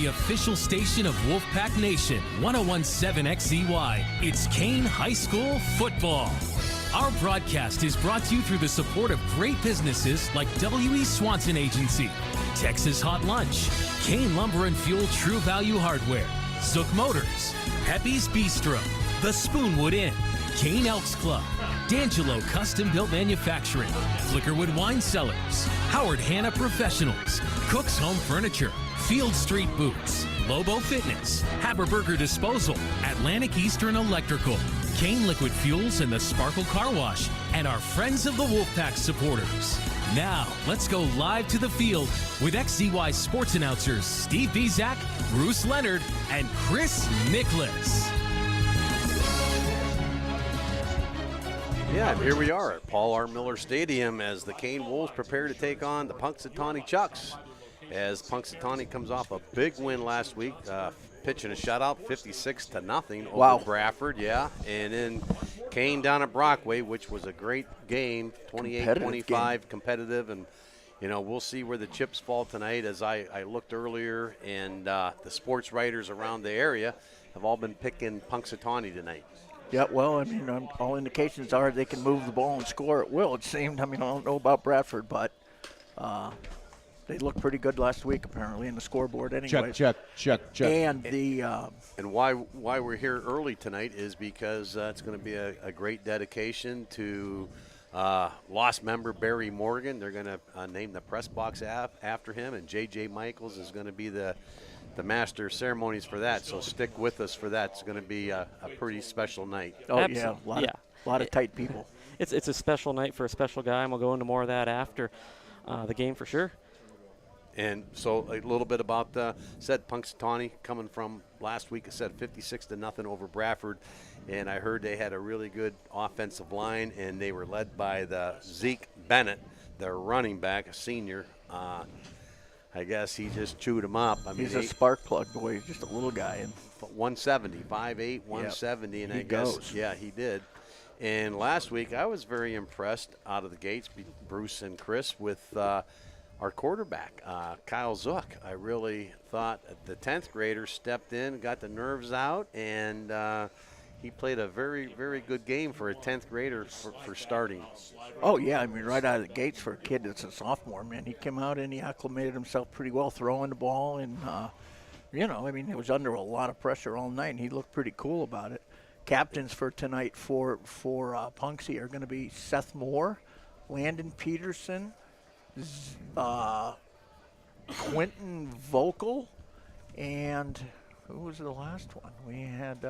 the official station of Wolfpack Nation, 1017 XZY. It's Kane High School football. Our broadcast is brought to you through the support of great businesses like W.E. Swanson Agency, Texas Hot Lunch, Kane Lumber and Fuel True Value Hardware, Zook Motors, Pepe's Bistro, The Spoonwood Inn, Kane Elks Club, D'Angelo Custom Built Manufacturing, Flickerwood Wine Cellars, Howard Hanna Professionals, Cook's Home Furniture, Field Street Boots, Lobo Fitness, Haberberger Disposal, Atlantic Eastern Electrical, Kane Liquid Fuels and the Sparkle Car Wash, and our friends of the Wolfpack supporters. Now, let's go live to the field with XZY sports announcers Steve Bizak, Bruce Leonard, and Chris Nicholas. Yeah, and here we are at Paul R. Miller Stadium as the Kane Wolves prepare to take on the Punxsutawney Chucks. As Punxsutawney comes off a big win last week, pitching a shutout, 56-0 over Bradford, yeah. And then Kane down at Brockway, which was a great game, 28-25, competitive. And, you know, we'll see where the chips fall tonight. As I looked earlier, and the sports writers around the area have all been picking Punxsutawney tonight. Yeah, well, I mean, all indications are they can move the ball and score at will, it seemed. I mean, I don't know about Bradford, but they looked pretty good last week, apparently, in the scoreboard anyway. Check. And and why we're here early tonight is because it's going to be a great dedication to lost member Barry Morgan. They're going to name the press box after him, and J.J. Michaels is going to be the master of ceremonies for that, so stick with us for that. It's going to be a pretty special night. Oh, yeah, a lot of tight people. It's a special night for a special guy, and we'll go into more of that after the game for sure. And so a little bit about said Punxsutawney coming from last week. I said 56-0 over Bradford, and I heard they had a really good offensive line, and they were led by the Zeke Bennett, their running back, a senior. I guess he just chewed him up. I mean, he's a spark plug boy. He's just a little guy. And 170, 5'8", 170, yep. And I guess, yeah, he did. And last week I was very impressed out of the gates, Bruce and Chris, with our quarterback, Kyle Zook. I really thought the 10th grader stepped in, got the nerves out, and he played a very, very good game for a 10th grader for starting. Oh, yeah. I mean, right out of the gates for a kid that's a sophomore, man. He came out and he acclimated himself pretty well throwing the ball. And, you know, I mean, he was under a lot of pressure all night, and he looked pretty cool about it. Captains for tonight for Punxsy are going to be Seth Moore, Landon Peterson, Quentin Vocal, and who was the last one? We had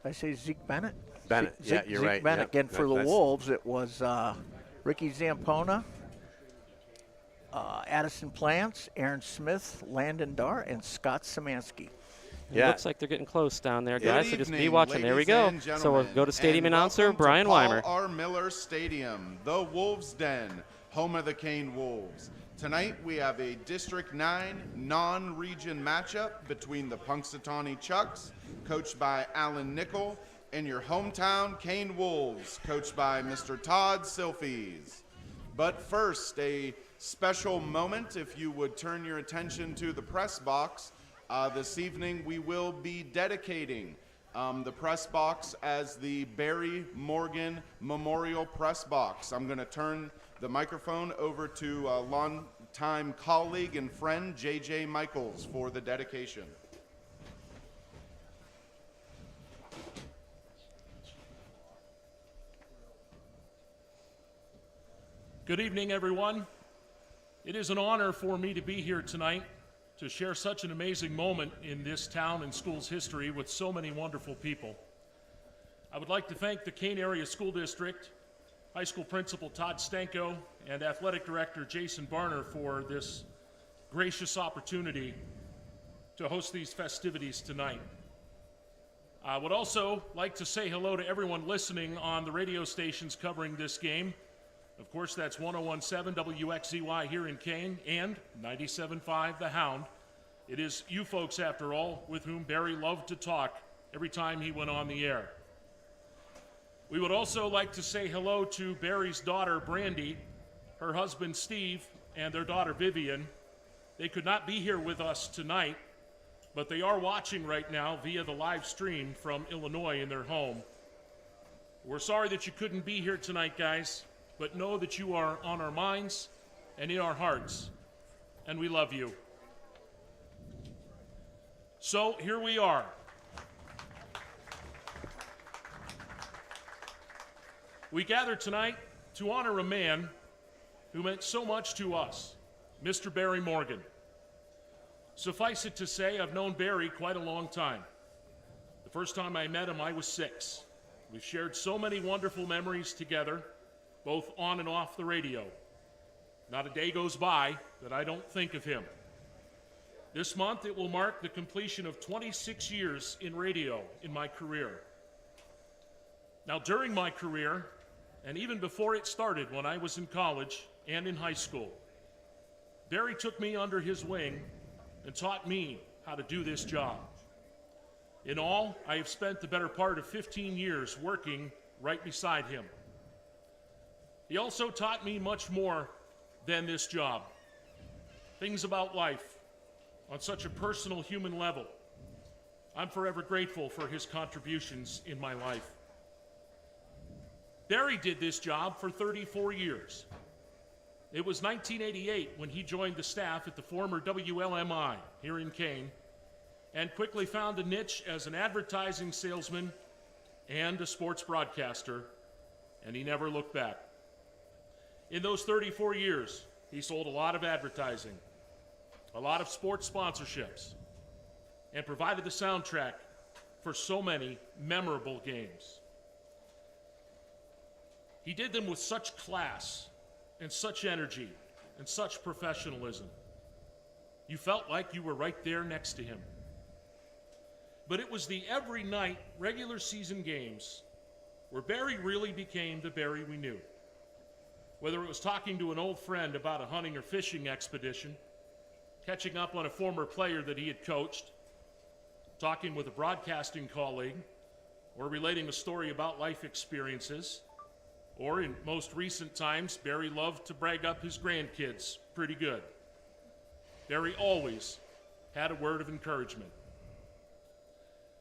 I say Zeke Bennett. Bennett, Zeke right. Bennett. Yep. Again, for the Wolves, it was Ricky Zampona, Addison Plants, Aaron Smith, Landon Darr, and Scott Szymanski. It looks like they're getting close down there, guys, so just be watching. There we go. So we'll go to stadium announcer Brian Weimer. Paul R. Miller Stadium, the Wolves Den, home of the Kane Wolves. Tonight we have a District 9 non-region matchup between the Punxsutawney Chucks, coached by Alan Nickel, and your hometown Kane Wolves, coached by Mr. Todd Silfies. But first, a special moment, if you would turn your attention to the press box. This evening we will be dedicating the press box as the Barry Morgan Memorial Press Box. I'm going to turn the microphone over to a longtime colleague and friend, J.J. Michaels, for the dedication. Good evening, everyone. It is an honor for me to be here tonight to share such an amazing moment in this town and school's history with so many wonderful people. I would like to thank the Kane Area School District, High School Principal Todd Stanko, and Athletic Director Jason Barner for this gracious opportunity to host these festivities tonight. I would also like to say hello to everyone listening on the radio stations covering this game. Of course, that's 1017 WXZY here in Kane and 97.5 The Hound. It is you folks, after all, with whom Barry loved to talk every time he went on the air. We would also like to say hello to Barry's daughter, Brandy, her husband, Steve, and their daughter, Vivian. They could not be here with us tonight, but they are watching right now via the live stream from Illinois in their home. We're sorry that you couldn't be here tonight, guys, but know that you are on our minds and in our hearts, and we love you. So here we are. We gather tonight to honor a man who meant so much to us, Mr. Barry Morgan. Suffice it to say, I've known Barry quite a long time. The first time I met him, I was 6. We've shared so many wonderful memories together, both on and off the radio. Not a day goes by that I don't think of him. This month, it will mark the completion of 26 years in radio in my career. Now, during my career, and even before it started when I was in college and in high school, Barry took me under his wing and taught me how to do this job. In all, I have spent the better part of 15 years working right beside him. He also taught me much more than this job. Things about life on such a personal human level. I'm forever grateful for his contributions in my life. Barry did this job for 34 years. It was 1988 when he joined the staff at the former WLMI here in Kane and quickly found a niche as an advertising salesman and a sports broadcaster, and he never looked back. In those 34 years, he sold a lot of advertising, a lot of sports sponsorships, and provided the soundtrack for so many memorable games. He did them with such class and such energy and such professionalism. You felt like you were right there next to him. But it was the every night regular season games where Barry really became the Barry we knew. Whether it was talking to an old friend about a hunting or fishing expedition, catching up on a former player that he had coached, talking with a broadcasting colleague, or relating a story about life experiences, or in most recent times, Barry loved to brag up his grandkids pretty good. Barry always had a word of encouragement.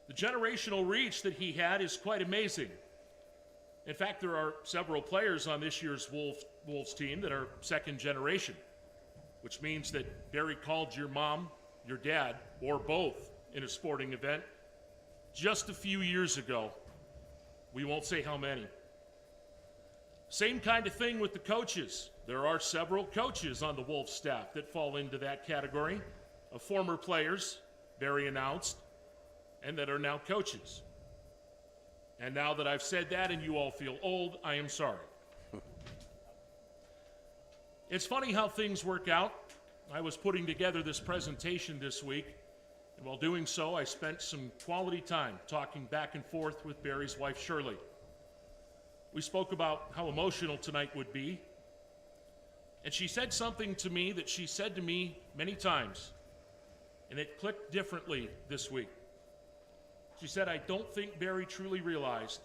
The generational reach that he had is quite amazing. In fact, there are several players on this year's Wolves team that are second generation, which means that Barry called your mom, your dad, or both in a sporting event just a few years ago. We won't say how many. Same kind of thing with the coaches. There are several coaches on the Wolves staff that fall into that category of former players, Barry announced, and that are now coaches. And now that I've said that and you all feel old, I am sorry. It's funny how things work out. I was putting together this presentation this week, and while doing so, I spent some quality time talking back and forth with Barry's wife, Shirley. We spoke about how emotional tonight would be, and she said something to me that she said to me many times, and it clicked differently this week. She said, "I don't think Barry truly realized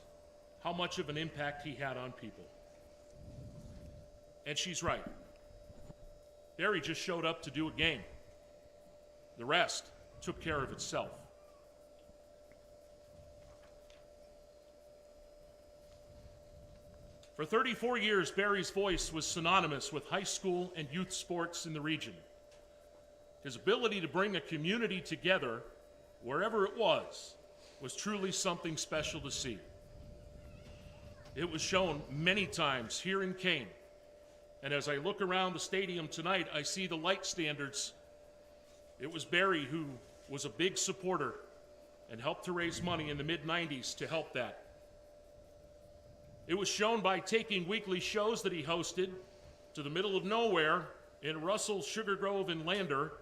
how much of an impact he had on people." And she's right. Barry just showed up to do a game. The rest took care of itself. For 34 years, Barry's voice was synonymous with high school and youth sports in the region. His ability to bring a community together, wherever it was truly something special to see. It was shown many times here in Kane. And as I look around the stadium tonight, I see the light standards. It was Barry who was a big supporter and helped to raise money in the mid-90s to help that. It was shown by taking weekly shows that he hosted to the middle of nowhere in Russell, Sugar Grove, and Lander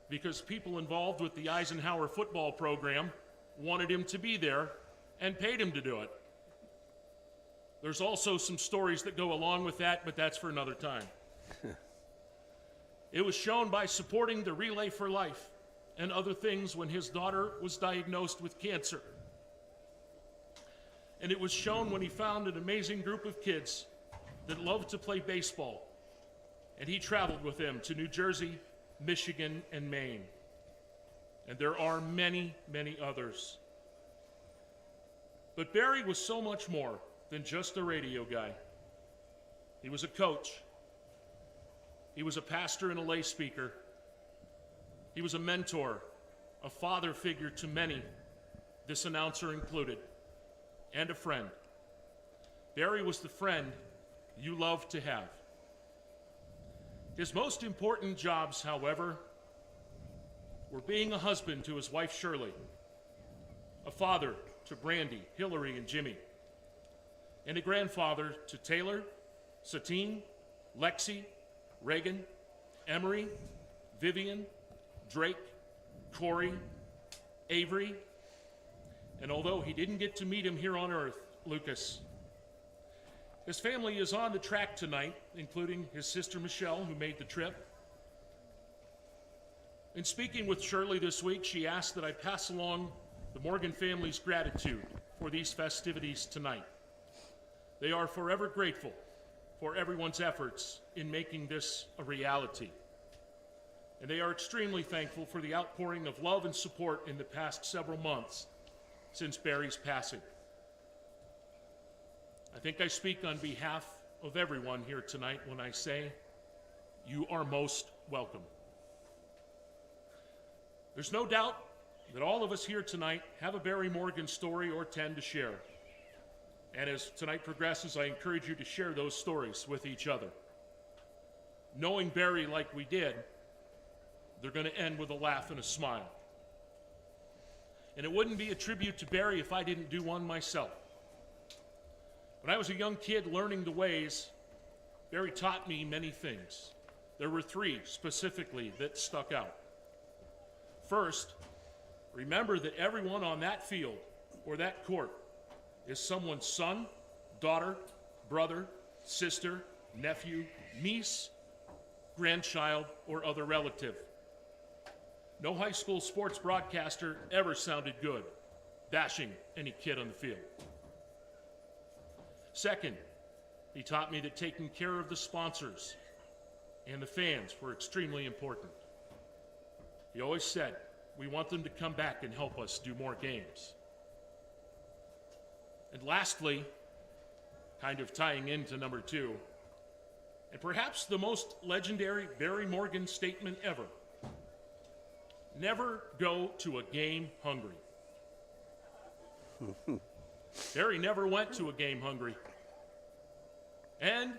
because people involved with the Eisenhower football program wanted him to be there and paid him to do it. There's also some stories that go along with that, but that's for another time. It was shown by supporting the Relay for Life and other things when his daughter was diagnosed with cancer. And it was shown when he found an amazing group of kids that loved to play baseball. And he traveled with them to New Jersey, Michigan, and Maine. And there are many, many others. But Barry was so much more than just a radio guy. He was a coach. He was a pastor and a lay speaker. He was a mentor, a father figure to many, this announcer included, and a friend. Barry was the friend you loved to have. His most important jobs, however, were being a husband to his wife Shirley, a father to Brandy, Hillary, and Jimmy, and a grandfather to Taylor, Satine, Lexi, Reagan, Emery, Vivian, Drake, Corey, Avery, and although he didn't get to meet him here on Earth, Lucas. His family is on the track tonight, including his sister Michelle, who made the trip. In speaking with Shirley this week, she asked that I pass along the Morgan family's gratitude for these festivities tonight. They are forever grateful for everyone's efforts in making this a reality. And they are extremely thankful for the outpouring of love and support in the past several months since Barry's passing. I think I speak on behalf of everyone here tonight when I say, you are most welcome. There's no doubt that all of us here tonight have a Barry Morgan story or 10 to share. And as tonight progresses, I encourage you to share those stories with each other. Knowing Barry like we did, they're going to end with a laugh and a smile. And it wouldn't be a tribute to Barry if I didn't do one myself. When I was a young kid learning the ways, Barry taught me many things. There were 3 specifically that stuck out. First, remember that everyone on that field or that court is someone's son, daughter, brother, sister, nephew, niece, grandchild, or other relative. No high school sports broadcaster ever sounded good, bashing any kid on the field. Second, he taught me that taking care of the sponsors and the fans were extremely important. He always said, we want them to come back and help us do more games. And lastly, kind of tying into number 2, and perhaps the most legendary Barry Morgan statement ever, never go to a game hungry. Barry never went to a game hungry. And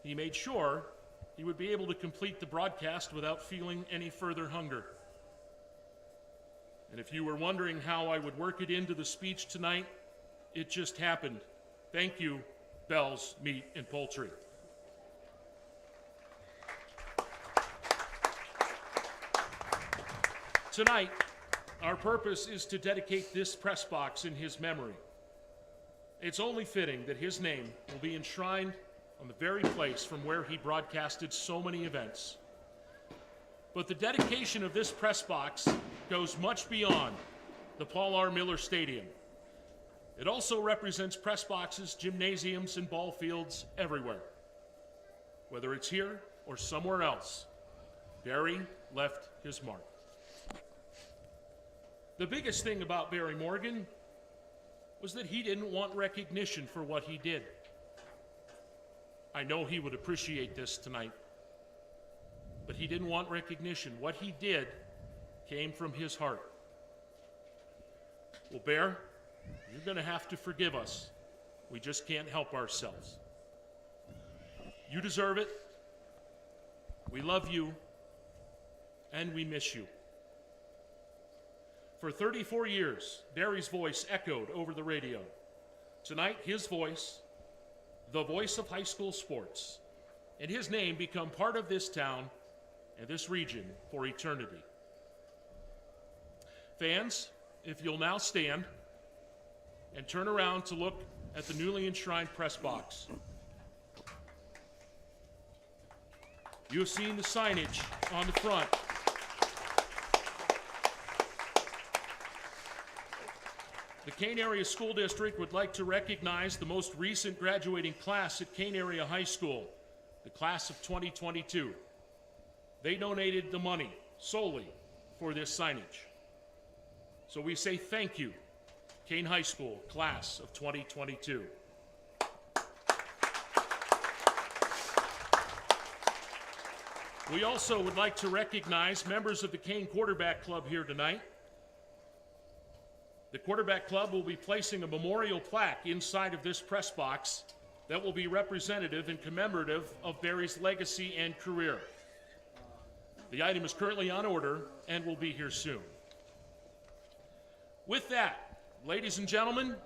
he made sure he would be able to complete the broadcast without feeling any further hunger. And if you were wondering how I would work it into the speech tonight, it just happened. Thank you, Bell's Meat and Poultry. Tonight, our purpose is to dedicate this press box in his memory. It's only fitting that his name will be enshrined on the very place from where he broadcasted so many events. But the dedication of this press box goes much beyond the Paul R. Miller Stadium. It also represents press boxes, gymnasiums, and ball fields everywhere. Whether it's here or somewhere else, Barry left his mark. The biggest thing about Barry Morgan was that he didn't want recognition for what he did. I know he would appreciate this tonight, but he didn't want recognition. What he did came from his heart. Well, Bear, you're going to have to forgive us. We just can't help ourselves. You deserve it. We love you, and we miss you. For 34 years, Barry's voice echoed over the radio. Tonight, his voice, the voice of high school sports, and his name become part of this town and this region for eternity. Fans, if you'll now stand and turn around to look at the newly enshrined press box. You have seen the signage on the front. The Kane Area School District would like to recognize the most recent graduating class at Kane Area High School, the class of 2022. They donated the money solely for this signage. So we say thank you, Kane High School, class of 2022. We also would like to recognize members of the Kane Quarterback Club here tonight. The Quarterback Club will be placing a memorial plaque inside of this press box that will be representative and commemorative of Barry's legacy and career. The item is currently on order and will be here soon. With that, ladies and gentlemen,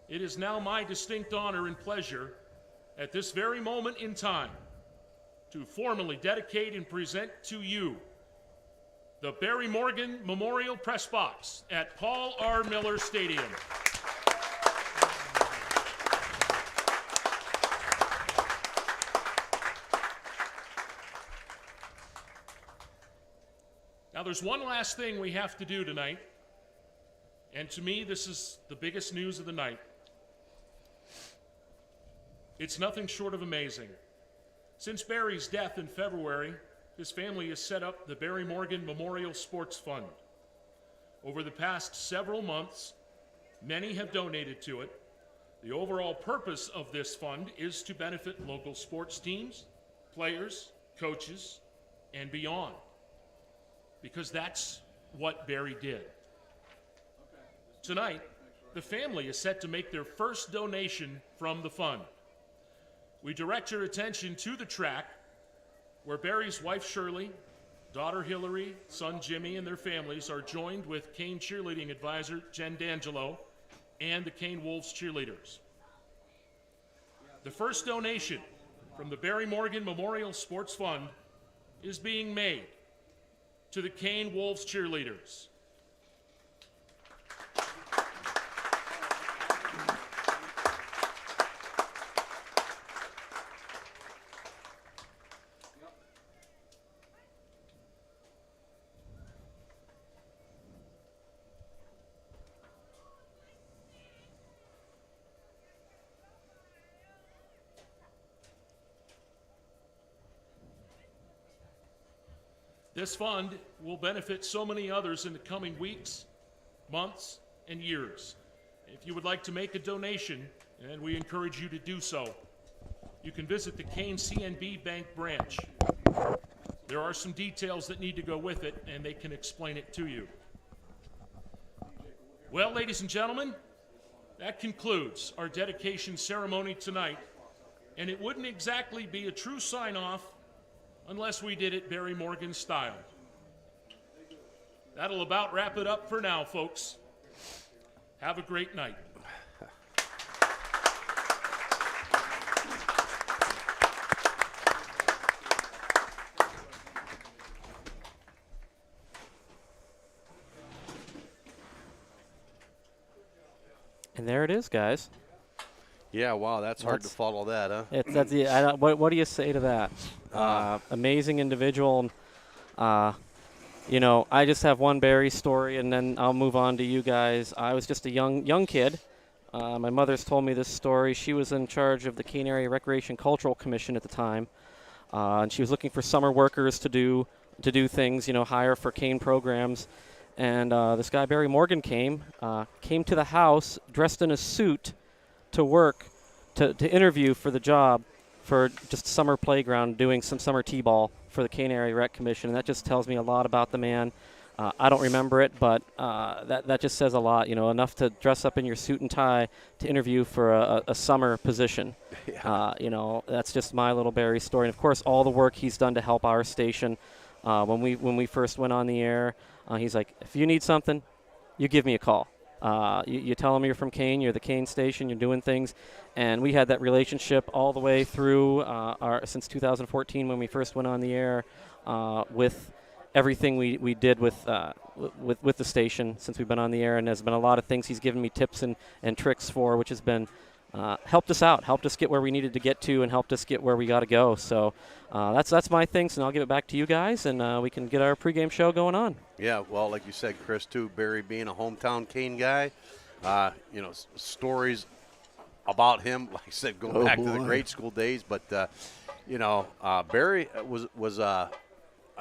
it is now my distinct honor and pleasure at this very moment in time to formally dedicate and present to you the Barry Morgan Memorial Press Box at Paul R. Miller Stadium. Now, there's one last thing we have to do tonight, and to me, this is the biggest news of the night. It's nothing short of amazing. Since Barry's death in February, his family has set up the Barry Morgan Memorial Sports Fund. Over the past several months, many have donated to it. The overall purpose of this fund is to benefit local sports teams, players, coaches, and beyond, because that's what Barry did. Tonight, the family is set to make their first donation from the fund. We direct your attention to the track where Barry's wife Shirley, daughter Hillary, son Jimmy, and their families are joined with Kane cheerleading advisor Jen D'Angelo and the Kane Wolves cheerleaders. The first donation from the Barry Morgan Memorial Sports Fund is being made to the Kane Wolves cheerleaders. This fund will benefit so many others in the coming weeks, months, and years. If you would like to make a donation, and we encourage you to do so, you can visit the Kane CNB Bank branch. There are some details that need to go with it, and they can explain it to you. Well, ladies and gentlemen, that concludes our dedication ceremony tonight, and it wouldn't exactly be a true sign-off unless we did it Barry Morgan style. That'll about wrap it up for now, folks. Have a great night. And there it is, guys. Yeah, wow, that's hard to follow that, huh? What do you say to that? Amazing individual. You know, I just have one Barry story, and then I'll move on to you guys. I was just a young kid. My mother's told me this story. She was in charge of the Kane Area Recreation Cultural Commission at the time, and she was looking for summer workers to do things, you know, hire for Kane programs. And this guy Barry Morgan came to the house dressed in a suit to work, to interview for the job for just summer playground, doing some summer t-ball for the Kane Area Rec Commission. And that just tells me a lot about the man. I don't remember it, but that just says a lot, you know, enough to dress up in your suit and tie to interview for a summer position. Yeah. You know, that's just my little Barry story. And, of course, all the work he's done to help our station. When we first went on the air, he's like, if you need something, you give me a call. You tell them you're from Kane, you're the Kane station, you're doing things. And we had that relationship all the way through since 2014 when we first went on the air with everything we did with the station since we've been on the air. And there's been a lot of things he's given me tips and tricks for, which has been helped us out, helped us get where we needed to get to, and helped us get where we got to go. So that's my things, and I'll give it back to you guys, and we can get our pregame show going on. Yeah, well, like you said, Chris, too, Barry being a hometown Kane guy, you know, stories about him, like I said, going back to the grade school days. But, you know, Barry was a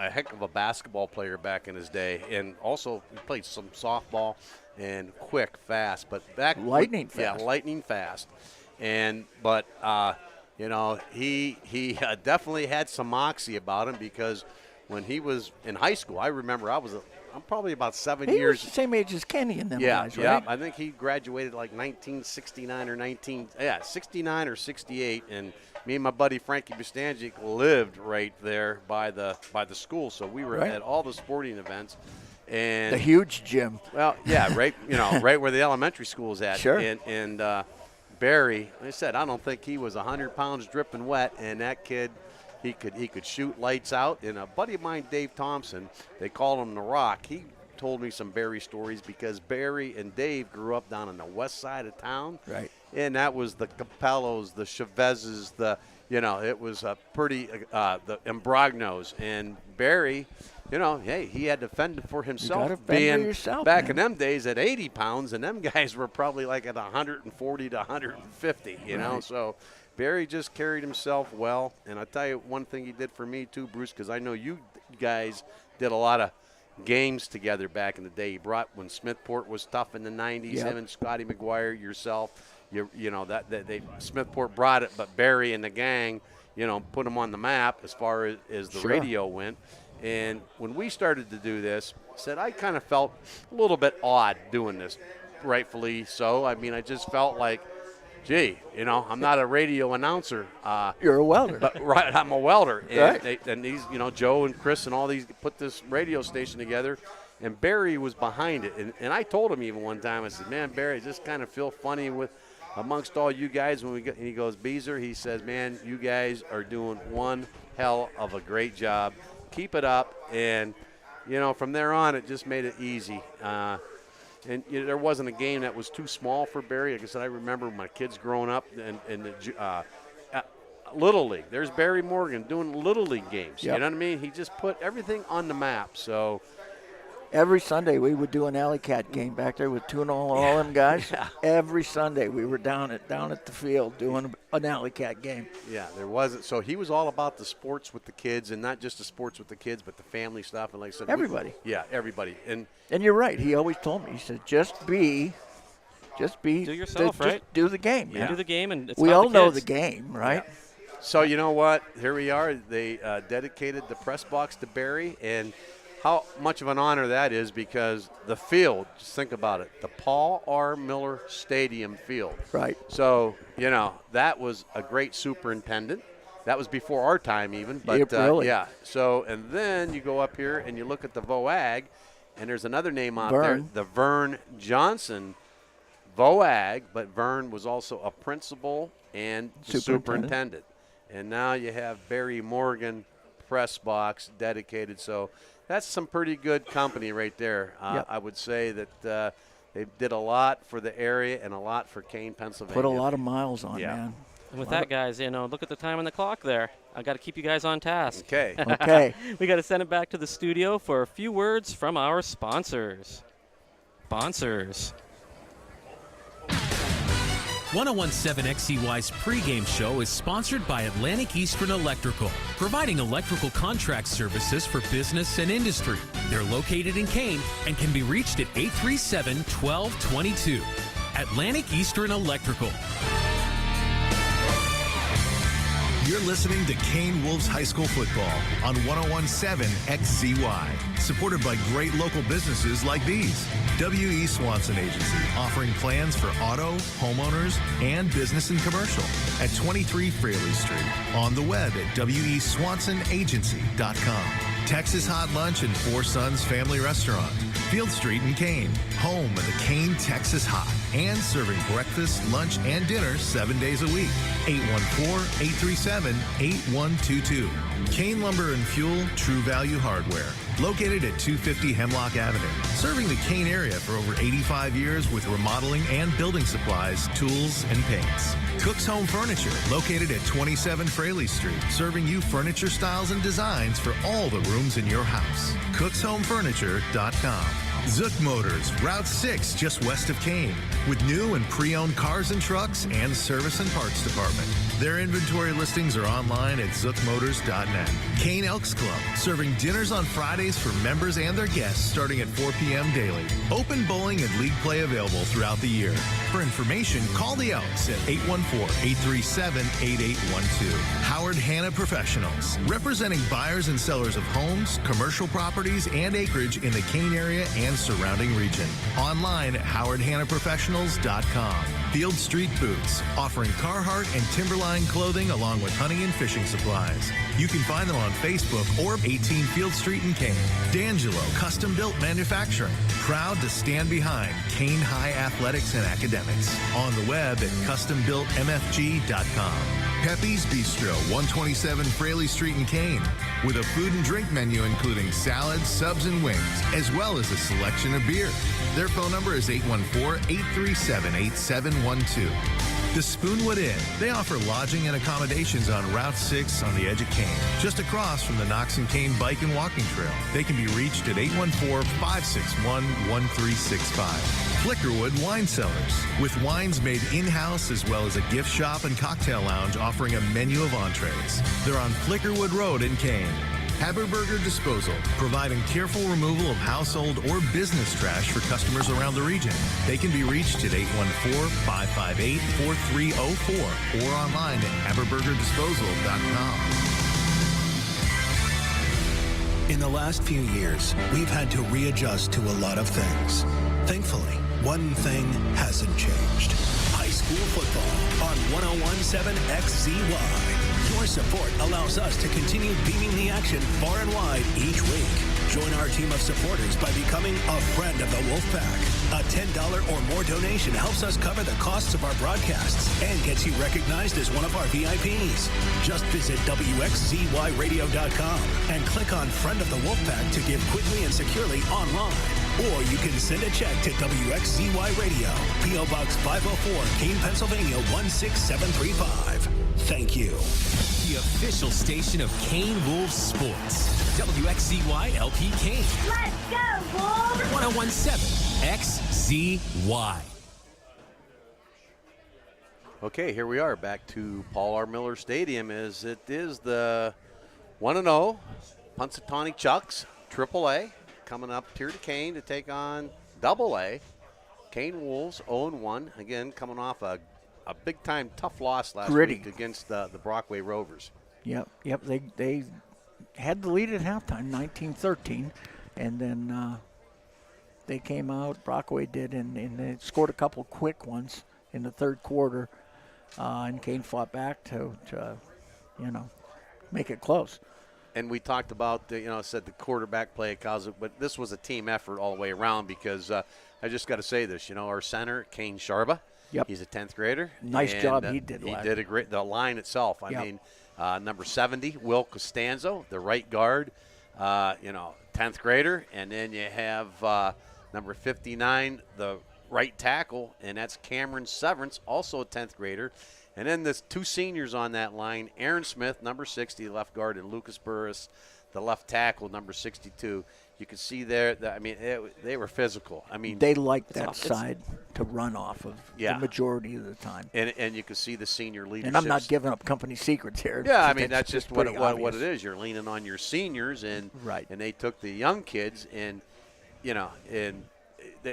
a heck of a basketball player back in his day, and also he played some softball and quick, fast. But lightning fast. Yeah, lightning fast. But he definitely had some moxie about him, because when he was in high school, I remember I'm probably about 7 He years. was the same age as Kenny and them guys, right? Yeah, I think he graduated like 1969 or 69 or 68, and me and my buddy Frankie Bustanjic lived right there by the school, so we were at all the sporting events. And the huge gym. Well, yeah, right, right where the elementary school is at. Sure. And Barry, like I said, I don't think he was 100 pounds dripping wet, and that kid, he could shoot lights out. And a buddy of mine, Dave Thompson, they called him the Rock. He told me some Barry stories, because Barry and Dave grew up down on the west side of town. Right. And that was the Capellos, the Chavezes, it was a pretty, the Imbrognos. And Barry, hey, he had to fend for himself. You gotta fend for yourself, back man. in them days at 80 pounds, and them guys were probably like at 140 to 150, Right. So Barry just carried himself well. And I'll tell you one thing he did for me too, Bruce, because I know you guys did a lot of games together back in the day. He brought, when Smithport was tough in the 90s, Yep. him and Scotty McGuire, yourself, Smithport brought it, but Barry and the gang, put them on the map as far as the Sure. radio went. And when we started to do this, I kind of felt a little bit odd doing this, rightfully so. I mean, I just felt like, gee, I'm not a radio announcer. You're a welder. But, right, I'm a welder. And, Right. and these, Joe and Chris and all these put this radio station together, and Barry was behind it. And I told him even one time, I said, man, Barry, I just kind of feel funny amongst all you guys when we get, and he goes, Beezer, he says, man, you guys are doing one hell of a great job. Keep it up. And, from there on, it just made it easy. And there wasn't a game that was too small for Barry. Like I said, I remember my kids growing up and the Little League. There's Barry Morgan doing Little League games. Yep. You know what I mean? He just put everything on the map. So Every Sunday we would do an alley cat game back there with Tuna and all them guys. Yeah. Every Sunday we were down at the field doing an alley cat game. yeah, there wasn't. So he was all about the sports with the kids, and not just the sports with the kids, but the family stuff. And like I said, Everybody. everybody. And you're right. He always told me. He said, just be. Do yourself, just right? do the game. You do the game, and it's we about all the know kids. the game, right? so you know what? Here we are. They dedicated the press box to Barry, and how much of an honor that is, because the field, just think about it, the Paul R. Miller Stadium field. Right. So, that was a great superintendent. That was before our time even. But, really. yeah. So, and then you go up here and you look at the VOAG, and there's another name out there, Vern. the Vern Johnson VOAG, but Vern was also a principal and superintendent. And now you have Barry Morgan press box dedicated. So that's some pretty good company right there. Yep. I would say that they did a lot for the area and a lot for Kane, Pennsylvania. Put a lot of miles on, Yeah. man. And with that, guys, look at the time on the clock there. I got to keep you guys on task. Okay. Okay. We got to send it back to the studio for a few words from our sponsors. 1017 XCY's pregame show is sponsored by Atlantic Eastern Electrical, providing electrical contract services for business and industry. They're located in Kane and can be reached at 837-1222. Atlantic Eastern Electrical. You're listening to Kane Wolves High School Football on 1017 XCY. Supported by great local businesses like these. W.E. Swanson Agency, offering plans for auto, homeowners, and business and commercial at 23 Fraley Street. On the web at weswansonagency.com. Texas Hot Lunch and Four Sons Family Restaurant. Field Street in Kane, home of the Kane Texas Hot, and serving breakfast, lunch, and dinner 7 days a week. 814-837-8122. Kane Lumber and Fuel, True Value Hardware. Located at 250 Hemlock Avenue. Serving the Kane area for over 85 years with remodeling and building supplies, tools, and paints. Cook's Home Furniture, located at 27 Fraley Street. Serving you furniture styles and designs for all the rooms in your house. CooksHomeFurniture.com. Zook Motors, Route 6, just west of Kane, with new and pre-owned cars and trucks and service and parts department. Their inventory listings are online at zookmotors.net. Kane Elks Club, serving dinners on Fridays for members and their guests starting at 4 p.m. daily. Open bowling and league play available throughout the year. For information, call the Elks at 814-837-8812. Howard Hanna Professionals, representing buyers and sellers of homes, commercial properties, and acreage in the Kane area and surrounding region. Online at howardhannaprofessionals.com. Field Street Boots, offering Carhartt and Timberline clothing along with hunting and fishing supplies. You can find them on Facebook or 18 Field Street in Kane. D'Angelo Custom Built Manufacturing, proud to stand behind Kane High Athletics and Academics. On the web at custombuiltmfg.com. Pepe's Bistro, 127 Fraley Street in Kane, with a food and drink menu including salads, subs, and wings, as well as a selection of beer. Their phone number is 814-837-8712. The Spoonwood Inn. They offer lodging and accommodations on Route 6 on the edge of Kane, just across from the Knox and Kane Bike and Walking Trail. They can be reached at 814-561-1365. Flickerwood Wine Cellars, with wines made in-house as well as a gift shop and cocktail lounge offering a menu of entrees. They're on Flickerwood Road in Kane. Haberberger Disposal, providing careful removal of household or business trash for customers around the region. They can be reached at 814-558-4304 or online at haberbergerdisposal.com. In the last few years, we've had to readjust to a lot of things. Thankfully, one thing hasn't changed. High school football on 101.7 XZY. Your support allows us to continue beaming the action far and wide each week. Join our team of supporters by becoming a friend of the Wolfpack. A $10 or more donation helps us cover the costs of our broadcasts and gets you recognized as one of our VIPs. Just visit WXZYradio.com and click on Friend of the Wolfpack to give quickly and securely online. Or you can send a check to WXZY Radio, P.O. Box 504, Kane, Pennsylvania 16735. Thank you. The official station of Kane Wolves Sports. WXZY LP Kane. Let's go, Wolves! 101.7 XZY. Okay, here we are back to Paul R. Miller Stadium as it is the 1-0 Punxsutawney Chucks, AAA, coming up here to Kane to take on AA. Kane Wolves 0-1, again coming off a big-time tough loss last week against the Brockway Rovers. Yep. They had the lead at halftime, 19-13, and then they came out, Brockway did, and they scored a couple quick ones in the third quarter, and Kane fought back to make it close. And we talked about, said the quarterback play at Cosmic, but this was a team effort all the way around because I just got to say this, our center, Kane Sharba, yep. He's a 10th grader. Nice job he did. He did a great, the line itself. I mean, number 70, Will Costanzo, the right guard, 10th grader. And then you have number 59, the right tackle, and that's Cameron Severance, also a 10th grader. And then there's two seniors on that line, Aaron Smith, number 60, left guard, and Lucas Burris, the left tackle, number 62. You can see there, they were physical. I mean, they liked that side to run off of the majority of the time. And you can see the senior leadership. And I'm not giving up company secrets here. Yeah, I mean, that's just what it is. You're leaning on your seniors, and they took the young kids, and it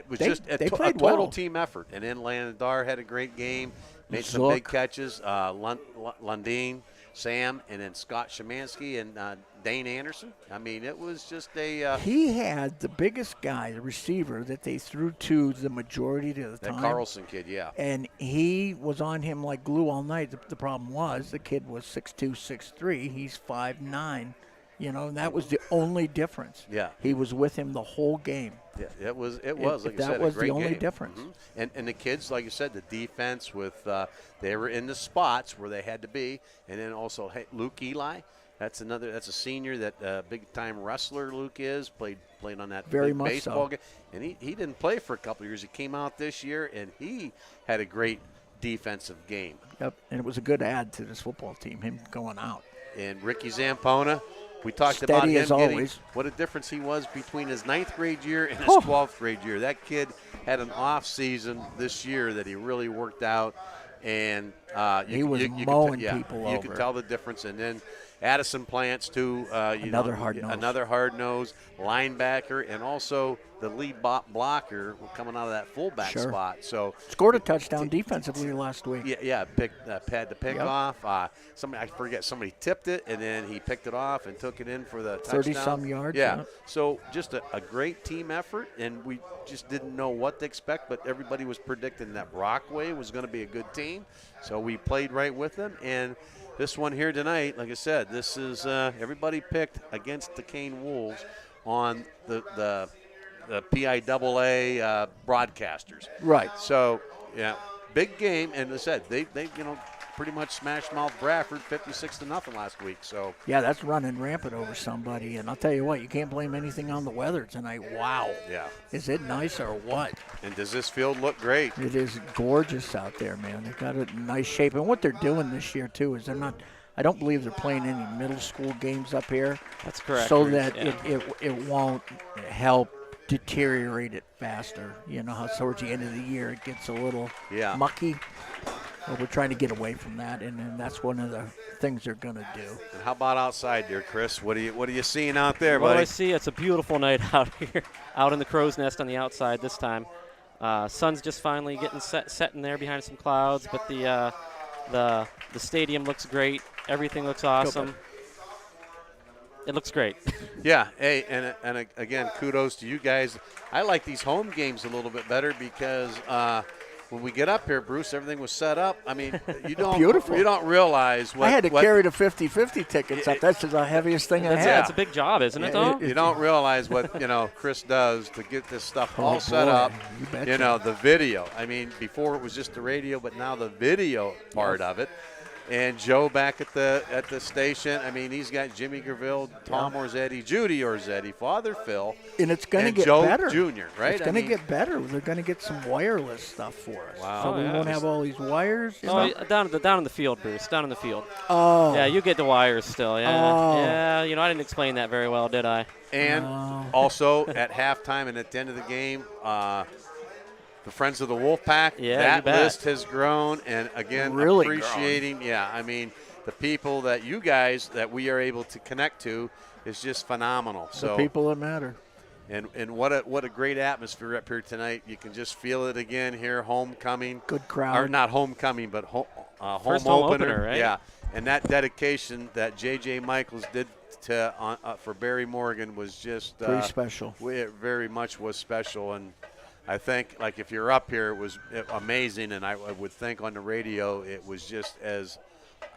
was just a total team effort. And then Landar had a great game, made some big catches. Lundeen, Sam, and then Scott Szymanski and Dane Anderson. I mean, it was just a... he had the biggest guy, the receiver, that they threw to the majority of the time. That Carlson kid, yeah. And he was on him like glue all night. The problem was the kid was 6'2", 6'3". He's 5'9". And that was the only difference. Yeah. He was with him the whole game. Yeah, it was like you said, a great game. That was the only difference. Mm-hmm. And the kids, like you said, the defense they were in the spots where they had to be. And then also Luke Eli, that's a senior, that big-time wrestler Luke is, played on that very big much baseball game. And he didn't play for a couple of years. He came out this year, and he had a great defensive game. Yep, and it was a good add to this football team, him going out. And Ricky Zampona, We talked Steady about him as always. what a difference he was between his 9th grade year and his 12th grade year. That kid had an off season this year that he really worked out, and he was mowing people over. You could tell the difference. And then Addison Plants, too. Another hard-nosed. Another hard-nosed linebacker, and also the lead blocker coming out of that fullback spot. So scored a touchdown defensively last week. Yeah, had the pick off. Somebody tipped it, and then he picked it off and took it in for the touchdown. 30-some yards. Yeah. So just a great team effort, and we just didn't know what to expect, but everybody was predicting that Brockway was going to be a good team. So we played right with them, and this one here tonight, like I said, this is everybody picked against the Kane Wolves on the PIAA broadcasters. Right. So, yeah, big game, and as I said, they pretty much smashed mouth Bradford 56-0 last week. So yeah, that's running rampant over somebody, and I'll tell you what, you can't blame anything on the weather tonight. Wow. Yeah. Is it nice or what? And does this field look great? It is gorgeous out there, man. They got it in nice shape, and what they're doing this year too is they're not. I don't believe they're playing any middle school games up here. That's correct. So that it won't help deteriorate it faster. You know how towards the end of the year it gets a little mucky. Well, we're trying to get away from that, and that's one of the things they're going to do. And how about outside there, Chris? What are you seeing out there, Well, buddy? I see it's a beautiful night out here, out in the crow's nest on the outside this time. Sun's just finally getting set in there behind some clouds, but the stadium looks great. Everything looks awesome. It looks great. Yeah. Hey, and again, kudos to you guys. I like these home games a little bit better because when we get up here, Bruce, everything was set up. I mean, you don't realize what – I had to carry the 50-50 tickets up. That's the heaviest thing I had. That's a big job, isn't it, though? You don't realize what, Chris does to get this stuff all set up. You the video. I mean, before it was just the radio, but now the video part of it. And Joe back at the station. I mean, he's got Jimmy Graville, Tom Orzetti, Judy Orzetti, Father Phil, and it's going to get Joe better. Jr., right? It's going to get better. They're going to get some wireless stuff for us. Wow. So we won't have all these wires. Down in the field, Bruce. Down in the field. Oh. Yeah, you get the wires still. Yeah. Oh. Yeah. I didn't explain that very well, did I? And also at halftime and at the end of the game, the Friends of the Wolfpack, that list has grown, and again, really appreciating, I mean, the people that you guys that we are able to connect to is just phenomenal. The people that matter. And what a great atmosphere up here tonight. You can just feel it again here, homecoming. Good crowd. Or not homecoming, but home opener, right? Yeah, and that dedication that J.J. Michaels did for Barry Morgan was just pretty special. It very much was special, and I think, like, if you're up here, it was amazing, and I would think on the radio it was just as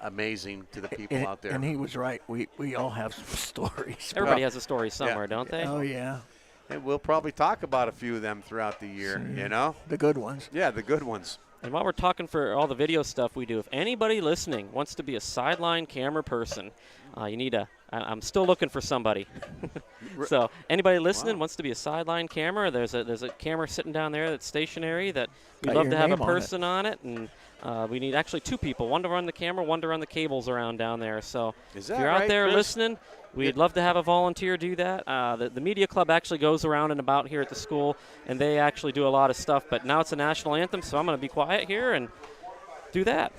amazing to the people out there. And he was right. We all have some stories. Everybody has a story somewhere, don't they? Oh, yeah. And we'll probably talk about a few of them throughout the year, The good ones. Yeah, the good ones. And while we're talking for all the video stuff we do, if anybody listening wants to be a sideline camera person, you need I'm still looking for somebody. So anybody listening wants to be a sideline camera, there's a camera sitting down there that's stationary that we'd love to have a person on it. And we need actually 2 people, one to run the camera, one to run the cables around down there. So if you're out there, Chris? Listening, we'd love to have a volunteer do that. The media club actually goes around and about here at the school, and they actually do a lot of stuff. But now it's a national anthem, so I'm going to be quiet here and do that.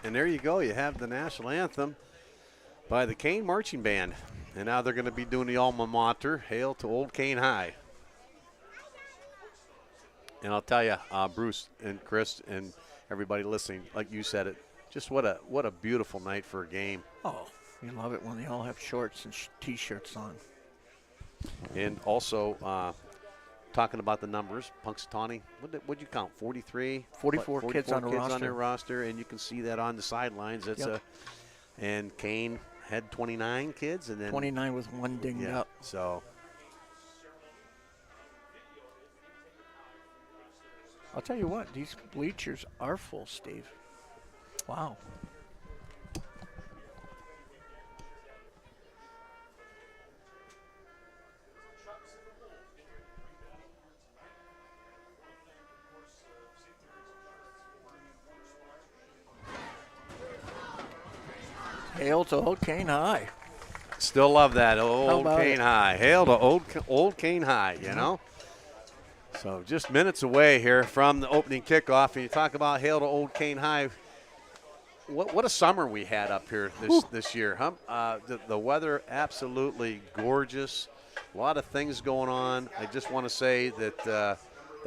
And there you go. You have the national anthem by the Kane Marching Band. And now they're going to be doing the alma mater, Hail to Old Kane High. And I'll tell you, Bruce and Chris and everybody listening, like you said it, just what a beautiful night for a game. Oh, you love it when they all have shorts and T-shirts on. And also, talking about the numbers, Punxsutawney, what'd you count, 44 kids on their roster, and you can see that on the sidelines. And Kane had 29 kids. And then 29 with one dinged up. So I'll tell you what, these bleachers are full, Steve. Wow. Hail to Old Kane High. still love that, Old Kane High. Hail to Old Kane High, you know. So just minutes away here from the opening kickoff, and you talk about Hail to Old Kane High. What a summer we had up here this year, huh? The weather absolutely gorgeous. A lot of things going on. I just want to say that the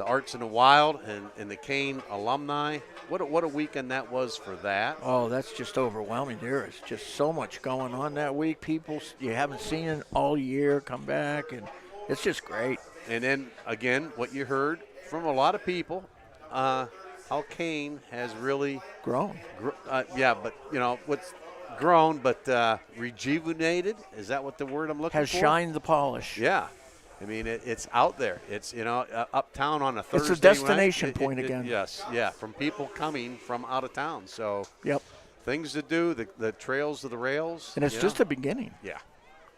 Arts in the Wild and the Kane alumni, what a weekend that was for that. Oh, that's just overwhelming. There is just so much going on that week. People you haven't seen all year come back, and it's just great. And then, again, what you heard from a lot of people, how Kane has really grown. But, you know, what's grown, but rejuvenated. Is that what the word I'm looking for? Has shined the polish. Yeah. I mean, it's out there. It's, you know, uptown on a Thursday. It's a destination point again. Yes, yeah, from people coming from out of town. So yep, things to do, the trails to the rails. And it's just the beginning. Yeah.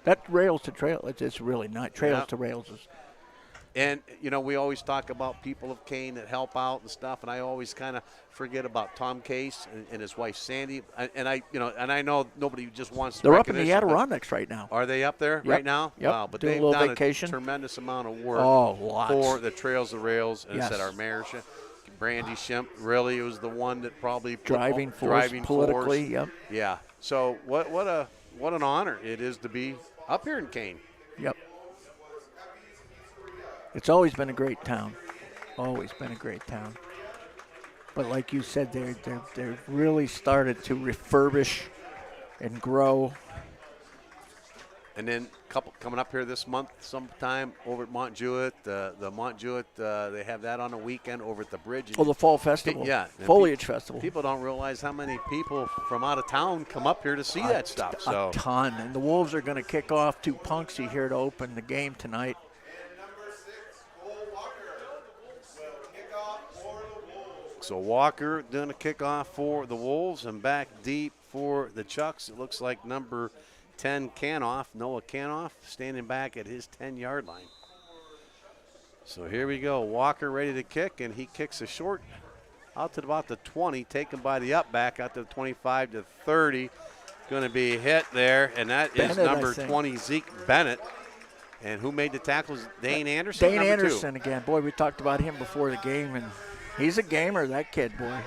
That rails to trail, it's really not. Trails to rails is. And, you know, we always talk about people of Kane that help out and stuff, and I always kind of forget about Tom Case and his wife Sandy. And I know nobody just wants to. They're up in the Adirondacks right now. Are they up there right now? Yep. Wow, but doing they've a little done vacation. A tremendous amount of work lots. for the Trails, the Rails, and yes. said our mayor, Brandy Shemp, really was the one that probably driving force politically. Yep. Yeah. So what an honor it is to be up here in Kane. Yep. It's always been a great town. Always been a great town. But like you said, they've really started to refurbish and grow. And then coming up here this month sometime over at Mont Jewett. The Mont Jewett, they have that on a weekend over at the bridge. Oh, the Fall Festival. Yeah. Foliage Festival. People don't realize how many people from out of town come up here to see that stuff. A ton. And the Wolves are going to kick off to Punxsy here to open the game tonight. So Walker doing a kickoff for the Wolves, and back deep for the Chucks. It looks like number 10 Noah Canoff, standing back at his 10-yard line. So here we go. Walker ready to kick, and he kicks a short out to about the 20, taken by the up back out to the 25 to 30. Going to be hit there, and that is number 20, Zeke Bennett. And who made the tackles? Dane Anderson? Dane Anderson again. Boy, we talked about him before the game, and he's a gamer, that kid, boy.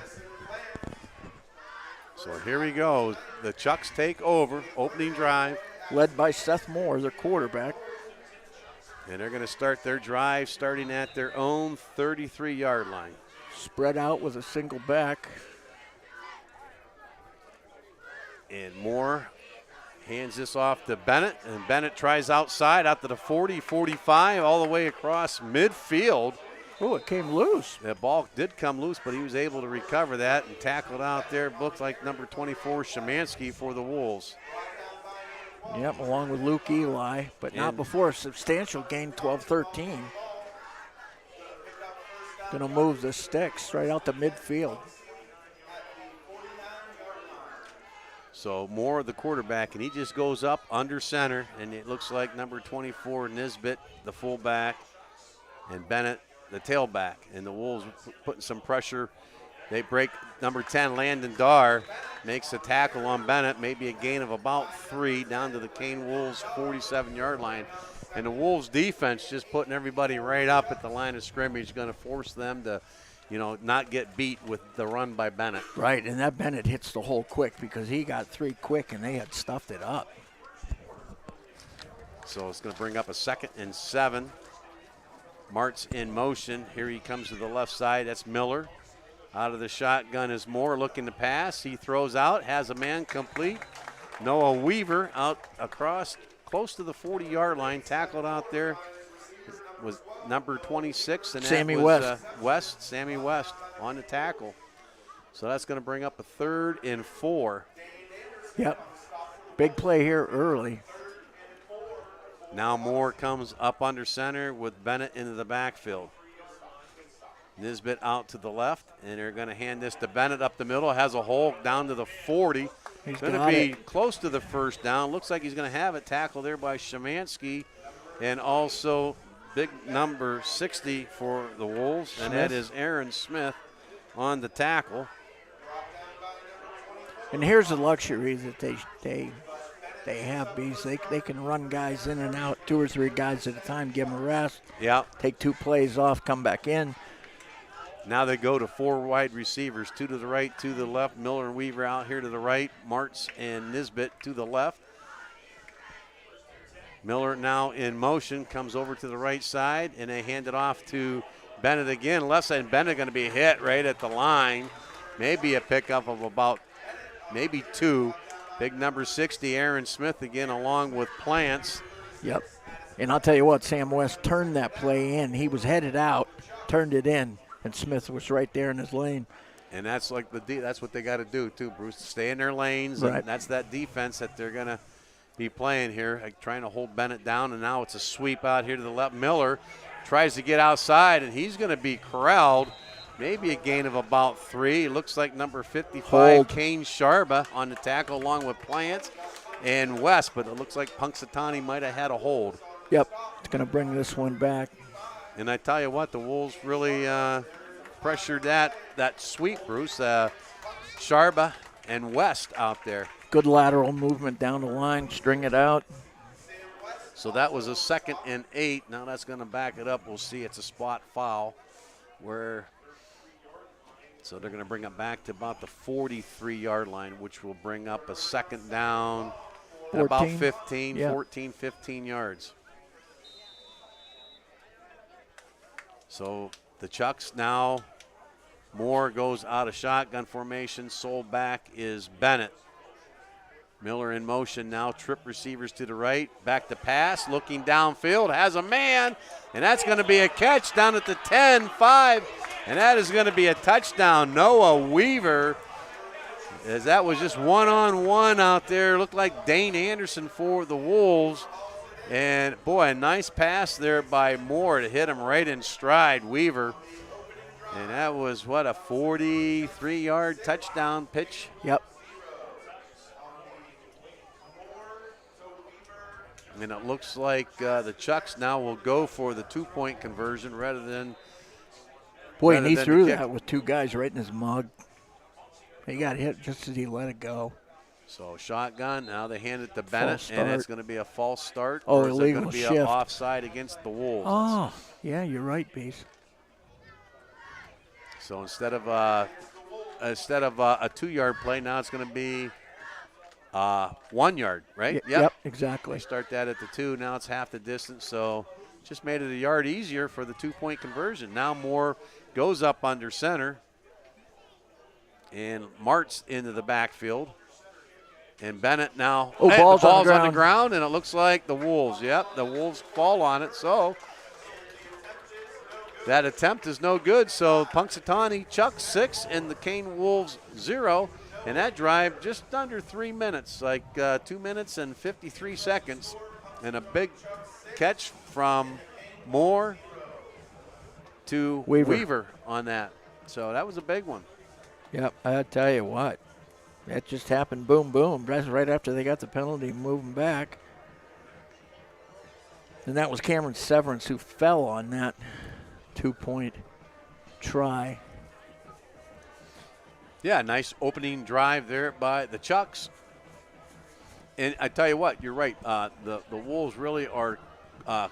So here we go. The Chucks take over, opening drive. Led by Seth Moore, their quarterback. And they're going to start their drive starting at their own 33-yard line. Spread out with a single back. And Moore hands this off to Bennett, and Bennett tries outside out to the 40, 45, all the way across midfield. Oh, it came loose. The ball did come loose, but he was able to recover that and tackle it out there. Looked like number 24, Szymanski, for the Wolves. Yep, along with Luke Eli, but not before a substantial gain, 12-13. Going to move the sticks right out to midfield. So Moore, the quarterback, and he just goes up under center, and it looks like number 24, Nisbet, the fullback, and Bennett, the tailback. And the Wolves putting some pressure. They break number 10, Landon Darr, makes a tackle on Bennett, maybe a gain of about 3 down to the Kane Wolves 47-yard line. And the Wolves defense just putting everybody right up at the line of scrimmage, going to force them to not get beat with the run by Bennett. Right, and that Bennett hits the hole quick because he got 3 quick and they had stuffed it up. So it's going to bring up a 2nd and 7. Martz in motion. Here he comes to the left side. That's Miller. Out of the shotgun is Moore looking to pass. He throws out, has a man complete. Noah Weaver out across close to the 40-yard line, tackled out there was number 26, and Sammy that was West. Sammy West on the tackle. So that's going to bring up a 3rd and 4. Yep. Big play here early. Now Moore comes up under center with Bennett into the backfield. Nisbet out to the left, and they're going to hand this to Bennett up the middle. Has a hole down to the 40. He's going to be close to the first down. Looks like he's going to have it tackled there by Shemansky, and also big number 60 for the Wolves, and that is Aaron Smith on the tackle. And here's the luxury that they have, Bees. They can run guys in and out, 2 or 3 guys at a time, give them a rest. Yeah. Take 2 plays off, come back in. Now they go to 4 wide receivers, 2 to the right, 2 to the left. Miller and Weaver out here to the right. Martz and Nisbet to the left. Miller now in motion, comes over to the right side, and they hand it off to Bennett again. Left side, Bennett going to be hit right at the line. Maybe a pickup of about maybe 2. Big number 60, Aaron Smith again, along with Plants. Yep. And I'll tell you what, Sam West turned that play in. He was headed out, turned it in, and Smith was right there in his lane. And that's like that's what they got to do too, Bruce. Stay in their lanes, right. And that's that defense that they're going to be playing here, like trying to hold Bennett down. And now it's a sweep out here to the left. Miller tries to get outside, and he's going to be corralled. Maybe a gain of about 3. It looks like number 55, Kane Sharba, on the tackle along with Plants and West, but it looks like Punxsutawney might have had a hold. Yep, it's going to bring this one back. And I tell you what, the Wolves really pressured that sweep, Bruce. Sharba and West out there. Good lateral movement down the line, string it out. So that was a 2nd and 8. Now that's going to back it up. We'll see. It's a spot foul so they're going to bring it back to about the 43-yard line, which will bring up a 2nd down at about 15, yeah. 14, 15 yards. So the Chucks now, Moore goes out of shotgun formation. Sole back is Bennett. Miller in motion now, trip receivers to the right. Back to pass, looking downfield, has a man, and that's going to be a catch down at the 10-5. And that is going to be a touchdown. Noah Weaver, as that was just one-on-one out there. Looked like Dane Anderson for the Wolves. And, boy, a nice pass there by Moore to hit him right in stride, Weaver. And that was, a 43-yard touchdown pitch? Yep. And it looks like the Chucks now will go for the 2-point conversion rather than Boy, and he threw that with 2 guys right in his mug. He got hit just as he let it go. So shotgun, now they hand it to Bennett, and it's going to be a false start. Oh, or is illegal it going to be shift. an offside against the Wolves? Oh, yeah, you're right, Beast. So instead of a 2-yard play, now it's going to be 1 yard, right? Yep, exactly. They start that at the 2. Now it's half the distance, so just made it a yard easier for the 2-point conversion. Now Moore goes up under center, and Martz into the backfield. And Bennett now, the ball's on the ground, and it looks like the Wolves. Yep, the Wolves fall on it, so that attempt is no good. So Punxsutawney Chucks 6 and the Kane Wolves 0. And that drive just under 3 minutes, like 2 minutes and 53 seconds. And a big catch from Moore to Weaver on that. So that was a big one. Yep, I tell you what. That just happened, boom, boom. That's right after they got the penalty, moving back. And that was Cameron Severance who fell on that 2-point try. Yeah, nice opening drive there by the Chucks. And I tell you what, you're right. The Wolves really are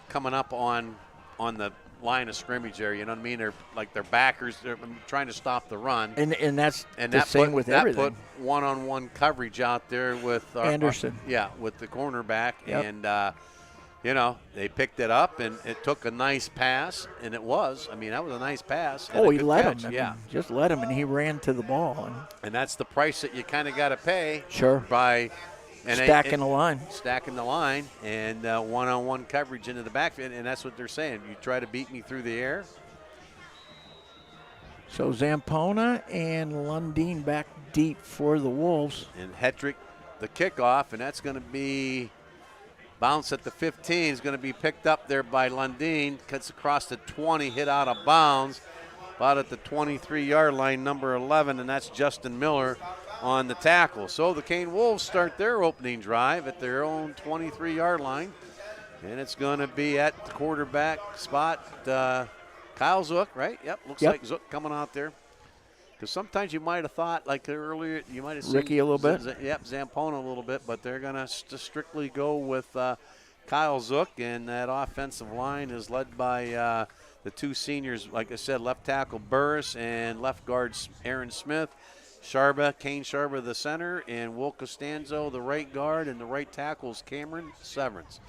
coming up on on the line of scrimmage there. You know what I mean? They're like their backers. They're trying to stop the run. And that's And the that same put, with that everything. put one-on-one coverage out there with Anderson. with the cornerback. Yep. And, they picked it up, and it took a nice pass, and it was. I mean, that was a nice pass. And Oh, a he good let catch. him. I Yeah. mean, just let him, and he ran to the ball. And that's the price that you kind of got to pay. Sure. By Stacking the line. Stacking the line and one-on-one coverage into the backfield, and that's what they're saying. You try to beat me through the air. So Zampona and Lundeen back deep for the Wolves. And Hetrick, the kickoff, and that's going to be bounce at the 15. Is going to be picked up there by Lundeen. Cuts across the 20, hit out of bounds. About at the 23-yard line, number 11, and that's Justin Miller on the tackle. So the Kane Wolves start their opening drive at their own 23-yard line. And it's going to be at the quarterback spot. Kyle Zook, right? Yep, looks like Zook coming out there. Because sometimes you might have thought, like earlier, you might have seen Ricky a little bit. Zampona a little bit, but they're going to strictly go with Kyle Zook, and that offensive line is led by the two seniors, like I said, left tackle Burris and left guard Aaron Smith. Kane Sharba, the center, and Will Costanzo, the right guard, and the right tackle is Cameron Severance.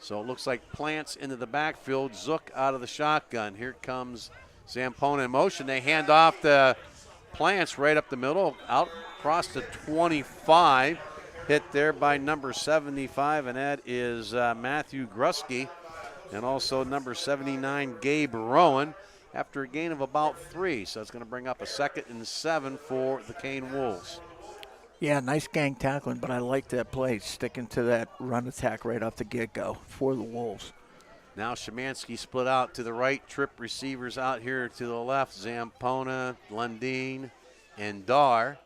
So it looks like Plants into the backfield, Zook out of the shotgun. Here comes Zampona in motion. They hand off the Plants right up the middle, out across the 25. Hit there by number 75, and that is Matthew Grusky. And also number 79, Gabe Rowan, after a gain of about 3. So it's going to bring up a 2nd and 7 for the Kane Wolves. Yeah, nice gang tackling, but I like that play, sticking to that run attack right off the get-go for the Wolves. Now Szymanski split out to the right, trip receivers out here to the left, Zampona, Lundeen, and Dar.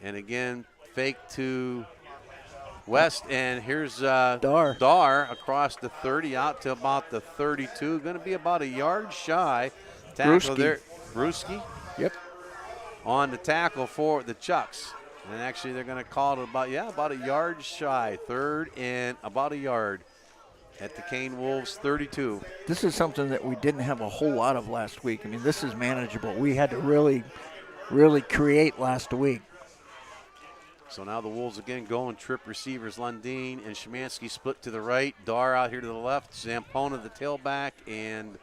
And again, fake to West, and here's Dar across the 30 out to about the 32. Going to be about a yard shy. Tackle there. Brewski. Yep. On the tackle for the Chucks. And actually they're going to call it about a yard shy. 3rd and about a yard at the Kane Wolves 32. This is something that we didn't have a whole lot of last week. I mean, this is manageable. We had to really, really create last week. So now the Wolves again going trip receivers. Lundeen and Szymanski split to the right. Dar out here to the left. Zampona the tailback, and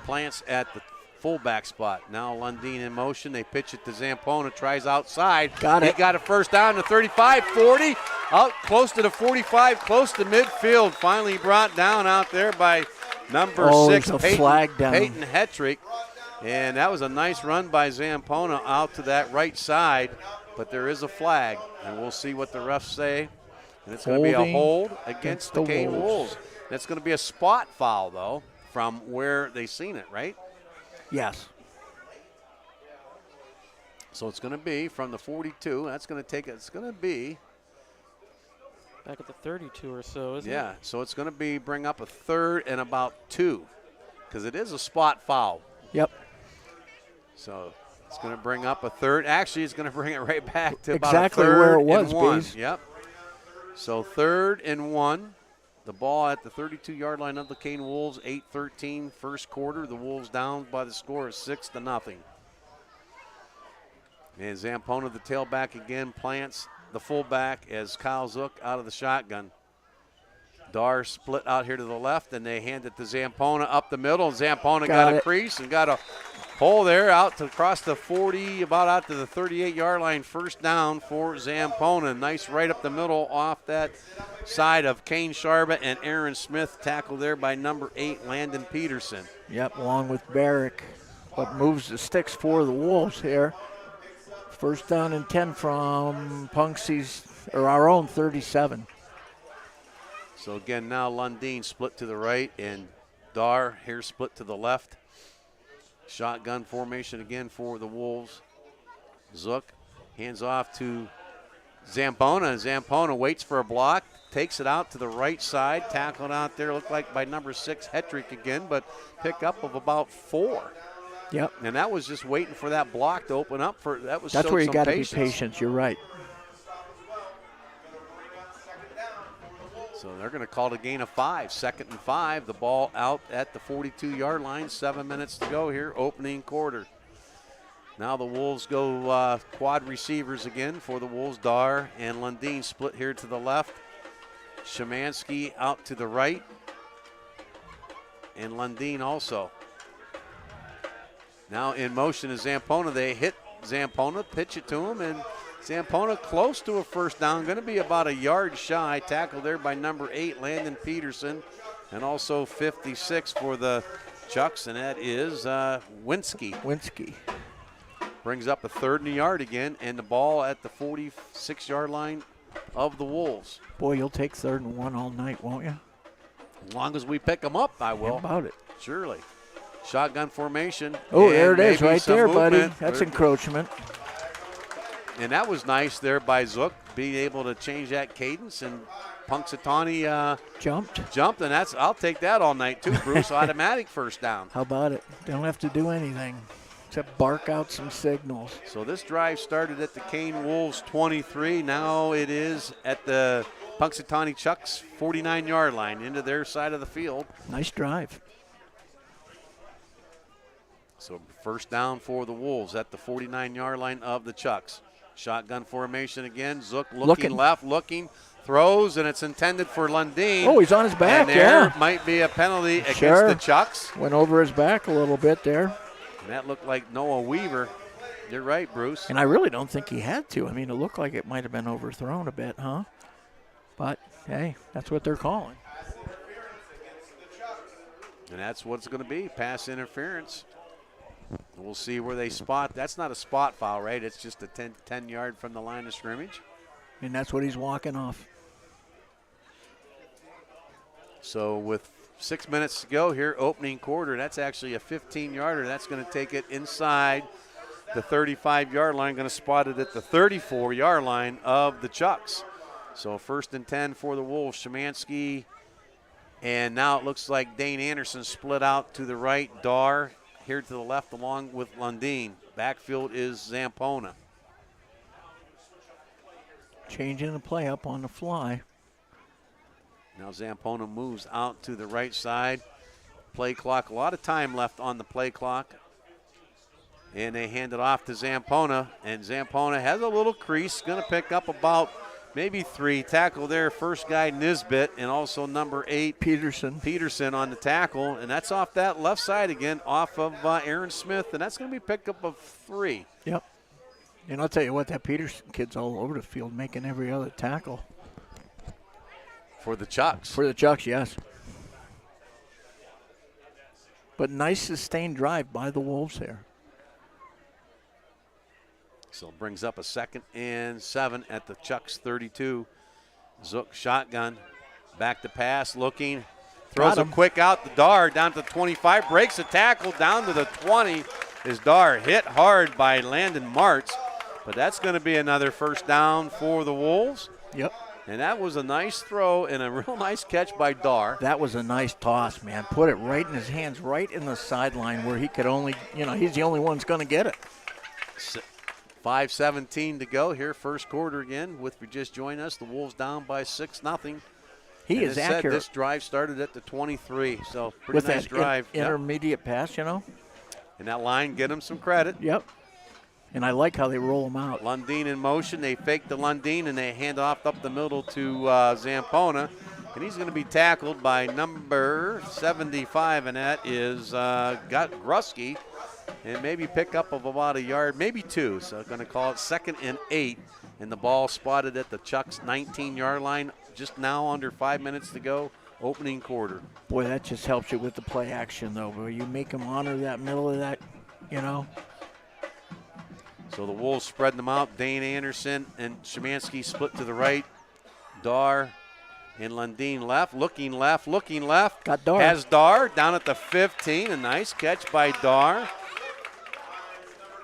Plants at the fullback spot. Now Lundeen in motion. They pitch it to Zampona. Tries outside. Got it. He got a first down to 35, 40. Out close to the 45, close to midfield. Finally brought down out there by number 6, flag down. Peyton Hetrick. And that was a nice run by Zampona out to that right side. But there is a flag, and we'll see what the refs say. And it's going to be a hold against the Kane Wolves. That's going to be a spot foul, though, from where they seen it, right? Yes. So it's going to be from the 42. That's going to take it. It's going to be back at the 32 or so, isn't it? Yeah, so it's going to bring up a 3rd and about 2, because it is a spot foul. Yep. So it's going to bring up a 3rd. Actually, it's going to bring it right back to exactly about a 3rd where it was, and 1. Bees. Yep. So 3rd and 1. The ball at the 32-yard line of the Kane Wolves, 8-13 first quarter. The Wolves down by the score of 6-0. And Zampona, the tailback again, Plants the fullback as Kyle Zook out of the shotgun. Dar split out here to the left, and they hand it to Zampona up the middle. Zampona got a crease and got a hole there out to across the 40, about out to the 38-yard line. First down for Zampona. Nice right up the middle off that side of Kane Sharba and Aaron Smith. Tackled there by number 8, Landon Peterson. Yep, along with Barrick. But moves the sticks for the Wolves here. First down and 10 from our own 37. So again, now Lundeen split to the right, and Dar here split to the left. Shotgun formation again for the Wolves. Zook hands off to Zampona. Zampona waits for a block, takes it out to the right side. Tackled out there, looked like by number 6, Hetrick again, but pickup of about 4. Yep. And that was just waiting for that block to open up. That's where you got to be patient. You're right. So they're going to call it a gain of 5, 2nd and 5. The ball out at the 42-yard line. 7 minutes to go here, opening quarter. Now the Wolves go quad receivers again for the Wolves. Dar and Lundeen split here to the left. Szymanski out to the right. And Lundeen also. Now in motion is Zampona. They hit Zampona, pitch it to him, and Zampona close to a first down. Going to be about a yard shy. Tackled there by number 8, Landon Peterson, and also 56 for the Chucks, and that is Winsky. Brings up a 3rd and a yard again, and the ball at the 46-yard line of the Wolves. Boy, you'll take 3rd and 1 all night, won't you? As long as we pick them up, I will. How about it? Surely. Shotgun formation. Oh, there it is, maybe right some there, movement. buddy. That's encroachment. And that was nice there by Zook, being able to change that cadence, and Punxsutawney jumped, and I'll take that all night too, Bruce. Automatic first down. How about it? Don't have to do anything except bark out some signals. So this drive started at the Kane Wolves 23. Now it is at the Punxsutawney Chucks 49-yard line into their side of the field. Nice drive. So first down for the Wolves at the 49-yard line of the Chucks. Shotgun formation again. Zook looking left, throws, and it's intended for Lundeen. Oh, he's on his back, and there might be a penalty against the Chucks. Went over his back a little bit there. And that looked like Noah Weaver. You're right, Bruce. And I really don't think he had to. I mean, it looked like it might have been overthrown a bit, huh? But, hey, that's what they're calling. And that's what it's going to be, pass interference. We'll see where they spot. That's not a spot foul, right? It's just a 10-yard from the line of scrimmage. And that's what he's walking off. So with 6 minutes to go here, opening quarter, that's actually a 15-yarder. That's going to take it inside the 35-yard line. Going to spot it at the 34-yard line of the Chucks. So 1st and 10 for the Wolves. Szymanski, and now it looks like Dane Anderson split out to the right. Dar here to the left along with Lundeen. Backfield is Zampona. Changing the play up on the fly. Now Zampona moves out to the right side. Play clock, a lot of time left on the play clock. And they hand it off to Zampona, and Zampona has a little crease, going to pick up about maybe 3. Tackle there, first guy Nisbet, and also number 8 Peterson on the tackle, and that's off that left side again, off of Aaron Smith, and that's going to be picked up of 3. Yep. And I'll tell you what, that Peterson kid's all over the field making every other tackle. For the Chucks. For the Chucks, yes. But nice sustained drive by the Wolves there. So it brings up a 2nd and 7 at the Chucks 32. Zook shotgun, back to pass, looking, throws a quick out the Dar down to the 25, breaks the tackle down to the 20. Is Dar hit hard by Landon Martz, but that's going to be another first down for the Wolves. Yep. And that was a nice throw and a real nice catch by Dar. That was a nice toss, man. Put it right in his hands, right in the sideline where he could only, he's the only one that's going to get it. 5:17 to go here, first quarter again. If you just joined us, the Wolves down by 6-0. He is accurate. This drive started at the 23, so pretty nice drive. Intermediate pass, And that line, get him some credit. Yep. And I like how they roll him out. Lundeen in motion. They fake the Lundeen, and they hand off up the middle to Zampona. And he's going to be tackled by number 75, and that is got Grusky. And maybe pick up of about a yard, maybe 2. So going to call it 2nd and 8. And the ball spotted at the Chucks 19-yard line. Just now under 5 minutes to go, opening quarter. Boy, that just helps you with the play action, though. Where you make them honor that middle of that, So the Wolves spread them out. Dane Anderson and Szymanski split to the right. Dar and Lundeen left, looking left. Got Dar. Has Dar down at the 15. A nice catch by Dar.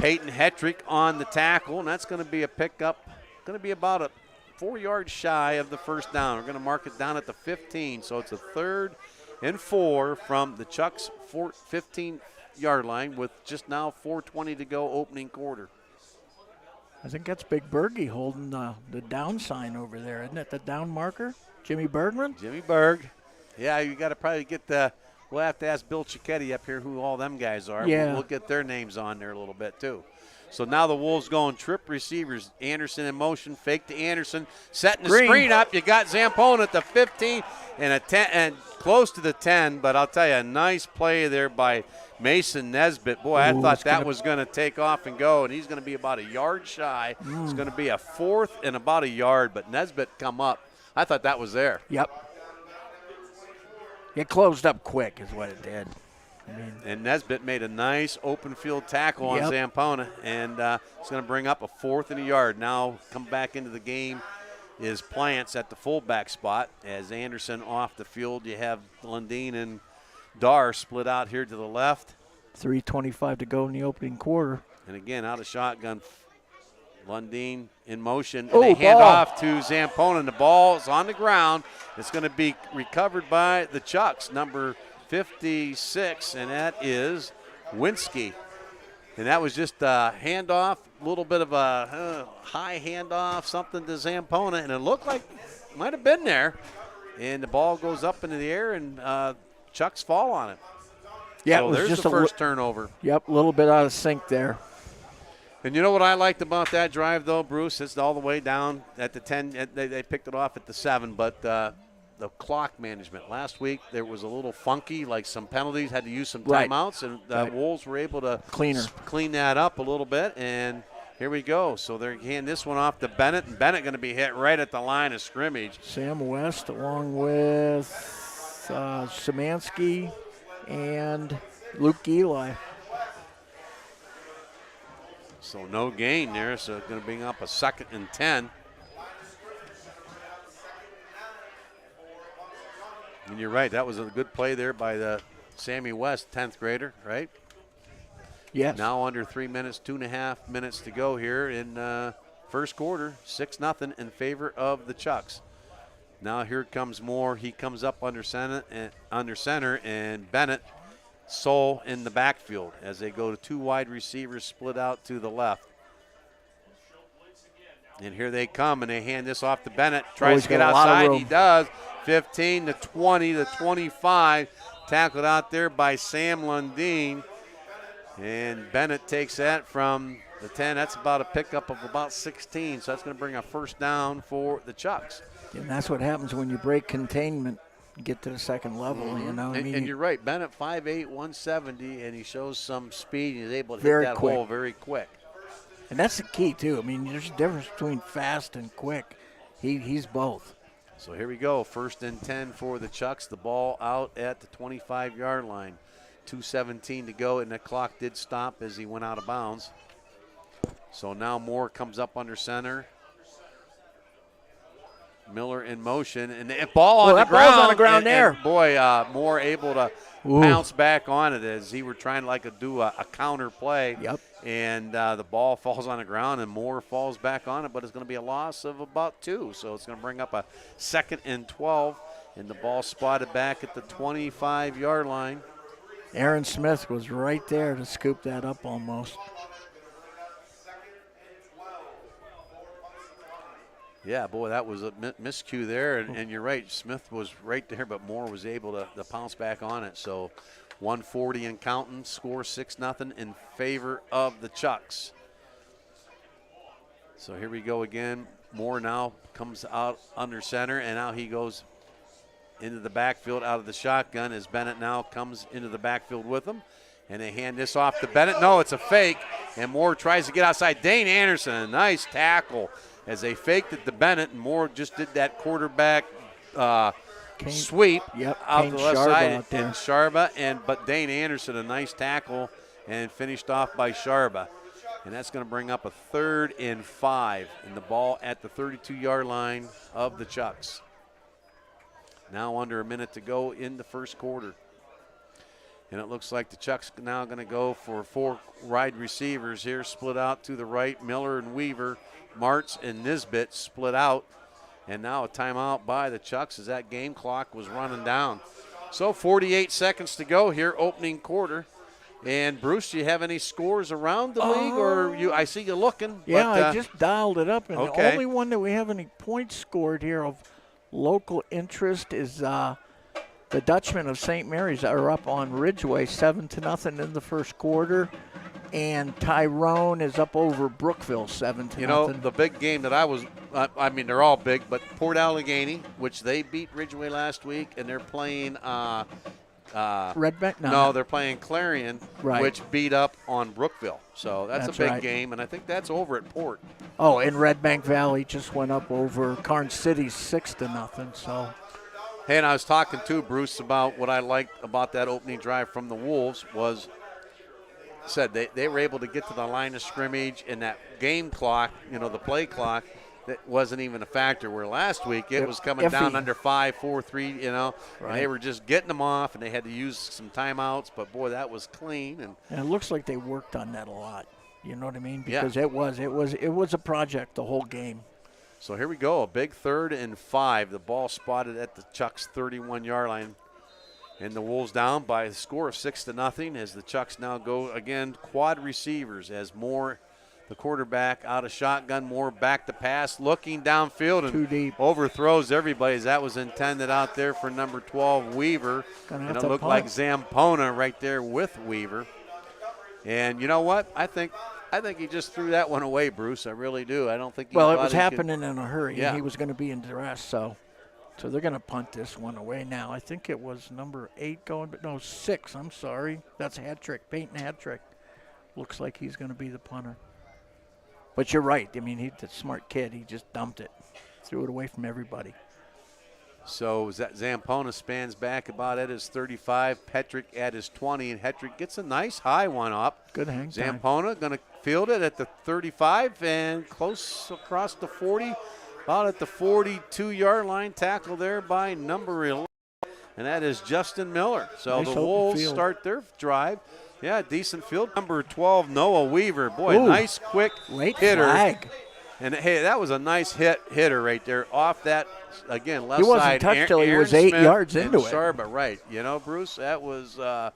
Peyton Hetrick on the tackle, and that's going to be a pickup. Going to be about a 4 yards shy of the first down. We're going to mark it down at the 15, so it's a 3rd and 4 from the Chucks 15-yard line with just now 4:20 to go, opening quarter. I think that's Big Bergie holding the down sign over there, isn't it? The down marker? Jimmy Bergman? Jimmy Berg. Yeah, you got to probably get the – we'll have to ask Bill Cicchetti up here who all them guys are. Yeah. We'll get their names on there a little bit too. So now the Wolves going trip receivers. Anderson in motion, fake to Anderson, setting the screen up. You got Zampone at the 15 and a 10 and close to the 10. But I'll tell you, a nice play there by Mason Nesbitt. Boy, I thought that was going to take off and go, and he's going to be about a yard shy. It's going to be a 4th and about a yard, but Nesbitt come up. I thought that was there. Yep. It closed up quick is what it did. And Nesbitt made a nice open field tackle on Zampona, and it's going to bring up a 4th and a yard. Now come back into the game is Plants at the fullback spot. As Anderson off the field, you have Lundeen and Dar split out here to the left. 3:25 to go in the opening quarter. And again, out of shotgun, Lundeen in motion. And they hand off to Zampona, and the ball is on the ground. It's going to be recovered by the Chucks, number 56, and that is Winsky. And that was just a handoff, a little bit of a high handoff, something to Zampona, and it looked like it might have been there. And the ball goes up into the air, and Chucks fall on it. Yeah, so it was there's just the first turnover. Yep, a little bit out of sync there. And you know what I liked about that drive, though, Bruce? It's all the way down at the 10. They picked it off at the 7, but the clock management. Last week there was a little funky, like some penalties, had to use some timeouts, and the Wolves were able to clean that up a little bit, and here we go. So they're handing this one off to Bennett, and Bennett going to be hit right at the line of scrimmage. Sam West along with Szymanski and Luke Eli. So no gain there, so it's going to bring up a 2nd and 10. And you're right, that was a good play there by the Sammy West, 10th grader, right? Yes. Now under 3 minutes, 2.5 minutes to go here in first quarter, 6-0 in favor of the Chucks. Now here comes Moore. He comes up under center, and Bennett, Soul in the backfield as they go to 2 wide receivers split out to the left. And here they come, and they hand this off to Bennett. Tries to get outside. He does. 15 to 20 to 25. Tackled out there by Sam Lundeen. And Bennett takes that from the 10. That's about a pickup of about 16. So that's going to bring a first down for the Chucks. And that's what happens when you break containment, get to the second level, you know. And you're right. Bennett, 5'8", 170, and he shows some speed. He's able to hit that hole very quick. And that's the key, too. I mean, there's a difference between fast and quick. He's both. So here we go. 1st and 10 for the Chucks. The ball out at the 25-yard line. 2:17 to go, and the clock did stop as he went out of bounds. So now Moore comes up under center. Miller in motion, and the ball on the ground. Ball's on the ground there. And boy, Moore able to pounce back on it as he were trying to do a counter play. Yep. And the ball falls on the ground, and Moore falls back on it, but it's going to be a loss of about 2. So it's going to bring up a 2nd and 12, and the ball spotted back at the 25-yard line. Aaron Smith was right there to scoop that up almost. Yeah, boy, that was a miscue there, and you're right. Smith was right there, but Moore was able to pounce back on it. So 140 and counting, score 6-0 in favor of the Chucks. So here we go again. Moore now comes out under center, and now he goes into the backfield out of the shotgun as Bennett now comes into the backfield with him. And they hand this off to Bennett. No, it's a fake, and Moore tries to get outside. Dane Anderson, a nice tackle as they faked it to Bennett, and Moore just did that quarterback sweep out the left side and Sharba, but Dane Anderson, a nice tackle, and finished off by Sharba. And that's going to bring up a 3rd and 5, and the ball at the 32-yard line of the Chucks. Now under a minute to go in the first quarter. And it looks like the Chucks now going to go for 4 wide receivers here, split out to the right. Miller and Weaver, Martz and Nisbet split out. And now a timeout by the Chucks as that game clock was running down. So 48 seconds to go here, opening quarter. And Bruce, do you have any scores around the league, or I see you looking? Yeah, I just dialed it up, and okay. the only one that we have any points scored here of local interest is the Dutchmen of St. Mary's are up on Ridgeway 7-0 in the first quarter. And Tyrone is up over Brookville 7-0. You know, the big game that I mean, they're all big, but Port Allegheny, which they beat Ridgeway last week, and they're playing Red Bank? No, they're playing Clarion, right, which beat up on Brookville. So that's a big right, game, and I think that's over at Port. Oh, and Red Bank Valley just went up over Karn City 6-0. So, hey, and I was talking to Bruce about what I liked about that opening drive from the Wolves was said they were able to get to the line of scrimmage, and that game clock, you know, the play clock, that wasn't even a factor, where last week it was coming down under 5, 4, 3, you know, right, and they were just getting them off, and they had to use some timeouts, but boy, that was clean. And it looks like they worked on that a lot. You know what I mean? Because it was a project the whole game. So here we go, a big 3rd and 5. The ball spotted at the Chucks 31-yard line. And the Wolves down by a score of 6-0 as the Chucks now go again quad receivers as Moore, the quarterback, out of shotgun. Moore back to pass, looking downfield and too deep, overthrows everybody. As that was intended out there for number 12 Weaver, and it looked punt. like Zampona right there with Weaver. And you know what? I think he just threw that one away, Bruce. I really do. I don't think. Well, it was happening in a hurry, yeah, and he was going to be in duress, so they're going to punt this one away now. I think it was number 8 going, but no, 6. I'm sorry. That's a hat trick. Peyton hat trick. Looks like he's going to be the punter. But you're right. I mean, he's a smart kid. He just dumped it, threw it away from everybody. So Zampona spans back about at his 35, Petrick at his 20, and Hetrick gets a nice high one up. Good hang time. Zampona going to field it at the 35 and close across the 40. About at the 42-yard line, tackle there by number 11, and that is Justin Miller. So nice, the Wolves start their drive. Yeah, decent field. Number 12, Noah Weaver. Boy, ooh, nice quick late hitter. Flag. And, hey, that was a nice hitter right there off that, again, left side. He wasn't touched till he was 8 yards into it. Sharba, right. You know, Bruce, that was a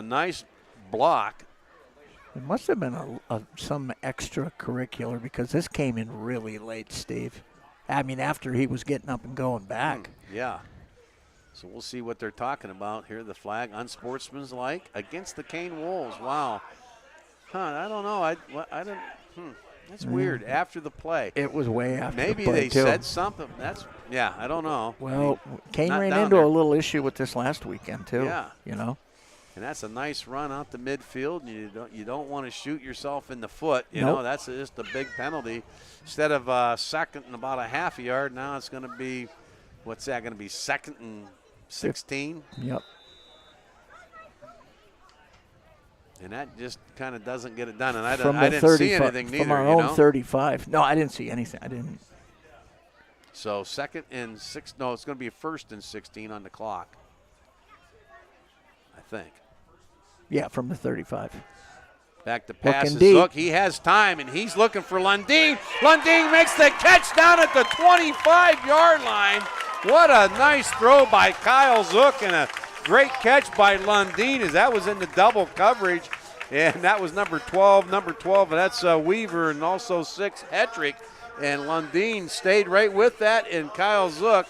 nice block. It must have been some extracurricular because this came in really late, Steve. I mean, after he was getting up and going back. Yeah. So we'll see what they're talking about here. The flag, unsportsmanlike against the Kane Wolves. Wow. I don't know. I don't. That's weird. After the play. It was way after Maybe the play, they too. said something. Yeah, I don't know. Well, Kane ran into a little issue with this last weekend, too. Yeah. You know? And that's a nice run out the midfield. And you don't want to shoot yourself in the foot. You nope. know, that's just a big penalty. Instead of second and about a half a yard, now it's going to be, what's that going to be, 2nd and 16? Yep. And that just kind of doesn't get it done. And I didn't see anything neither. From our own 35. No, I didn't see anything. I didn't. So 2nd and 6. No, it's going to be 1st and 16 on the clock, I think. Yeah, from the 35. Back to pass is Zook. He has time, and he's looking for Lundeen. Lundeen makes the catch down at the 25-yard line. What a nice throw by Kyle Zook, and a great catch by Lundeen, as that was in the double coverage. And that was number 12, and that's Weaver, and also 6, Hetrick. And Lundeen stayed right with that, and Kyle Zook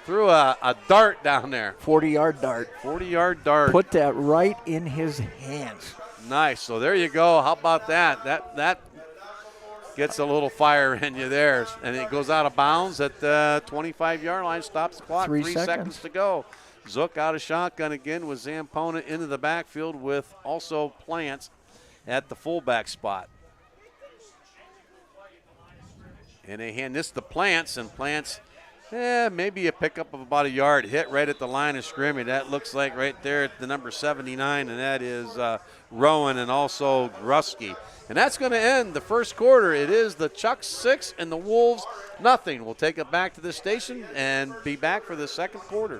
threw a dart down there. 40-yard dart. 40-yard dart. Put that right in his hands. Nice. So there you go. How about that? That gets a little fire in you there. And it goes out of bounds at the 25-yard line. Stops the clock. 3 seconds to go. Zook out of shotgun again with Zampona into the backfield with also Plants at the fullback spot. And they hand this to Plants, and Plants, maybe a pickup of about a yard, hit right at the line of scrimmage. That looks like right there at the number 79, and that is Rowan and also Grusky. And that's going to end the first quarter. It is the Chucks 6 and the Wolves nothing. We'll take it back to the station and be back for the second quarter.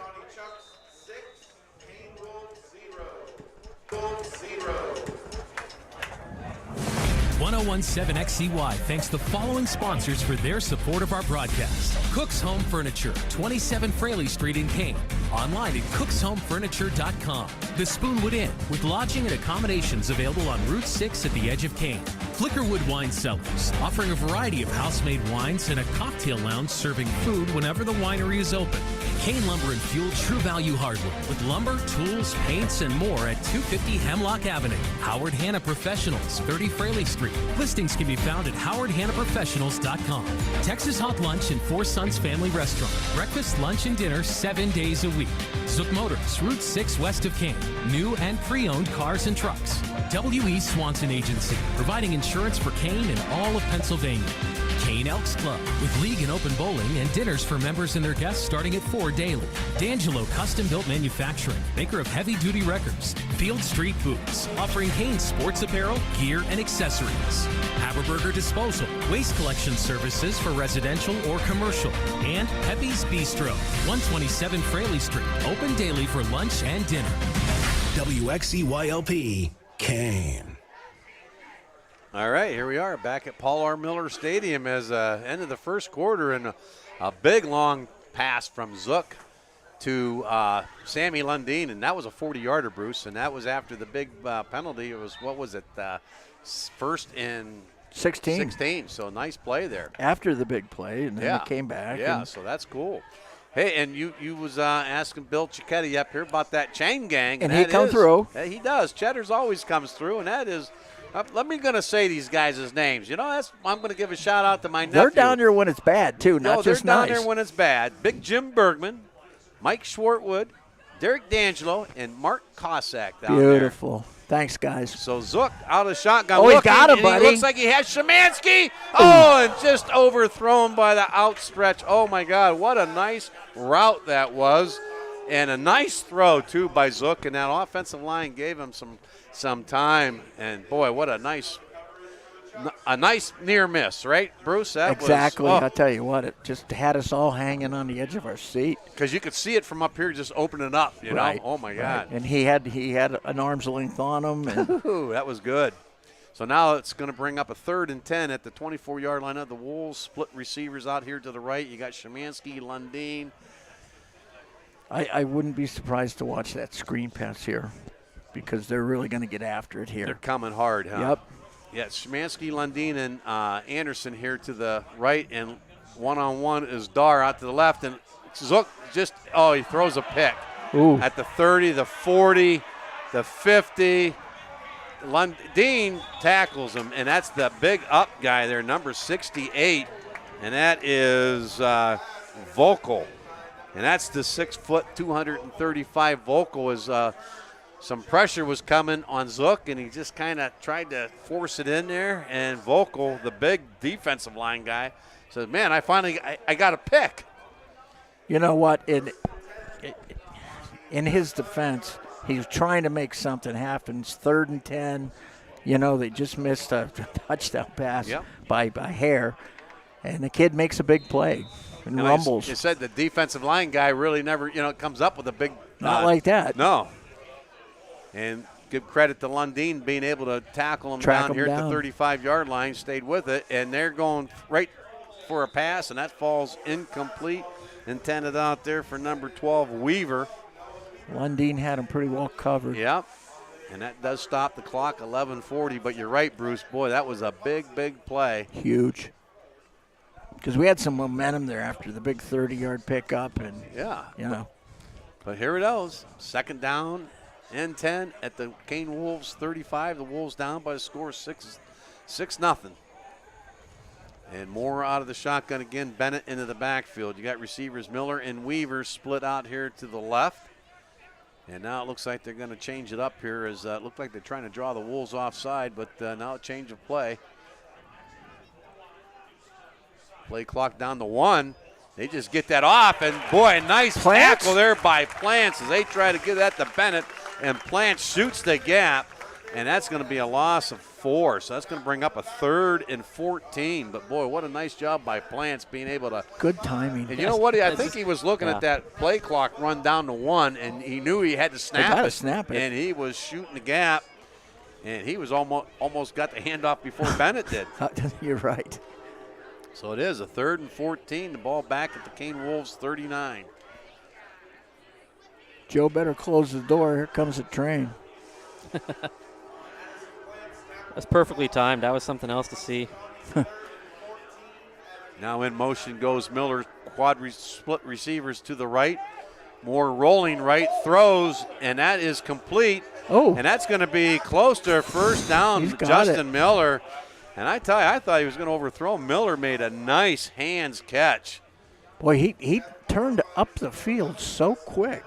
1017 XCY thanks the following sponsors for their support of our broadcast. Cook's Home Furniture, 27 Fraley Street in Kane. Online at cookshomefurniture.com. The Spoonwood Inn, with lodging and accommodations available on Route 6 at the edge of Kane. Flickerwood Wine Cellars, offering a variety of house-made wines and a cocktail lounge serving food whenever the winery is open. Kane Lumber and Fuel True Value Hardware, with lumber, tools, paints, and more at 250 Hemlock Avenue. Howard Hanna Professionals, 30 Fraley Street. Listings can be found at howardhannaprofessionals.com. Texas Hot Lunch and Four Sons Family Restaurant. Breakfast, lunch, and dinner 7 days a week. Zook Motors, Route 6 west of Kane. New and pre-owned cars and trucks. W.E. Swanson Agency, providing insurance for Kane and all of Pennsylvania. Kane Elks Club, with league and open bowling and dinners for members and their guests starting at $4 daily. D'Angelo Custom Built Manufacturing, maker of heavy-duty wreckers. Field Street Boots, offering Kane sports apparel, gear, and accessories. Haberberger Disposal, waste collection services for residential or commercial. And Pepe's Bistro, 127 Fraley Street, open daily for lunch and dinner. WXCYLP, Kane. All right, here we are back at Paul R. Miller Stadium as end of the first quarter, and a big long pass from Zook to Sammy Lundeen, and that was a 40-yarder, Bruce, and that was after the big penalty. It was, what was it, first and 16. So nice play there. After the big play, and then he came back. Yeah, so that's cool. Hey, and you was asking Bill Cicchetti up here about that chain gang. And he come through. Yeah, he does. Cheddar's always comes through, and that is – let me gonna say these guys' names. You know, I'm gonna give a shout out to my nephew. They're down there when it's bad too, not just they're nice. down there when it's bad. Big Jim Bergman, Mike Schwartwood, Derek D'Angelo, and Mark Cossack down there. Beautiful. Thanks, guys. So Zook out of shotgun. Oh, he got him, buddy. He looks like he has Szymanski. Oh, and just overthrown by the outstretch. Oh my God, what a nice route that was, and a nice throw too by Zook. And that offensive line gave him some time, and boy, what a nice near miss, right, Bruce? That exactly. Was, I'll tell you what, it just had us all hanging on the edge of our seat because you could see it from up here, just opening up. You know, oh my God! And he had an arm's length on him, and ooh, that was good. So now it's going to bring up a 3rd and 10 at the 24-yard line of the Wolves. Split receivers out here to the right. You got Szymanski, Lundeen. I wouldn't be surprised to watch that screen pass here, because they're really going to get after it here. They're coming hard, huh? Yep. Yeah, Szymanski, Lundeen, and Anderson here to the right, and one-on-one is Dar out to the left, and Zook he throws a pick. Ooh. At the 30, the 40, the 50. Lundeen tackles him, and that's the big up guy there, number 68, and that is Volkel. And that's the 6', 235 Volkel is some pressure was coming on Zook, and he just kind of tried to force it in there. And Volkel, the big defensive line guy, says, man, I got a pick. You know what? In his defense, he was trying to make something happen. It's 3rd and 10. You know, they just missed a touchdown pass by hair. And the kid makes a big play and rumbles. You said the defensive line guy really never, comes up with a big. Not like that. No. And give credit to Lundeen being able to tackle him down here at the 35-yard line, stayed with it, and they're going right for a pass, and that falls incomplete, intended out there for number 12, Weaver. Lundeen had him pretty well covered. Yep, and that does stop the clock, 11:40, but you're right, Bruce. Boy, that was a big, big play. Huge. Because we had some momentum there after the big 30-yard pickup, and, But here it goes, 2nd down and 10 at the Kane Wolves 35. The Wolves down by a score of 6-0. And more out of the shotgun again. Bennett into the backfield. You got receivers Miller and Weaver split out here to the left. And now it looks like they're going to change it up here. As it looked like they're trying to draw the Wolves offside, but now a change of play. Play clock down to 1. They just get that off, and boy, nice tackle there by Plants as they try to give that to Bennett, and Plants shoots the gap, and that's going to be a loss of 4. So that's going to bring up a 3rd and 14. But boy, what a nice job by Plants being able to. Good timing. And you know what? I think he was looking at that play clock run down to 1, and he knew he had to snap it. And he was shooting the gap, and he was almost got the handoff before Bennett did. You're right. So it is a 3rd and 14. The ball back at the Kane Wolves 39. Joe better close the door. Here comes a train. That's perfectly timed. That was something else to see. Now in motion goes Miller. Split receivers to the right. More rolling right, throws, and that is complete. Oh. And that's going to be close to a first down He's for got Justin Miller. And I tell you, I thought he was going to overthrow. Miller made a nice hands catch. Boy, he turned up the field so quick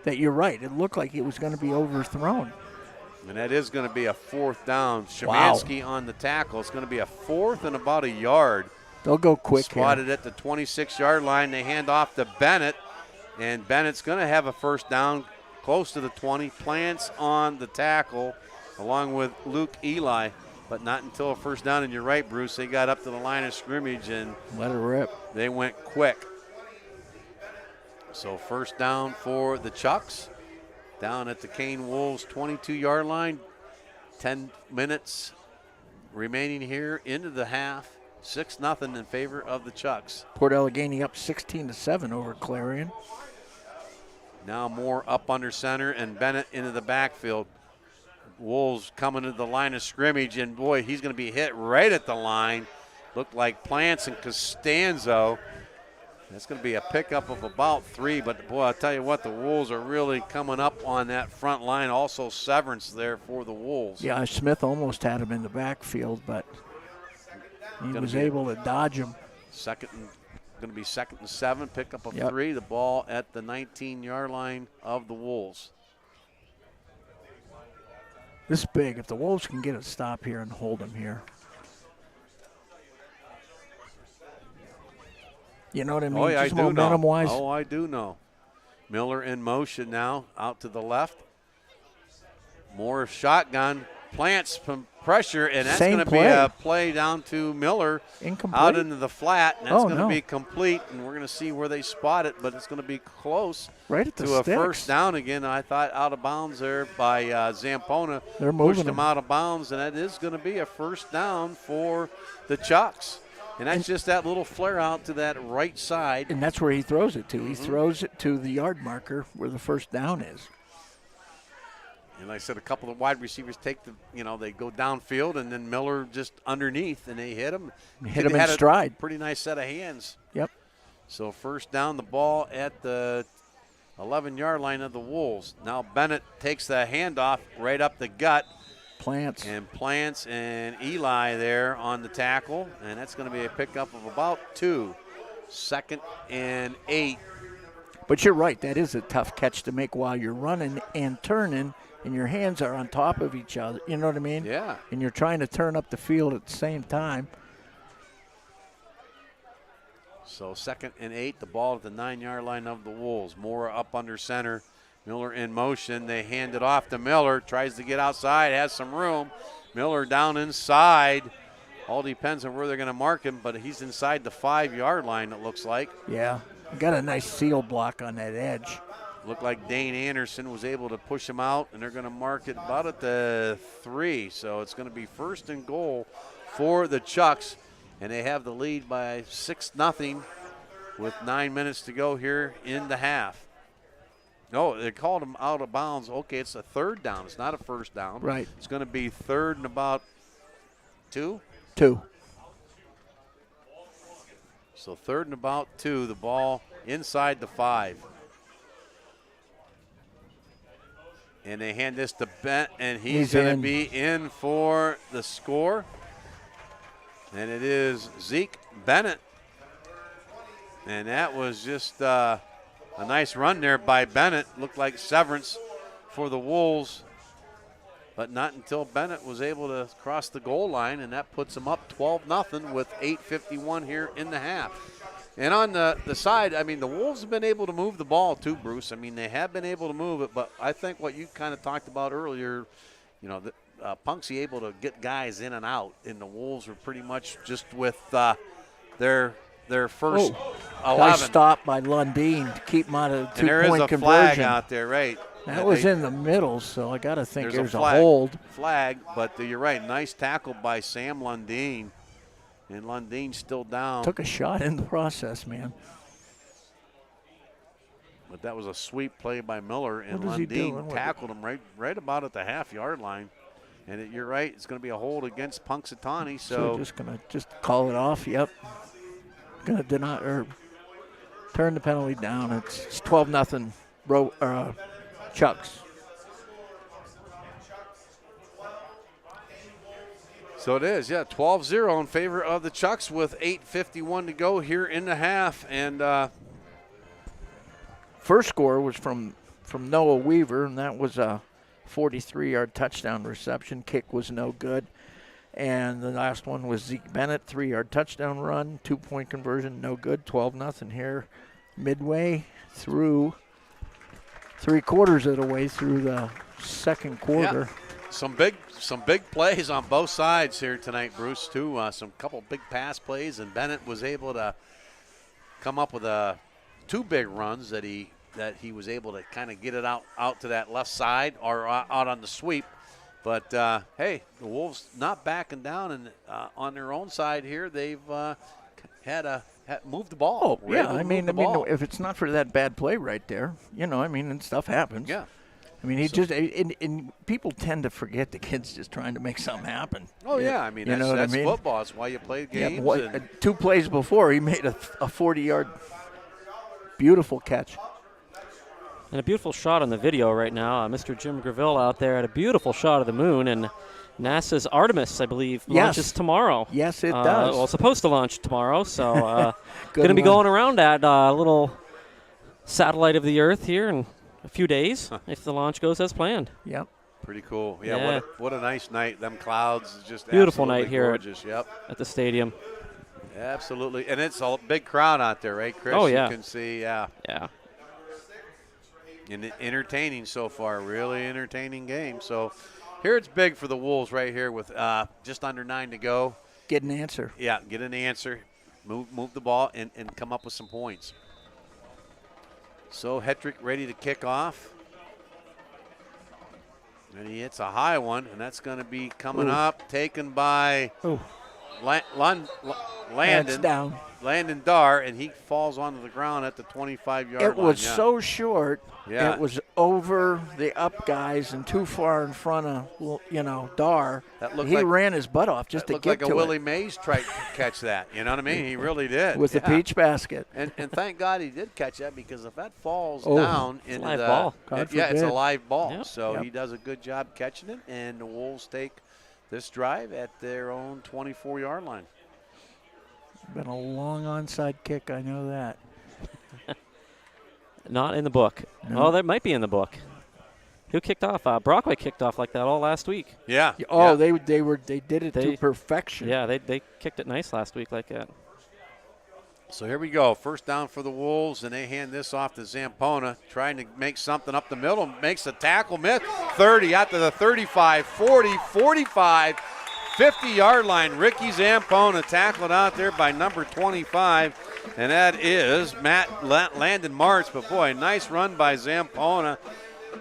that you're right. It looked like it was going to be overthrown. And that is going to be a fourth down. Szymanski on the tackle. It's going to be a fourth and about a yard. They'll go quick. Spotted here. at the 26-yard line. They hand off to Bennett. And Bennett's going to have a first down close to the 20. Plants on the tackle along with Luke Eli. But not until a first down. And you're right, Bruce. They got up to the line of scrimmage and let it rip. They went quick. So first down for the Chucks. Down at the Kane Wolves 22-yard line. 10 minutes remaining here into the half. 6-0 in favor of the Chucks. Port Allegheny up 16-7 over Clarion. Now Moore up under center and Bennett into the backfield. Wolves coming to the line of scrimmage, and boy, he's going to be hit right at the line. Looked like Plants and Costanzo. That's going to be a pickup of about 3, but boy, I'll tell you what, the Wolves are really coming up on that front line. Also Severance there for the Wolves. Yeah, Smith almost had him in the backfield, but he was able to dodge him. Going to be 2nd and 7, pickup of 3. The ball at the 19-yard line of the Wolves. This is big. If the Wolves can get a stop here and hold him here. You know what I mean? Oh, yeah, just I do know. wise. Oh, I do know. Miller in motion now, out to the left. More shotgun. Plants from pressure, and that's going to be a play down to Miller. Incomplete. Out into the flat, and that's going to no. be complete, and we're going to see where they spot it, but it's going to be close right at the to sticks. A first down again. I thought out of bounds there by Zampona. They're moving pushed him out of bounds, and that is going to be a first down for the Chucks. And that's just that little flare out to that right side. And that's where he throws it to. He throws it to the yard marker where the first down is. And like I said, a couple of wide receivers take they go downfield, and then Miller just underneath, and they hit him. Hit him in stride. Pretty nice set of hands. Yep. So first down, the ball at the 11-yard line of the Wolves. Now Bennett takes the handoff right up the gut. Plants and Eli there on the tackle, and that's going to be a pickup of about 2. 2nd and 8. But you're right. That is a tough catch to make while you're running and turning, and your hands are on top of each other. You know what I mean? Yeah. And you're trying to turn up the field at the same time. So 2nd and 8, the ball at the 9-yard line of the Wolves. Moore up under center. Miller in motion. They hand it off to Miller. Tries to get outside, has some room. Miller down inside. All depends on where they're going to mark him, but he's inside the 5-yard line, it looks like. Yeah. Got a nice seal block on that edge. Looked like Dane Anderson was able to push him out, and they're going to mark it about at the 3. So it's going to be 1st and goal for the Chucks, and they have the lead by 6-0 with 9 minutes to go here in the half. No, they called him out of bounds. Okay, it's a 3rd down. It's not a first down. Right. It's going to be 3rd and about 2. 2. So 3rd and about 2. The ball inside the 5. And they hand this to Bent, and he's going to be in for the score. And it is Zeke Bennett. And that was just a nice run there by Bennett. Looked like Severance for the Wolves. But not until Bennett was able to cross the goal line, and that puts them up 12-0 with 8:51 here in the half. And on the side, I mean, the Wolves have been able to move the ball too, Bruce. I mean, they have been able to move it, but I think what you kind of talked about earlier, Punksy able to get guys in and out, and the Wolves were pretty much just with their first 11. Nice stop by Lundeen to keep him out of two-point conversion. And there is a flag out there, right? That was in the middle, so I got to think there's a flag, hold. Flag, but you're right. Nice tackle by Sam Lundeen. And Lundeen's still down. Took a shot in the process, man. But that was a sweep play by Miller, and What is he doing? Lundin tackled him right about at the half-yard line. And you're right, it's going to be a hold against Punxsutawney. So just going to call it off. Yep. Going to deny or turn the penalty down. It's 12-0 Chucks. So it is, yeah, 12-0 in favor of the Chucks with 8:51 to go here in the half. And first score was from Noah Weaver, and that was a 43-yard touchdown reception. Kick was no good. And the last one was Zeke Bennett, 3-yard touchdown run, 2-point conversion, no good. 12-0 here, midway through, 3/4 of the way through the second quarter. Yeah. Some big plays on both sides here tonight, Bruce, too. Some couple big pass plays, and Bennett was able to come up with two big runs that he was able to kind of get it out to that left side or out on the sweep. But, hey, the Wolves not backing down, and on their own side here, they've had moved the ball. Oh, yeah, I mean, if it's not for that bad play right there, and stuff happens. Yeah. I mean, and people tend to forget the kid's just trying to make something happen. Oh, yeah, I mean, that's football. That's why you play games. Yeah, 2 plays before, he made a 40-yard beautiful catch. And a beautiful shot on the video right now. Mr. Jim Graville out there had a beautiful shot of the moon. And NASA's Artemis, I believe, launches tomorrow. Yes, it does. Well, it's supposed to launch tomorrow. So going to be going around that little satellite of the Earth here in a few days if the launch goes as planned. Yep. Pretty cool. Yeah. What a nice night. Them clouds is just beautiful night here gorgeous. At the stadium. Absolutely. And it's a big crowd out there, right, Chris? Oh, yeah. You can see, yeah. And entertaining so far, really entertaining game. So here it's big for the Wolves right here with just under 9 to go. Get an answer. Yeah, get an answer. Move the ball and come up with some points. So Hetrick ready to kick off. And he hits a high one, and that's going to be coming up, taken by Landon. That's down. Landon Dar, and he falls onto the ground at the 25-yard line. It was so short. Yeah. It was over the up guys and too far in front of, Dar. He ran his butt off just to get to it. Looked like a Willie Mays tried to catch that. You know what I mean? He really did. With the peach basket. And thank God he did catch that, because if that falls down into live ball. It's a live ball. Yep. So he does a good job catching it, and the Wolves take this drive at their own 24-yard line. Been a long onside kick, I know that. Not in the book. No. Oh, that might be in the book. Who kicked off? Brockway kicked off like that all last week. Yeah. Oh, they did it to perfection. Yeah, they kicked it nice last week like that. So here we go. First down for the Wolves, and they hand this off to Zampona, trying to make something up the middle. Makes a tackle, miss. 30 out to the 35, 40, 45. 50-yard line. Ricky Zampona tackled out there by number 25, and that is Landon Martz. But, boy, nice run by Zampona.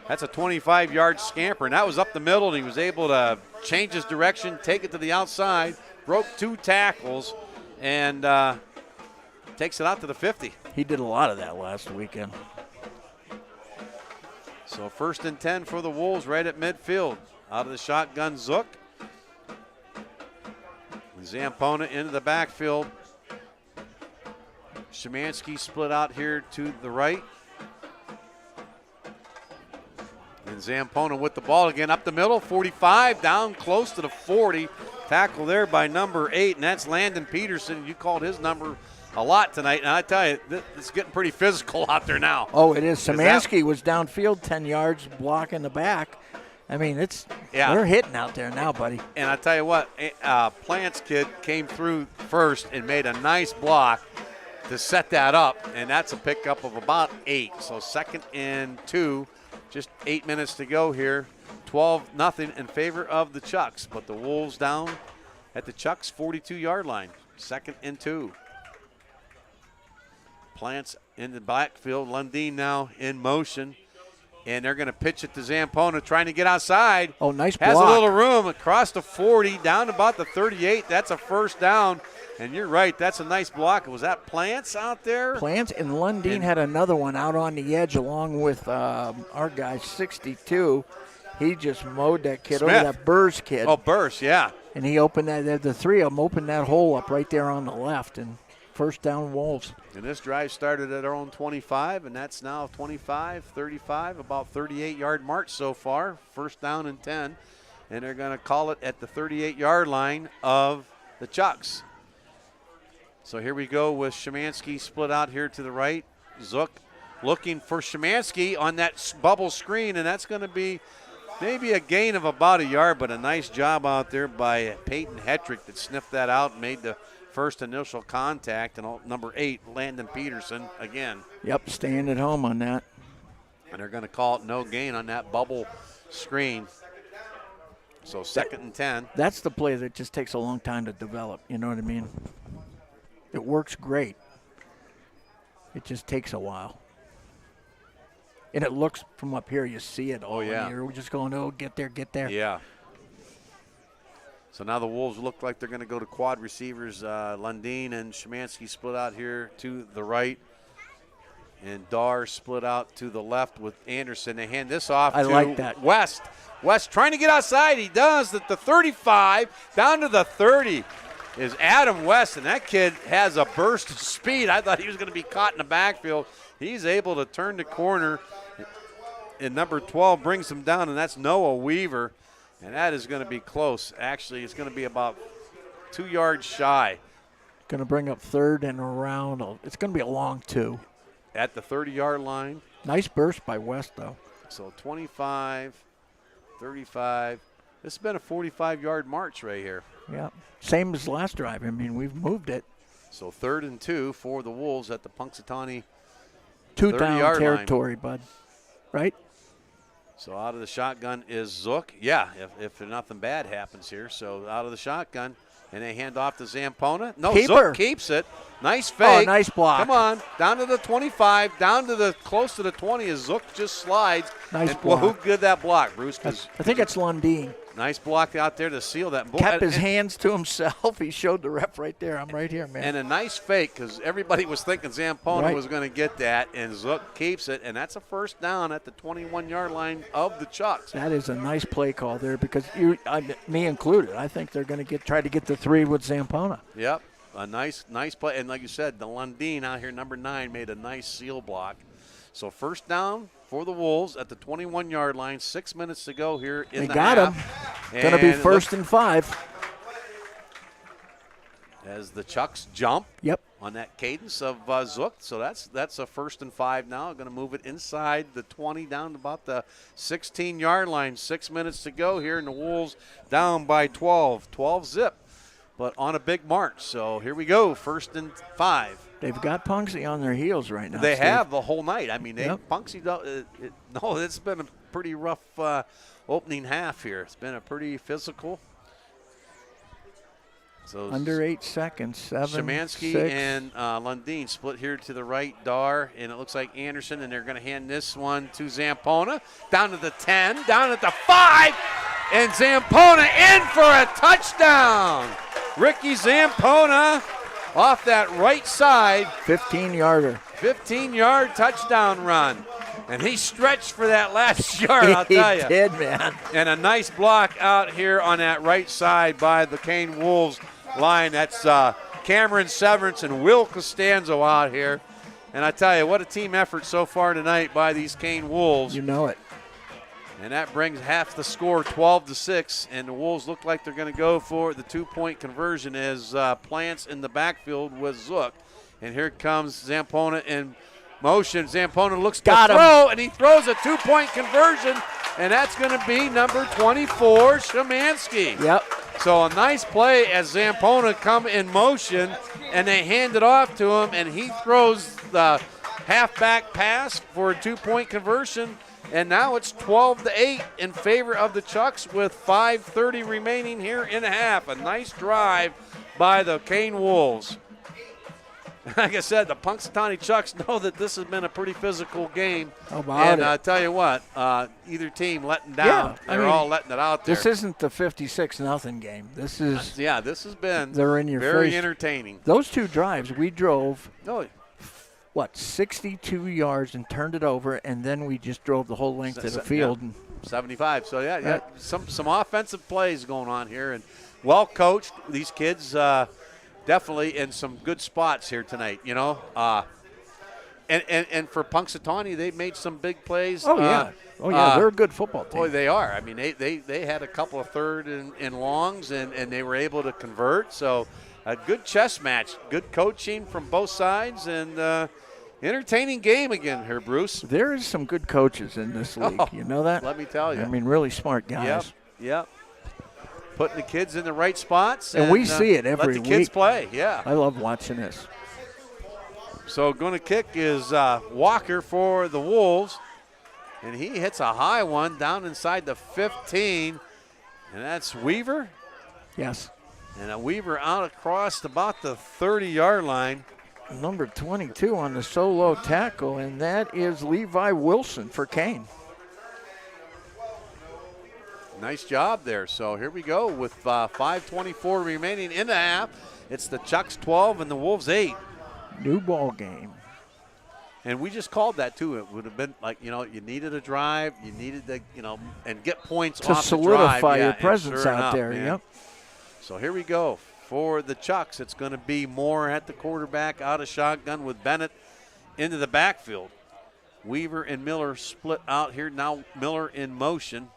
That's a 25-yard scamper, and that was up the middle, and he was able to change his direction, take it to the outside, broke 2 tackles, and takes it out to the 50. He did a lot of that last weekend. So 1st and 10 for the Wolves right at midfield. Out of the shotgun, Zook. Zampona into the backfield. Szymanski split out here to the right. And Zampona with the ball again up the middle. 45 down close to the 40. Tackle there by number 8, and that's Landon Peterson. You called his number a lot tonight, and I tell you, it's getting pretty physical out there now. Oh, it is. Szymanski was downfield 10 yards blocking the back. I mean, they're hitting out there now, buddy. And I tell you what, Plant's kid came through first and made a nice block to set that up, and that's a pickup of about 8. So 2nd and 2, just 8 minutes to go here. 12-0 in favor of the Chucks, but the Wolves down at the Chucks 42-yard line. 2nd and 2. Plant's in the backfield. Lundin now in motion. And they're going to pitch it to Zampona, trying to get outside. Oh, nice block. Has a little room across the 40, down about the 38. That's a first down And you're right, that's a nice block. Was that Plants out there? Plants, and Lundeen had another one out on the edge along with our guy, 62. He just mowed that kid Smith. over, that Burrs kid. Oh, Burrs, yeah. And he opened that, the three of them opened that hole up right there on the left, and first down Wolves. And this drive started at our own 25, and that's now 25, 35, about 38-yard march so far. First down and 10. And they're going to call it at the 38-yard line of the Chucks. So here we go with Szymanski split out here to the right. Zook looking for Szymanski on that bubble screen, and that's going to be maybe a gain of about a yard, but a nice job out there by Peyton Hetrick that sniffed that out and made the first initial contact. And number 8, Landon Peterson, again. Yep, staying at home on that. And they're going to call it no gain on that bubble screen. So second and 10. That's the play that just takes a long time to develop, you know what I mean? It works great. It just takes a while. And it looks from up here, you see it all. Oh, yeah. And you're just going, oh, get there, get there. Yeah. So now the Wolves look like they're going to go to quad receivers. Lundeen and Szymanski split out here to the right. And Dar split out to the left with Anderson. They hand this off to like that. West. West trying to get outside. He does at the 35. Down to the 30 is Adam West, and that kid has a burst of speed. I thought he was going to be caught in the backfield. He's able to turn the corner, and number 12 brings him down, and that's Noah Weaver. And that is going to be close. Actually, it's going to be about 2 yards shy. Going to bring up third and around. It's going to be a long 2. At the 30-yard line. Nice burst by West, though. So 25, 35. This has been a 45-yard march right here. Yeah, same as last drive. I mean, we've moved it. So 3rd and 2 for the Wolves at the Punxsutawney 2-down territory, line. Bud. Right? So out of the shotgun is Zook. Yeah, if nothing bad happens here. So out of the shotgun, and they hand off to Zampona. No, Keeper. Zook keeps it. Nice fake. Oh, nice block. Come on, down to the 25, down to the close to the 20 as Zook just slides. Nice and, block. Well, who did that block, Bruce? I think it's Lundeen. Nice block out there to seal that. Kept his hands to himself. He showed the ref right there. I'm right here, man. And a nice fake because everybody was thinking Zampona Right. was going to get that, and Zook keeps it, and that's a first down at the 21-yard line of the Chucks. That is a nice play call there because me included, I think they're going to try to get the 3 with Zampona. Yep, a nice play. And like you said, the Lundeen out here, number 9, made a nice seal block. So first down for the Wolves at the 21-yard line. 6 minutes to go here in they the got half. him. Going to be first and 5. As the Chucks jump. Yep. On that cadence of Zook. So that's a 1st and 5 now. Going to move it inside the 20 down to about the 16-yard line. 6 minutes to go here, and the Wolves down by 12. 12-zip, but on a big march. So here we go, 1st and 5. They've got Punxsy on their heels right now. They Steve. have the whole night. I mean, Yep. Punxsy, no, it's been a pretty rough opening half here. It's been a pretty physical. So under 8 seconds, 7, Szymanski 6. and Lundeen split here to the right, Dar, and it looks like Anderson, and they're going to hand this one to Zampona. Down to the 10, down at the 5, and Zampona in for a touchdown. Ricky Zampona off that right side. 15-yarder. 15-yard touchdown run. And he stretched for that last yard, I'll tell you. He did, man. And a nice block out here on that right side by the Kane Wolves line. That's Cameron Severance and Will Costanzo out here. And I tell you, what a team effort so far tonight by these Kane Wolves. You know it. And that brings half the score, 12-6. And the Wolves look like they're going to go for the 2-point conversion as Plants in the backfield with Zook. And here comes Zampona in motion. Zampona looks to throw, and he throws a 2-point conversion, and that's going to be number 24, Szymanski. Yep. So a nice play as Zampona come in motion, and they hand it off to him, and he throws the halfback pass for a 2-point conversion, and now it's 12-8 in favor of the Chucks with 5:30 remaining here in a half. A nice drive by the Kane Wolves. like I said, the Punxsutawney Chucks know that this has been a pretty physical game. How about and it? I tell you what, either team letting down. Yeah, They're all letting it out there. This isn't the 56-0 game. This is this has been they're in your very face. entertaining. Those two drives, we drove, No, 62 yards and turned it over, and then we just drove the whole length of the field. Yeah, 75. So, yeah, some offensive plays going on here. And well coached. These kids definitely in some good spots here tonight, you know. And for Punxsutawney, they made some big plays. Oh, yeah. They're a good football team. Boy, they are. I mean, they had a couple of third and longs, and they were able to convert. So a good chess match, good coaching from both sides, and entertaining game again here, Bruce. There is some good coaches in this league. You know that? Let me tell you. I mean, really smart guys. Yep. Putting the kids in the right spots. And we see it every week. Let the kids play, yeah. I love watching this. So going to kick is Walker for the Wolves. And he hits a high one down inside the 15. And that's Weaver. Yes. And a Weaver out across about the 30-yard line. Number 22 on the solo tackle, and that is Levi Wilson for Kane. Nice job there. So here we go with 5:24 remaining in the half. It's the Chucks 12 and the Wolves 8. New ball game. And we just called that, too. It would have been like, you needed a drive. You needed to, and get points to off solidify the drive. your presence sure out enough, there. man. Yep. So here we go. For the Chucks, it's going to be Moore at the quarterback, out of shotgun with Bennett into the backfield. Weaver and Miller split out here. Now Miller in motion.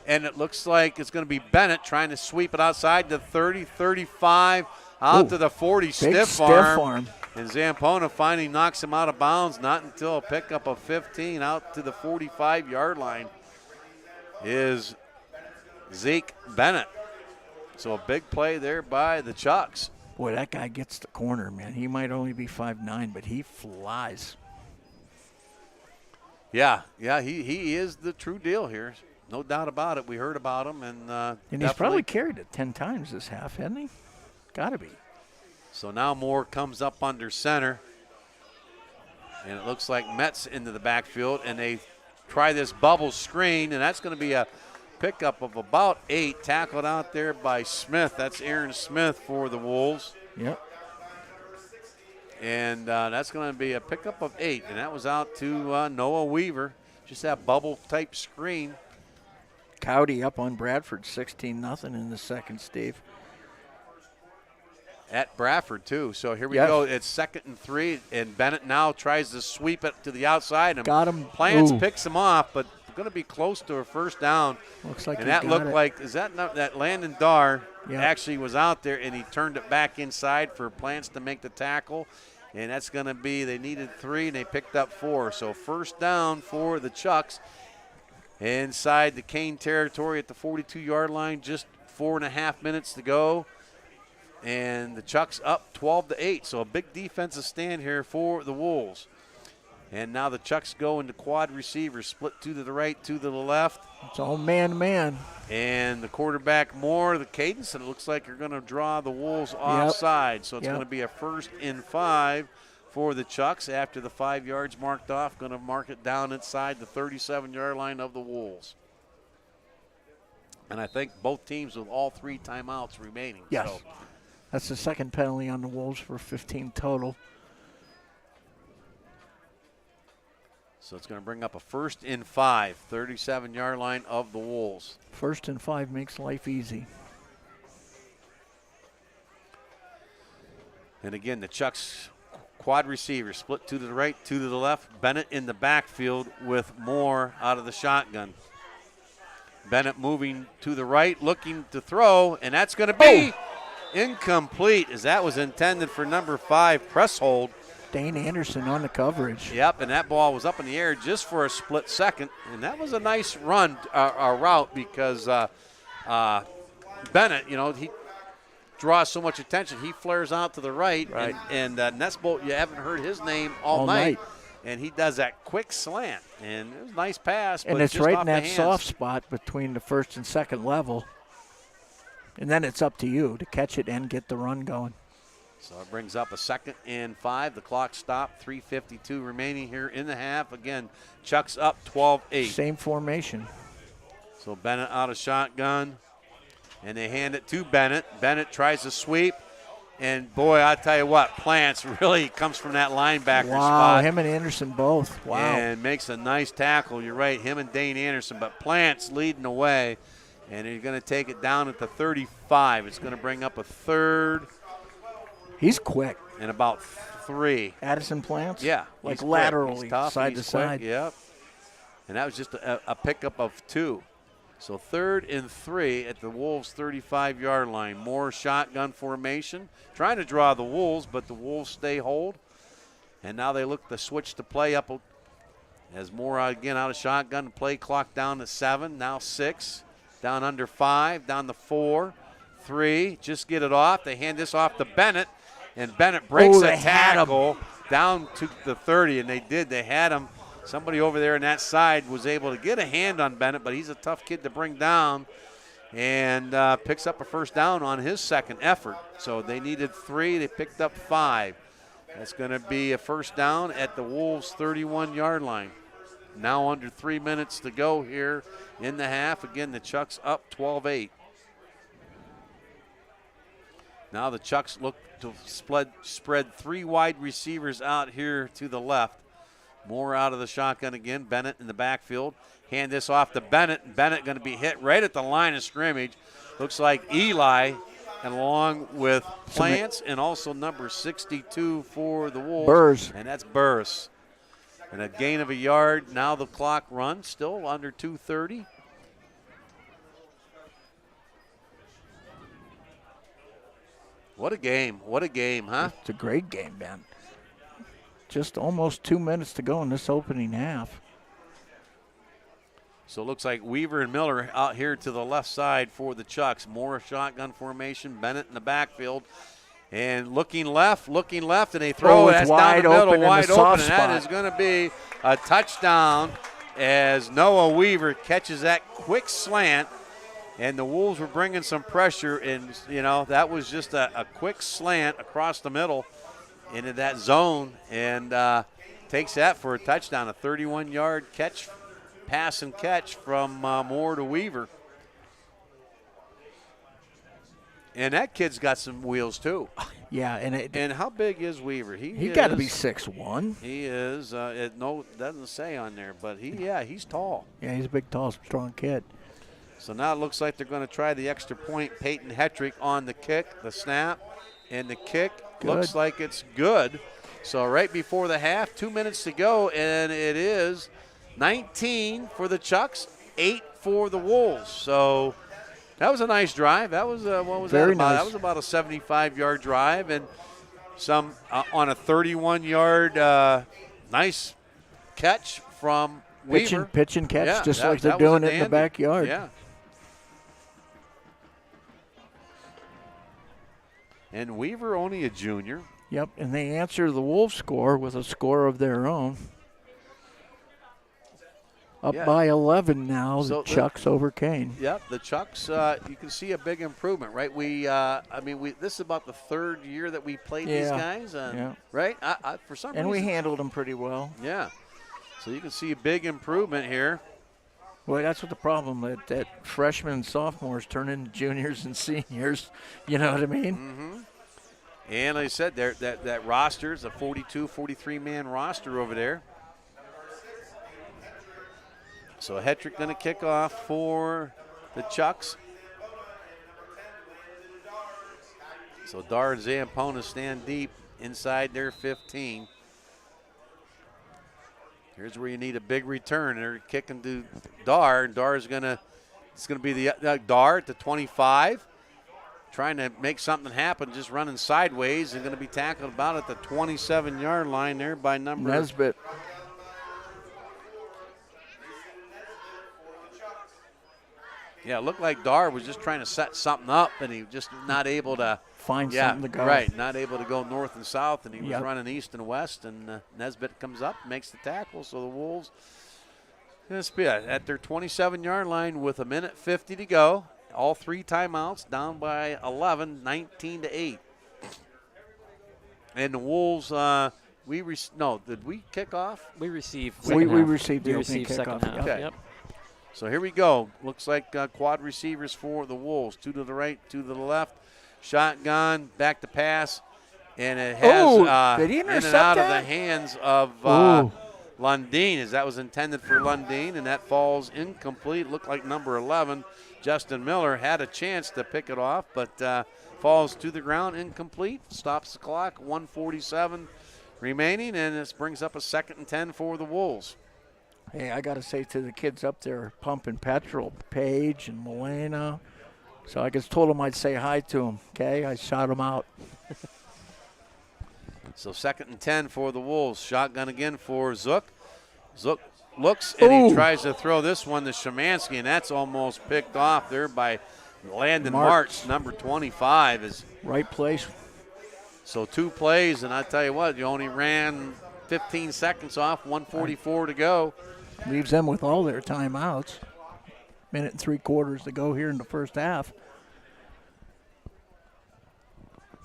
And it looks like it's going to be Bennett trying to sweep it outside the 30, 35, out to the 40, stiff arm. And Zampona finally knocks him out of bounds. Not until a pickup of 15 out to the 45-yard line is Zeke Bennett. So a big play there by the Chucks. Boy, that guy gets the corner, man. He might only be 5'9", but he flies. Yeah, he is the true deal here. No doubt about it. We heard about him. And he's probably carried it 10 times this half, hasn't he? Got to be. So now Moore comes up under center. And it looks like Metz into the backfield. And they try this bubble screen, and that's going to be a pickup of about 8, tackled out there by Smith. That's Aaron Smith for the Wolves. Yep. And that's going to be a pickup of 8, and that was out to Noah Weaver. Just that bubble-type screen. Cowdy up on Bradford, 16-0 in the second, Steve. At Bradford, too. So here we go. It's 2nd and 3, and Bennett now tries to sweep it to the outside. And got him. Plants picks him off, but going to be close to a first down. Looks like and that looked like, is that not, that Landon Darr actually was out there, and he turned it back inside for Plants to make the tackle. And that's going to be, they needed 3, and they picked up 4. So first down for the Chucks inside the Kane territory at the 42-yard line. Just 4.5 minutes to go. And the Chucks up 12-8. So a big defensive stand here for the Wolves. And now the Chucks go into quad receivers, split 2 to the right, 2 to the left. It's all man-to-man. And the quarterback Moore, the cadence, and it looks like you're going to draw the Wolves offside. So it's going to be a 1st and 5 for the Chucks after the 5 yards marked off. Going to mark it down inside the 37-yard line of the Wolves. And I think both teams with all 3 timeouts remaining. Yes. So. That's the second penalty on the Wolves for 15 total. So it's going to bring up a 1st and 5, 37-yard line of the Wolves. 1st and 5 makes life easy. And again, the Chucks quad receivers, split 2 to the right, 2 to the left. Bennett in the backfield with Moore out of the shotgun. Bennett moving to the right, looking to throw, and that's going to be incomplete, as that was intended for number 5, press hold. Dane Anderson on the coverage. Yep, and that ball was up in the air just for a split second, and that was a nice run, route, because Bennett, he draws so much attention. He flares out to the right, and Nesbolt, you haven't heard his name all night. And he does that quick slant, and it was a nice pass. And but it's just right off in the that hands. soft spot between the 1st and 2nd level. And then it's up to you to catch it and get the run going. So it brings up a 2nd and 5. The clock stopped. 3:52 remaining here in the half. Again, Chuck's up 12-8. Same formation. So Bennett out of shotgun, and they hand it to Bennett. Bennett tries to sweep, and boy, I tell you what, Plants really comes from that linebacker spot. Wow, him and Anderson both. Wow. And makes a nice tackle. You're right, him and Dane Anderson, but Plants leading the way, and he's going to take it down at the 35. It's going to bring up a 3rd. He's quick. And about 3. Addison Plants? Yeah. Like he's laterally, he's tough, side he's to quick, side. Yep. And that was just a pickup of 2. So 3rd and 3 at the Wolves' 35-yard line. More shotgun formation. Trying to draw the Wolves, but the Wolves stay hold. And now they look to switch the play up as Moore again out of shotgun. Play clock down to 7, now 6. Down under 5, down to 4, 3. Just get it off. They hand this off to Bennett. And Bennett breaks a tackle down to the 30, and they did. They had him. Somebody over there on that side was able to get a hand on Bennett, but he's a tough kid to bring down, and picks up a first down on his 2nd effort. So they needed 3. They picked up 5. That's going to be a first down at the Wolves' 31-yard line. Now under 3 minutes to go here in the half. Again, the Chucks up 12-8. Now the Chucks look to spread 3 wide receivers out here to the left. Moore out of the shotgun again. Bennett in the backfield. Hand this off to Bennett. Bennett going to be hit right at the line of scrimmage. Looks like Eli, and along with Plants and also number 62 for the Wolves. Burrs. And that's Burrs. And a gain of a yard. Now the clock runs, still under 2:30. What a game. What a game, huh? It's a great game, Ben. Just almost 2 minutes to go in this opening half. So it looks like Weaver and Miller out here to the left side for the Chucks. More shotgun formation. Bennett in the backfield. And looking left, and they throw it. That's down the middle, wide open. And that is going to be a touchdown as Noah Weaver catches that quick slant. And the Wolves were bringing some pressure, and, that was just a quick slant across the middle into that zone, and takes that for a touchdown, a 31-yard pass and catch from Moore to Weaver. And that kid's got some wheels, too. Yeah. And how big is Weaver? He got to be 6'1". He is. It doesn't say on there, but he's tall. Yeah, he's a big, tall, strong kid. So now it looks like they're going to try the extra point. Peyton Hetrick on the kick, the snap, and the kick looks like it's good. So right before the half, 2 minutes to go, and it is 19 for the Chucks, 8 for the Wolves. So that was a nice drive. That was what was Very that about? nice. That was about a 75-yard drive, and some on a 31-yard nice catch from Weaver. Pitch and catch, Yeah, just like that they're was doing it in the backyard. Yeah. And Weaver only a junior. Yep, and they answer the Wolves score with a score of their own. Up by 11 now, So the Chucks over Kane. Yep, the Chucks, you can see a big improvement, right? This is about the 3rd year that we played these guys, right? For some reason. And we handled them pretty well. Yeah. So you can see a big improvement here. Well, that's what the problem, that freshmen and sophomores turn into juniors and seniors. You know what I mean? Mm-hmm. And like I said, that roster is a 42, 43-man roster over there. So Hetrick going to kick off for the Chucks. So Dar and Zampona stand deep inside their 15. Here's where you need a big return. They're kicking to Dar. It's going to be the Dar at the 25. Trying to make something happen, just running sideways, and going to be tackled about at the 27-yard line there by number Nesbitt. Yeah, it looked like Dar was just trying to set something up, and he just not able to find something to go. Right, not able to go north and south, and he was running east and west, and Nesbitt comes up, makes the tackle. So the Wolves at their 27-yard line with 1:50 to go, all 3 timeouts, down by 11, 19-8. And the Wolves, did we kick off? We received. We received the We opening received second kickoff. half. Okay. Yep. So here we go. Looks like quad receivers for the Wolves. 2 to the right, 2 to the left. Shotgun, back to pass. And it has did he in and intercept out of that? the hands of Lundeen, as that was intended for Lundeen, and that falls incomplete. Looked like number 11, Justin Miller, had a chance to pick it off, but falls to the ground, incomplete. Stops the clock, 1:47 remaining, and this brings up a 2nd and 10 for the Wolves. Hey, I got to say to the kids up there pumping petrol, Paige and Milena. So I just told them I'd say hi to them, okay? I shot them out. So 2nd and 10 for the Wolves. Shotgun again for Zook. Zook looks, and he tries to throw this one to Szymanski, and that's almost picked off there by Landon Martz, number 25. Is right place. So 2 plays, and I tell you what, you only ran 15 seconds off, 1:44 to go. Leaves them with all their timeouts. 1 3/4 to go here in the first half.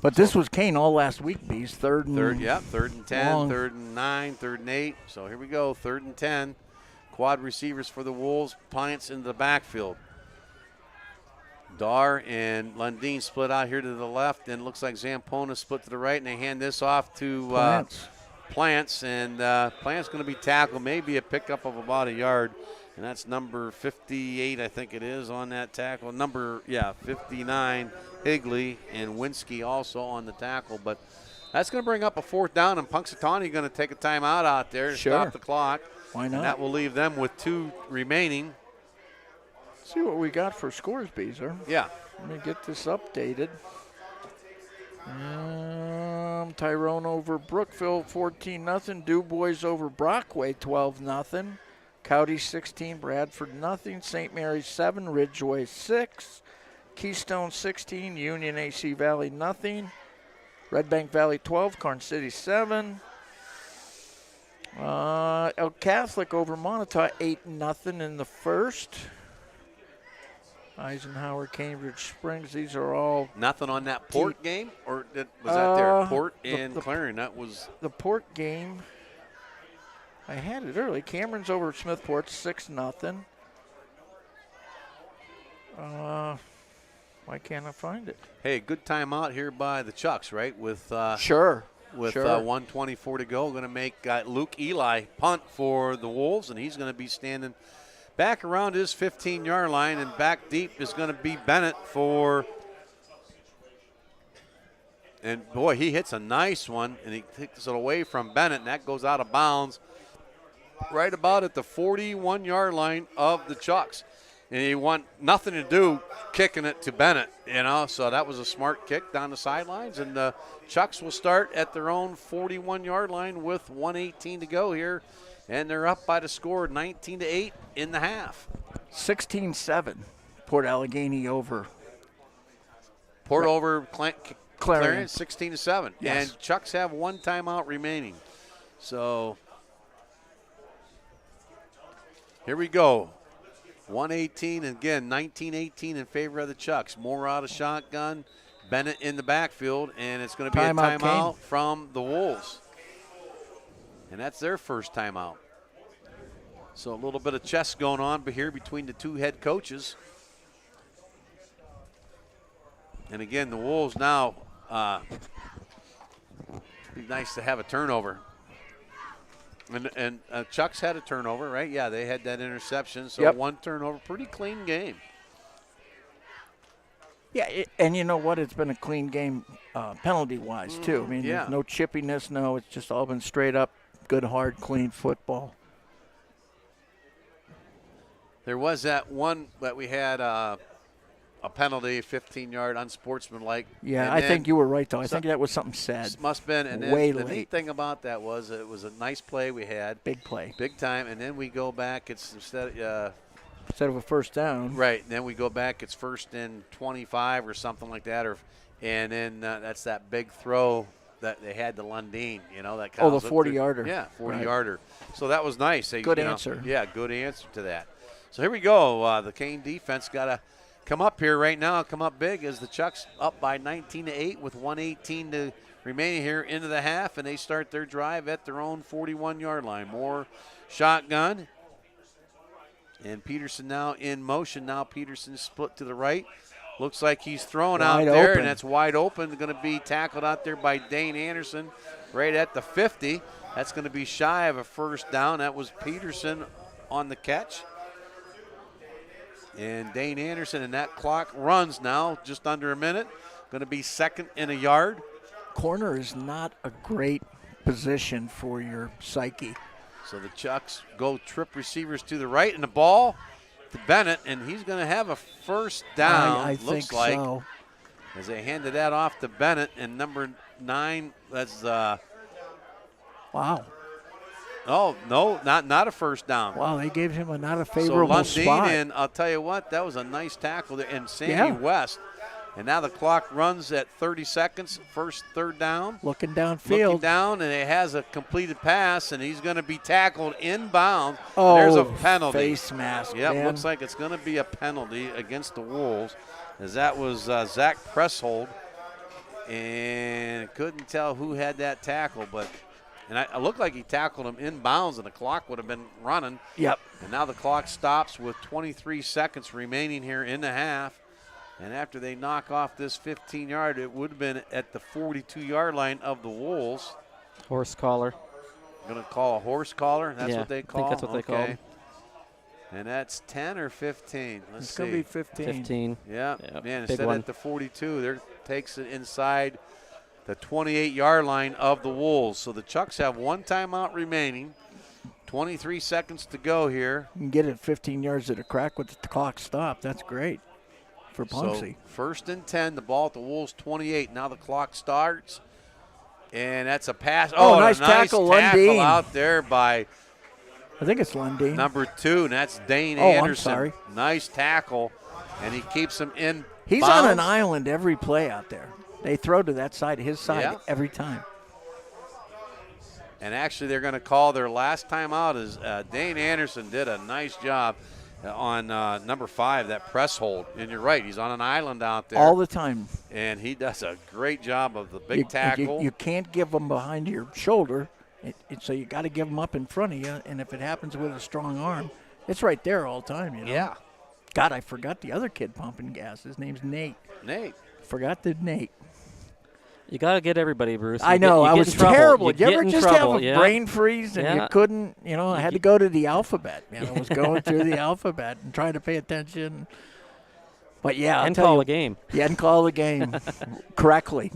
But this was Kane all last week, Bees. Third and 10, long. 3rd and 9, 3rd and 8. So here we go, 3rd and 10. Quad receivers for the Wolves, Plants into the backfield. Dar and Lundeen split out here to the left, and looks like Zampona split to the right, and they hand this off to Plants, and Plants going to be tackled, maybe a pickup of about a yard, and that's number 58, I think it is, on that tackle. 59, Higley, and Winsky also on the tackle, but that's going to bring up a 4th down, and Punxsutawney going to take a timeout out there to stop the clock. Why not? And that will leave them with 2 remaining. See what we got for scores, Beezer. Yeah. Let me get this updated. Tyrone over Brookville, 14-0. DuBois over Brockway, 12-0. Cowdy 16, Bradford nothing. St. Mary's 7, Ridgeway 6. Keystone 16, Union AC Valley nothing. Red Bank Valley 12, Carn City 7. El Catholic over Montauk 8-0 in the first. Eisenhower, Cambridge Springs, these are all. Nothing on that Port game? Or was that there? Port and Clarion, that was. The Port game, I had it early. Cameron's over Smithport, 6-0. Why can't I find it? Hey, good timeout here by the Chucks, right? With Sure. With 1:24 to go, going to make Luke Eli punt for the Wolves, and he's going to be standing back around his 15-yard line, and back deep is going to be Bennett for. And boy, he hits a nice one, and he takes it away from Bennett, and that goes out of bounds right about at the 41-yard line of the Chucks. And he want nothing to do kicking it to Bennett, so that was a smart kick down the sidelines. And the Chucks will start at their own 41-yard line with 1:18 to go here, and they're up by the score 19-8 in the half. 16-7, Port Allegheny over. Port over Clarion, 16-7. Yes. And Chucks have 1 timeout remaining. So here we go. 1:18, and again, 19-18 in favor of the Chucks. Moore out of shotgun, Bennett in the backfield, and it's going to be a timeout from the Wolves. And that's their first timeout. So a little bit of chess going on here between the 2 head coaches. And again, the Wolves now, be nice to have a turnover. And Chucks had a turnover, right? Yeah, they had that interception. So 1 turnover, pretty clean game. Yeah, and you know what? It's been a clean game penalty-wise, too. I mean, there's no chippiness, it's just all been straight up good, hard, clean football. There was that one that we had a penalty, 15-yard unsportsmanlike. Yeah, I think you were right, though. I think that was something said. Must have been. And then the neat thing about that was it was a nice play we had. Big play. Big time. And then we go back. It's instead of a first down. Right. And then we go back. It's 1st and 25 or something like that. And then that's that big throw that they had to Lundeen. That kind of the 40-yarder. Yeah, 40-yarder. Right. So that was nice. Good answer. Yeah, good answer to that. So here we go. The Kane defense got come up here right now, come up big as the Chucks up by 19-8 with 1:18 to remaining here into the half, and they start their drive at their own 41-yard line. More shotgun. And Peterson now in motion. Now Peterson split to the right. Looks like he's thrown out there, and that's wide open. Going to be tackled out there by Dane Anderson right at the 50. That's going to be shy of a first down. That was Peterson on the catch. And Dane Anderson, and that clock runs now just under a minute. Going to be 2nd and a yard. Corner is not a great position for your psyche. So the Chucks go trip receivers to the right, and the ball to Bennett, and he's going to have a first down. I looks think like, so. As they handed that off to Bennett, and number 9, that's wow. Oh no, not a first down. Wow, they gave him not a favorable so Lundin, spot. And I'll tell you what, that was a nice tackle there, and Sammy West. And now the clock runs at 30 seconds, first third down. Looking downfield. Looking down, and it has a completed pass, and he's going to be tackled inbound. Oh, there's a penalty. Face mask, Yep, man. looks like it's going to be a penalty against the Wolves, as that was Zach Presshold. And couldn't tell who had that tackle, but it looked like he tackled him inbounds, and the clock would have been running. Yep. And now the clock stops with 23 seconds remaining here in the half. And after they knock off this 15-yard, it would have been at the 42-yard line of the Wolves. Horse collar. Going to call a horse collar? That's what they call? I think that's what they call it. And that's 10 or 15? It's going to be 15. 15. Yeah, Yep. man, Big instead one. at the 42, there takes it inside the 28-yard line of the Wolves. So the Chucks have one timeout remaining. 23 seconds to go here. You can get it 15 yards at a crack with the clock stopped. That's great for Punksy. So 1st and 10, the ball at the Wolves' 28. Now the clock starts. And that's a pass. Oh, nice tackle Lundin. out there by I think it's Lundin. number 2, and that's Dane Anderson. I'm sorry. Nice tackle, and he keeps him in He's bounds. on an island every play out there. They throw to that side, his side, every time. And actually, they're going to call their last time out as Dane Anderson did a nice job on number 5, that press hold. And you're right, he's on an island out there. All the time. And he does a great job of the big tackle. You can't give them behind your shoulder, so you got to give them up in front of you. And if it happens with a strong arm, it's right there all the time, you know? Yeah. God, I forgot the other kid pumping gas. His name's Nate. Forgot the Nate. You got to get everybody, Bruce. I know. I was terrible. Did you ever just have a yeah. brain freeze and you couldn't, I had to go to the alphabet. I was going through the alphabet and trying to pay attention. But, yeah. And call a game. Yeah, and call the game correctly.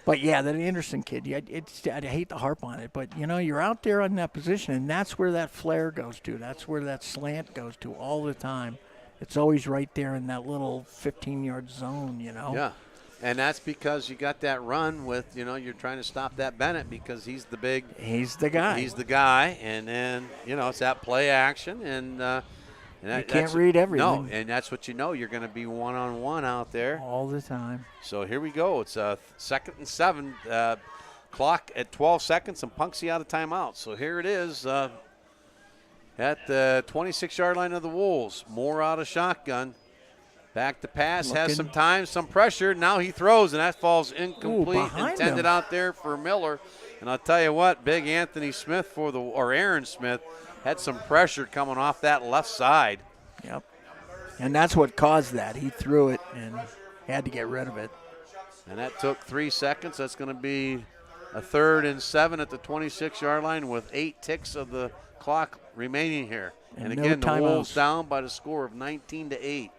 But, yeah, that Anderson kid, I hate to harp on it, but, you're out there on that position, and that's where that flare goes to. That's where that slant goes to all the time. It's always right there in that little 15-yard zone, Yeah. And that's because you got that run with, you're trying to stop that Bennett because he's the guy. He's the guy. And then, it's that play action. And you can't read everything. No, and that's what you're going to be one-on-one out there. All the time. So here we go. It's 2nd and 7. Clock at 12 seconds and Punksy out of timeout. So here it is at the 26-yard line of the Wolves. Moore out of shotgun. Back to pass, has some time, some pressure. Now he throws, and that falls incomplete. Intended out there for Miller. And I'll tell you what, big Anthony Smith or Aaron Smith had some pressure coming off that left side. Yep. And that's what caused that. He threw it and had to get rid of it. And that took 3 seconds. That's going to be a 3rd and 7 at the 26-yard line with 8 ticks of the clock remaining here. And again, the Wolves down by the score of 19-8.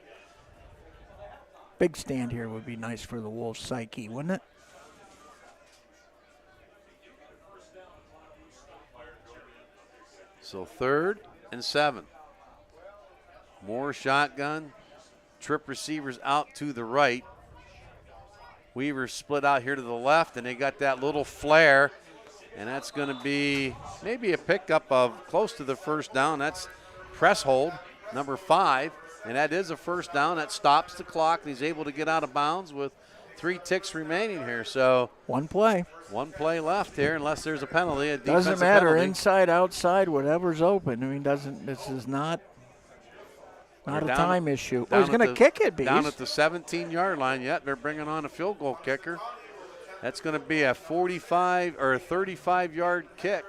Big stand here would be nice for the Wolves' psyche, wouldn't it? So 3rd and 7. More shotgun. Trip receivers out to the right. Weaver split out here to the left, and they got that little flare. And that's going to be maybe a pickup of close to the first down. That's press hold, number 5. And that is a first down. That stops the clock, and he's able to get out of bounds with 3 ticks remaining here. So one play left here, unless there's a penalty. A doesn't matter, penalty. inside, outside, whatever's open. I mean, this is not Not a Down- time issue. Oh, down he's at going to the- kick it, Bees. Down at the 17-yard line yet. They're bringing on a field goal kicker. That's going to be a 45 or 35-yard kick.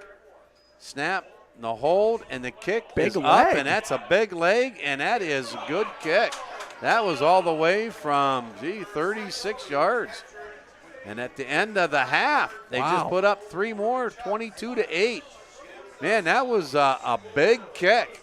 Snap, the hold, and the kick is up, and that's a big leg, and that is a good kick. That was all the way from, 36 yards. And at the end of the half, they just put up 3 more, 22-8. Man, that was a big kick.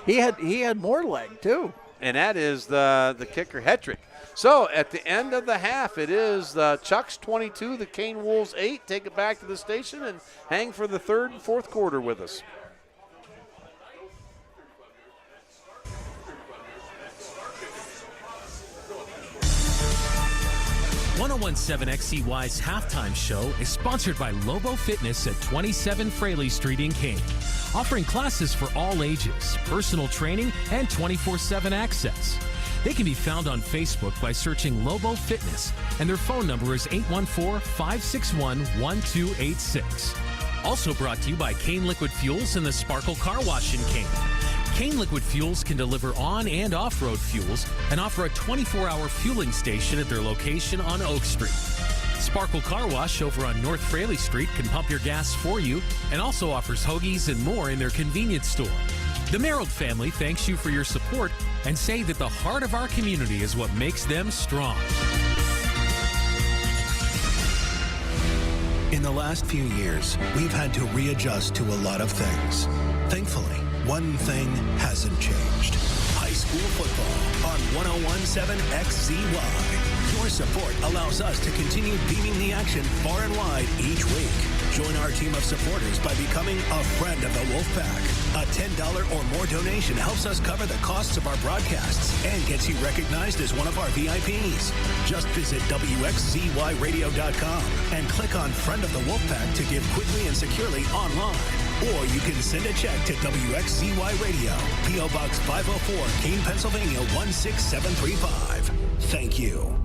He had more leg, too. And that is the kicker Hetrick. So at the end of the half, it is the Chucks 22, the Kane Wolves 8. Take it back to the station and hang for the third and fourth quarter with us. XCY's halftime show is sponsored by Lobo Fitness at 27 Fraley Street in Kane, offering classes for all ages, personal training, and 24/7 access. They can be found on Facebook by searching Lobo Fitness, and their phone number is 814-561-1286. Also brought to you by Kane Liquid Fuels and the Sparkle Car Wash in Kane. Kane Liquid Fuels can deliver on and off-road fuels and offer a 24-hour fueling station at their location on Oak Street. Sparkle Car Wash over on North Fraley Street can pump your gas for you and also offers hoagies and more in their convenience store. The Merrill family thanks you for your support and say that the heart of our community is what makes them strong. In the last few years, we've had to readjust to a lot of things. Thankfully, one thing hasn't changed. High school football on 101.7 XCY. Your support allows us to continue beaming the action far and wide each week. Join our team of supporters by becoming a friend of the Wolfpack. A $10 or more donation helps us cover the costs of our broadcasts and gets you recognized as one of our VIPs. Just visit WXCYradio.com and click on Friend of the Wolfpack to give quickly and securely online. Or you can send a check to WXCY Radio, P.O. Box 504, Keene, Pennsylvania 16735. Thank you.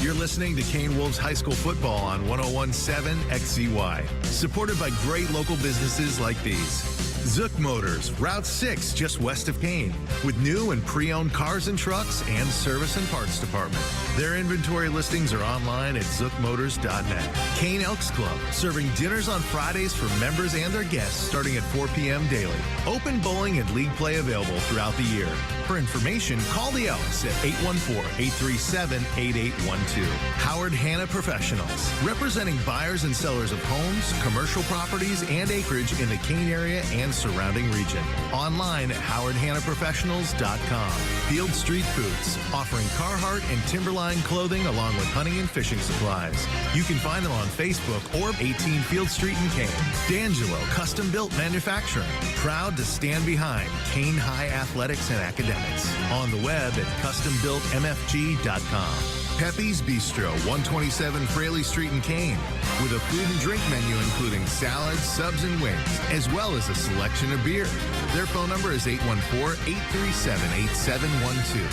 You're listening to Kane Wolves High School Football on 101.7 XCY. Supported by great local businesses like these. Zook Motors, Route 6, just west of Kane, with new and pre-owned cars and trucks and service and parts department. Their inventory listings are online at zookmotors.net. Kane Elks Club, serving dinners on Fridays for members and their guests starting at 4 p.m. daily. Open bowling and league play available throughout the year. For information, call the Elks at 814-837-8812. Howard Hanna Professionals, representing buyers and sellers of homes, commercial properties, and acreage in the Kane area and surrounding region. Online at howardhannaprofessionals.com. Field Street Boots, offering Carhartt and Timberline clothing along with hunting and fishing supplies. You can find them on Facebook or 18 Field Street in Kane. D'Angelo Custom Built Manufacturing, proud to stand behind Kane High Athletics and Academics. On the web at custombuiltmfg.com. Pepe's Bistro, 127 Fraley Street in Kane, with a food and drink menu including salads, subs, and wings, as well as a selection of beer. Their phone number is 814-837-8712.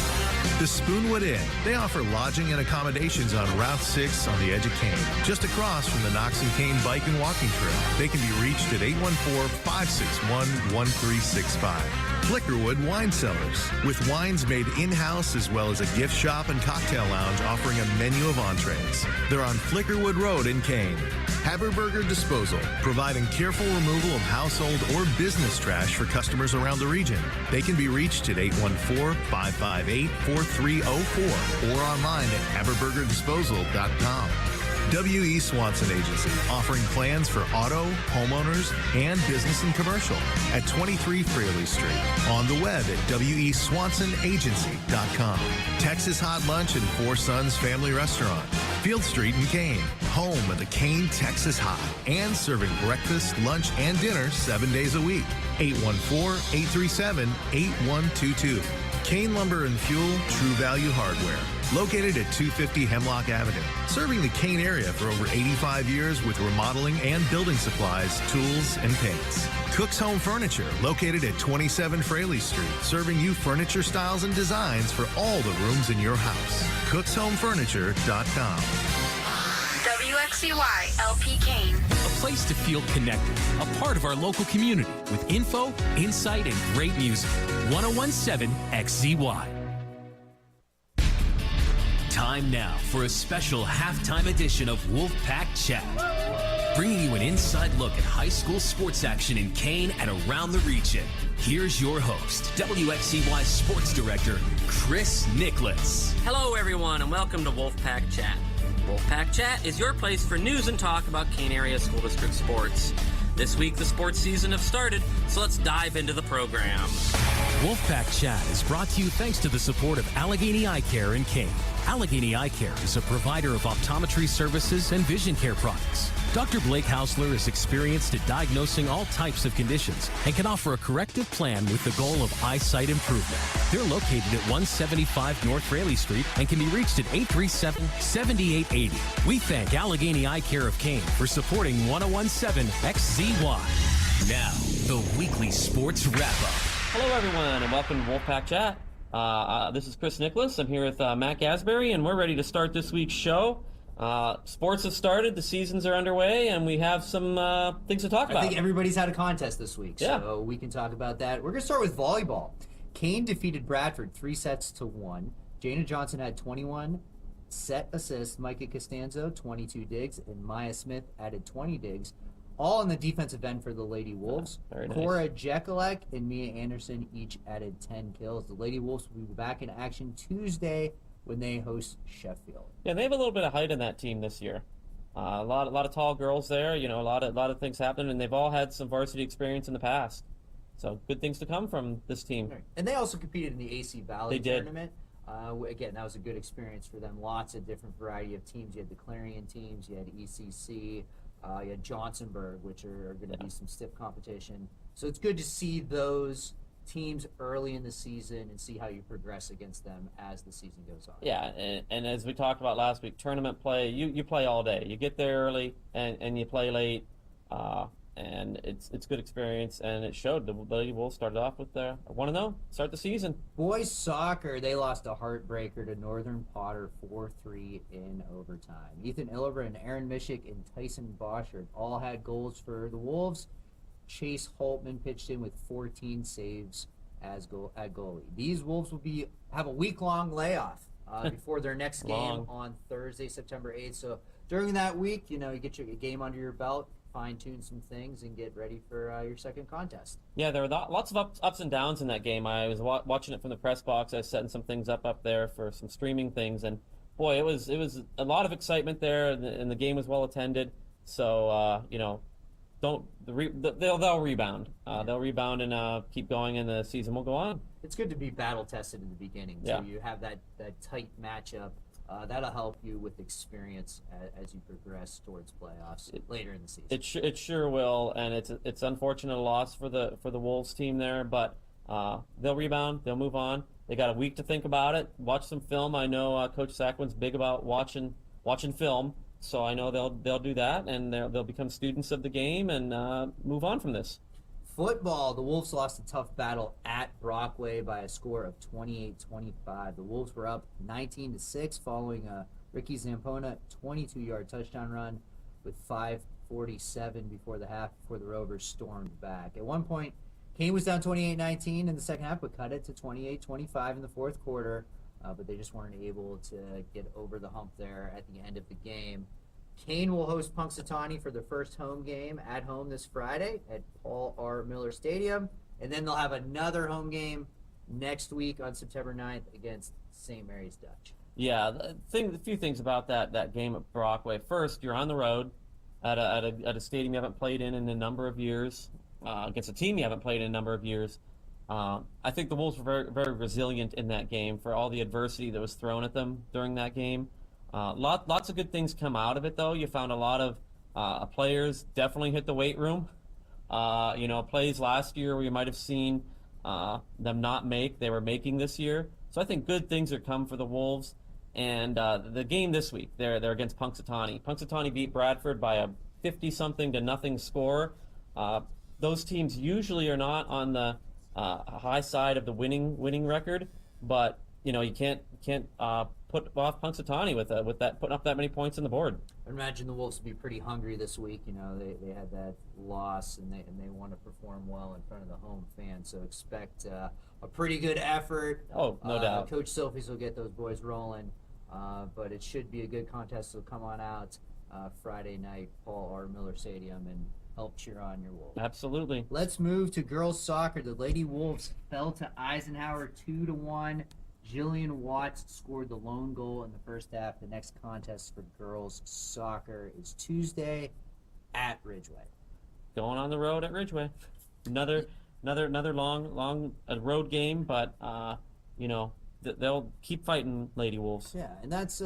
The Spoonwood Inn. They offer lodging and accommodations on Route 6 on the edge of Kane, just across from the Knox and Kane Bike and Walking Trail. They can be reached at 814-561-1365. Flickerwood Wine Cellars, with wines made in-house as well as a gift shop and cocktail lounge offering a menu of entrees. They're on Flickerwood Road in Kane. Haberberger Disposal, providing careful removal of household or business trash for customers around the region. They can be reached at 814-558-4304 or online at haberbergerdisposal.com. W.E. Swanson Agency, offering plans for auto, homeowners, and business and commercial at 23 Fraley Street. On the web at WESwansonagency.com. Texas Hot Lunch and Four Sons Family Restaurant. Field Street in Kane, home of the Kane Texas Hot, and serving breakfast, lunch, and dinner 7 days a week. 814-837-8122. Kane Lumber and Fuel, True Value Hardware. Located at 250 Hemlock Avenue, serving the Kane area for over 85 years with remodeling and building supplies, tools, and paints. Cook's Home Furniture, located at 27 Fraley Street, serving you furniture styles and designs for all the rooms in your house. CooksHomeFurniture.com. WXCY XCY LP Kane. A place to feel connected, a part of our local community with info, insight, and great music. 1017 XCY. Time now for a special halftime edition of Wolfpack Chat. Bringing you an inside look at high school sports action in Kane and around the region. Here's your host, WXCY Sports Director, Chris Nicholas. Hello, everyone, and welcome to Wolfpack Chat. Wolfpack Chat is your place for news and talk about Kane Area School District sports. This week, the sports season have started, so let's dive into the program. Wolfpack Chat is brought to you thanks to the support of Allegheny Eye Care in Kane. Allegheny Eye Care is a provider of optometry services and vision care products. Dr. Blake Hausler is experienced at diagnosing all types of conditions and can offer a corrective plan with the goal of eyesight improvement. They're located at 175 North Raleigh Street and can be reached at 837-7880. We thank Allegheny Eye Care of Kane for supporting 1017 XZY. Now, the weekly sports wrap-up. Hello, everyone, and welcome to Wolfpack Chat. This is Chris Nicholas. I'm here with Matt Gasberry, and we're ready to start this week's show. Sports have started, the seasons are underway, and we have some things to talk about. I think everybody's had a contest this week, so we can talk about that. We're going to start with volleyball. Kane defeated Bradford 3-1. Jana Johnson had 21 set assists, Micah Costanzo 22 digs, and Maya Smith added 20 digs, all on the defensive end for the Lady Wolves. Very nice. Cora Jekulek and Mia Anderson each added 10 kills. The Lady Wolves will be back in action Tuesday when they host Sheffield. Yeah, they have a little bit of height in that team this year. A lot of tall girls there. You know, a lot of things happen, and they've all had some varsity experience in the past. So good things to come from this team. Right. And they also competed in the AC Valley They did. tournament. Again, that was a good experience for them. Lots of different variety of teams. You had the Clarion teams, you had ECC, you had Johnsonburg, which are going to be some stiff competition. So it's good to see those teams early in the season and see how you progress against them as the season goes on. Yeah, and as we talked about last week, tournament play, you play all day. You get there early and you play late, and it's good experience, and it showed. The Lady Wolves started off with their 1-0, start the season. Boys soccer, they lost a heartbreaker to Northern Potter 4-3 in overtime. Ethan Illebra, Aaron Mishik, and Tyson Boschard all had goals for the Wolves. Chase Holtman pitched in with 14 saves at goalie. These Wolves will have a week-long layoff before their next game on Thursday, September 8th. So during that week, you get your game under your belt, fine-tune some things, and get ready for your second contest. Yeah, there were lots of ups and downs in that game. I was watching it from the press box. I was setting some things up there for some streaming things, and boy, it was a lot of excitement there, and the game was well attended. So they'll rebound. They'll rebound and keep going, and the season will go on. It's good to be battle tested in the beginning. Yeah. So you have that tight matchup. That'll help you with experience as you progress towards playoffs later in the season. It sure will, and it's unfortunate loss for the Wolves team there, but they'll rebound. They'll move on. They got a week to think about it. Watch some film. I know Coach Sackwin's big about watching film. So I know they'll do that, and they'll become students of the game and move on from this. Football, the Wolves lost a tough battle at Brockway by a score of 28-25. The Wolves were up 19-6 following a Ricky Zampona 22-yard touchdown run with 5:47 before the half before the Rovers stormed back. At one point, Kane was down 28-19 in the second half, but cut it to 28-25 in the fourth quarter. But they just weren't able to get over the hump there at the end of the game. Kane will host Punxsutawney for their first home game at home this Friday at Paul R. Miller Stadium. And then they'll have another home game next week on September 9th against St. Mary's Dutch. Yeah, a few things about that game at Brockway. First, you're on the road at a stadium you haven't played in a number of years, against a team you haven't played in a number of years. I think the Wolves were very, very resilient in that game for all the adversity that was thrown at them during that game. Lots of good things come out of it, though. You found a lot of players definitely hit the weight room. Plays last year where you might have seen them not make, they were making this year. So I think good things are come for the Wolves. And the game this week, they're against Punxsutawney. Punxsutawney beat Bradford by a 50-something to nothing score. Those teams usually are not on the high side of the winning record, but you can't put off Punxsutawney with that putting up that many points on the board. I imagine the Wolves will be pretty hungry this week. You know, they had that loss, and they want to perform well in front of the home fans. So expect a pretty good effort. Oh, no doubt. Coach Silfies will get those boys rolling, but it should be a good contest. So come on out Friday night, Paul R. Miller Stadium, and help cheer on your Wolves. Absolutely. Let's move to girls soccer. The Lady Wolves fell to Eisenhower 2-1. Jillian Watts scored the lone goal in the first half. The next contest for girls soccer is Tuesday at Ridgeway. Going on the road at Ridgeway. Another long road game, but they'll keep fighting Lady Wolves. Yeah, and that's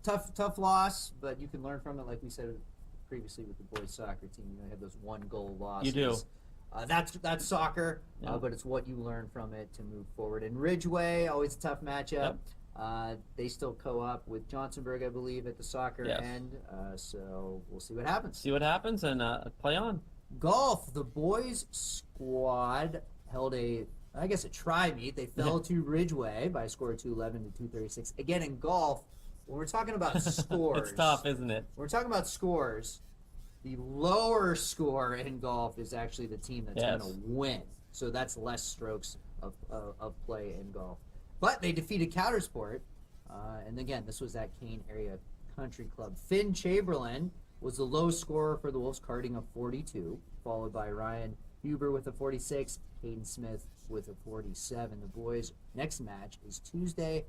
tough loss, but you can learn from it. Like we said previously with the boys soccer team, you have those 1-goal losses. You do. That's soccer, Yeah. but it's what you learn from it to move forward. And Ridgeway, always a tough matchup. Yep. They still co-op with Johnsonburg, I believe, at the soccer end. So we'll see what happens. See what happens and play on. Golf, the boys squad held a try meet. They fell to Ridgeway by a score of 211 to 236. Again, in golf, when we're talking about scores, It's tough, isn't it? when we're talking about scores, the lower score in golf is actually the team that's going to win. So that's less strokes of play in golf. But they defeated Countersport. And again, this was at Kane Area Country Club. Finn Chamberlain was the low scorer for the Wolves, carding a 42, followed by Ryan Huber with a 46, Caden Smith with a 47. The boys' next match is Tuesday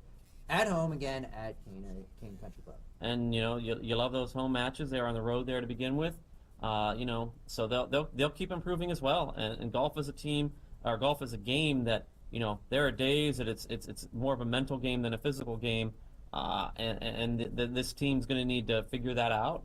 at home again at Kane Country Club. And you love those home matches. They're on the road there to begin with. So they'll keep improving as well. And golf is a team, or golf is a game that there are days that it's more of a mental game than a physical game. This team's going to need to figure that out.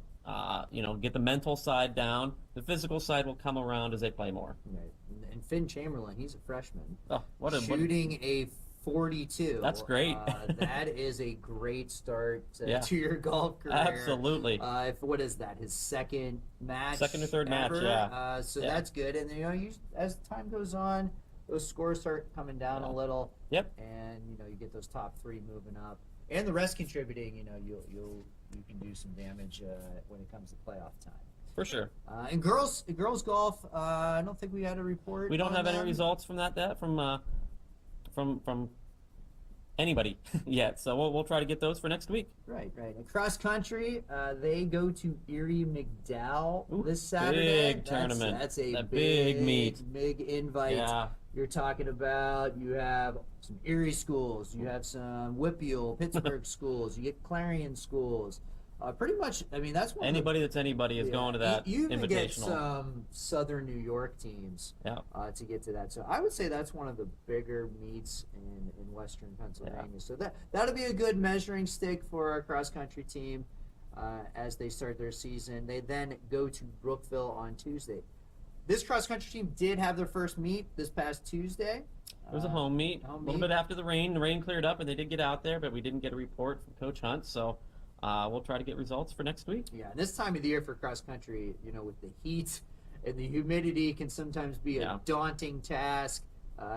Get the mental side down. The physical side will come around as they play more. Right. And Finn Chamberlain, he's a freshman. Oh, shooting a 42. That's great. That is a great start to your golf career. Absolutely. What is that? His second match? Second or third ever? match, yeah. So that's good. And as time goes on, those scores start coming down a little. Yep. And you get those top three moving up, and the rest contributing. You can do some damage when it comes to playoff time. For sure. In girls golf, I don't think we had a report. We don't on have any them. results from that from anybody yet. So we'll try to get those for next week. Right. And cross country, they go to Erie McDowell this Saturday. Big tournament. That's a big meet. Big invite. Yeah. You're talking about, you have some Erie schools, you have some Whippeal, Pittsburgh schools, you get Clarion schools. Pretty much, that's one anybody that's anybody is going to that you even invitational. get some Southern New York teams to get to that. So I would say that's one of the bigger meets in Western Pennsylvania. Yeah. So that'll be a good measuring stick for our cross-country team as they start their season. They then go to Brookville on Tuesday. This cross-country team did have their first meet this past Tuesday. It was a home meet. A little bit after the rain. The rain cleared up, and they did get out there, but we didn't get a report from Coach Hunt. So we'll try to get results for next week. Yeah, and this time of the year for cross-country, with the heat and the humidity can sometimes be a daunting task.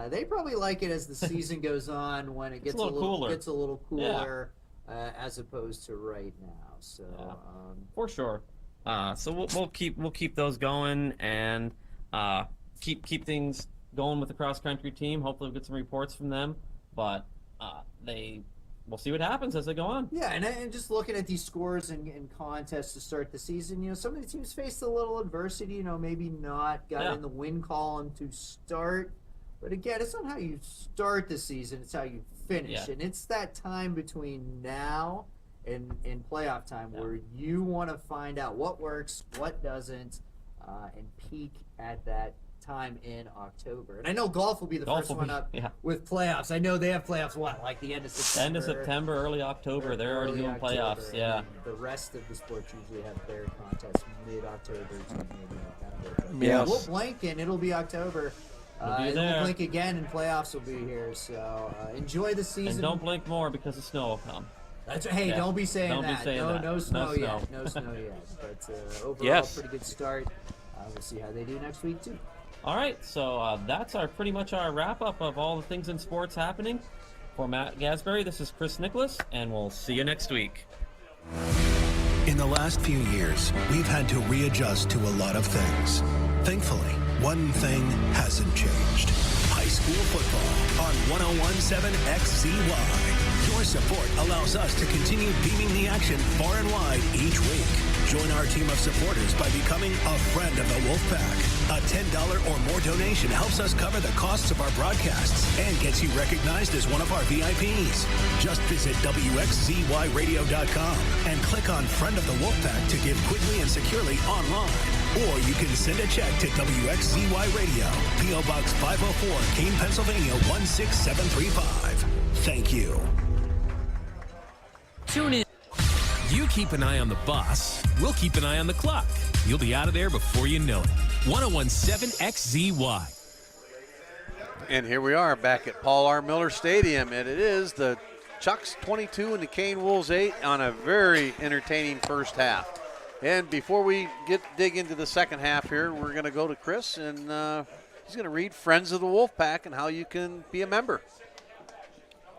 They probably like it as the season goes on when it gets a little cooler as opposed to right now. So for sure. So we'll keep those going and keep things going with the cross country team. Hopefully we'll get some reports from them, but we'll see what happens as they go on. Yeah, and just looking at these scores and contests to start the season, some of the teams faced a little adversity. Maybe not got in the win column to start, but again, it's not how you start the season; it's how you finish, and it's that time between now in playoff time where you want to find out what works, what doesn't, and peak at that time in October. And I know golf will be the first one up with playoffs. I know they have playoffs, like the end of September? End of September, early October. They're already doing playoffs, And the rest of the sports usually have their contests mid-October to maybe November. Yes. We'll blink and it'll be October. We'll blink again and playoffs will be here. So enjoy the season. And don't blink more because the snow will come. Don't be saying don't that. Be saying that. No snow yet. No snow yet. But overall, pretty good start. We'll see how they do next week, too. All right, so that's pretty much our wrap-up of all the things in sports happening. For Matt Gasbury, this is Chris Nicholas, and we'll see you next week. In the last few years, we've had to readjust to a lot of things. Thankfully, one thing hasn't changed. High school football on 101.7 XCY. Your support allows us to continue beaming the action far and wide each week. Join our team of supporters by becoming a friend of the Wolfpack. A $10 or more donation helps us cover the costs of our broadcasts and gets you recognized as one of our VIPs. Just visit WXZYradio.com and click on Friend of the Wolfpack to give quickly and securely online. Or you can send a check to WXZY Radio, P.O. Box 504, Keene, Pennsylvania 16735. Thank you. Tune in. You keep an eye on the boss, we'll keep an eye on the clock. You'll be out of there before you know it. 101.7 XZY. And here we are back at Paul R. Miller Stadium, and it is the Chucks 22 and the Cane Wolves 8 on a very entertaining first half. And before we dig into the second half here, we're going to go to Chris, and he's going to read Friends of the Wolfpack and how you can be a member.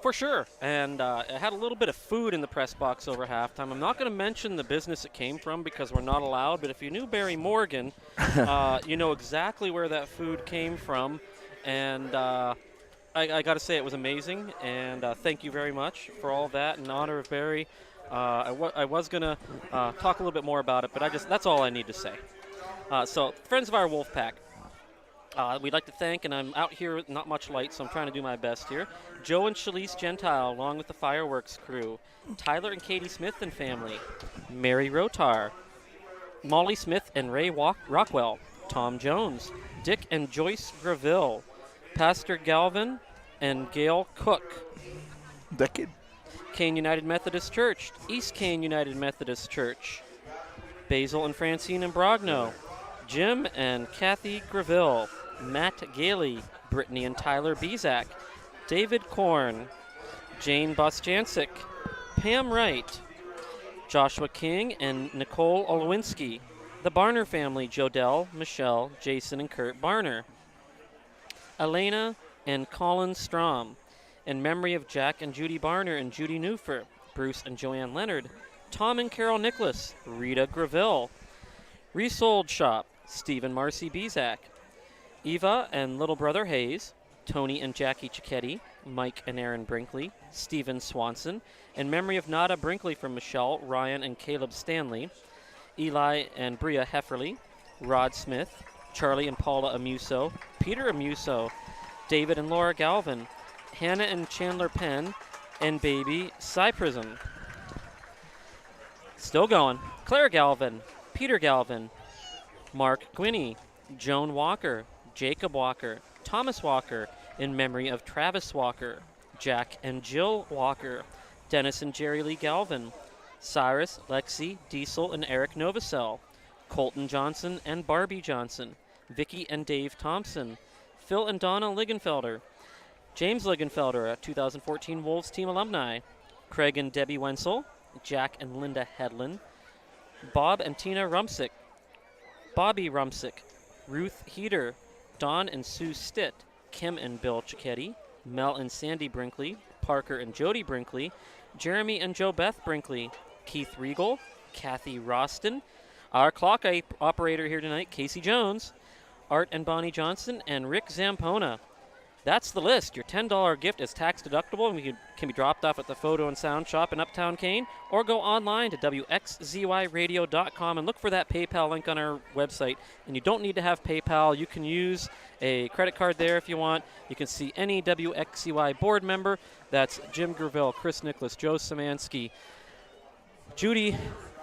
For sure. And I had a little bit of food in the press box over halftime. I'm not going to mention the business it came from because we're not allowed, but if you knew Barry Morgan, you know exactly where that food came from. And I got to say it was amazing, and thank you very much for all that in honor of Barry. I was going to talk a little bit more about it, but that's all I need to say. So, friends of our Wolfpack. We'd like to thank, and I'm out here with not much light, so I'm trying to do my best here, Joe and Shalise Gentile, along with the fireworks crew, Tyler and Katie Smith and family, Mary Rotar, Molly Smith and Ray Rockwell, Tom Jones, Dick and Joyce Graville, Pastor Galvin and Gail Cook, Kane United Methodist Church, East Kane United Methodist Church, Basil and Francine and Brogno, Jim and Kathy Graville, Matt Gailey, Brittany and Tyler Bezak, David Korn, Jane Bosjancic, Pam Wright, Joshua King and Nicole Olowinski, the Barner family, Jodell, Michelle, Jason, and Kurt Barner, Elena and Colin Strom, in memory of Jack and Judy Barner and Judy Newfer, Bruce and Joanne Leonard, Tom and Carol Nicholas, Rita Graville, Resold Shop, Stephen Marcy Bezak, Eva and little brother Hayes, Tony and Jackie Cicchetti, Mike and Aaron Brinkley, Stephen Swanson, in memory of Nada Brinkley from Michelle, Ryan and Caleb Stanley, Eli and Bria Hefferly, Rod Smith, Charlie and Paula Amuso, Peter Amuso, David and Laura Galvin, Hannah and Chandler Penn, and baby Cyprism. Still going. Claire Galvin, Peter Galvin, Mark Gwinney, Joan Walker, Jacob Walker, Thomas Walker, in memory of Travis Walker, Jack and Jill Walker, Dennis and Jerry Lee Galvin, Cyrus, Lexi, Diesel, and Eric Novacell, Colton Johnson and Barbie Johnson, Vicky and Dave Thompson, Phil and Donna Ligenfelder, James Ligenfelder, a 2014 Wolves team alumni, Craig and Debbie Wenzel, Jack and Linda Hedlund, Bob and Tina Rumsick, Bobby Rumsick, Ruth Heater, Don and Sue Stitt, Kim and Bill Cicchetti, Mel and Sandy Brinkley, Parker and Jody Brinkley, Jeremy and Joe Beth Brinkley, Keith Regal, Kathy Roston, our clock operator here tonight, Casey Jones, Art and Bonnie Johnson, and Rick Zampona. That's the list. Your $10 gift is tax deductible and can be dropped off at the Photo and Sound Shop in Uptown Kane, or go online to WXZYradio.com and look for that PayPal link on our website. And you don't need to have PayPal. You can use a credit card there if you want. You can see any WXCY board member. That's Jim Graville, Chris Nicholas, Joe Szymanski, Judy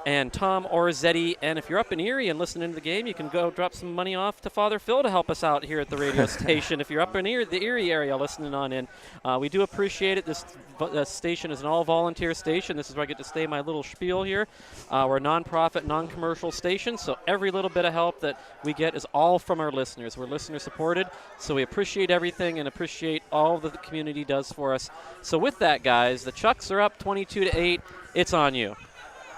and Tom Orzetti. And if you're up in Erie and listening to the game, you can go drop some money off to Father Phil to help us out here at the radio station. If you're up in the Erie area listening on in, we do appreciate it. This station is an all-volunteer station. This is where I get to say my little spiel here. We're a non-profit, non-commercial station, so every little bit of help that we get is all from our listeners. We're listener-supported, so we appreciate everything and appreciate all that the community does for us. So with that, guys, the Chucks are up 22-8. It's on you.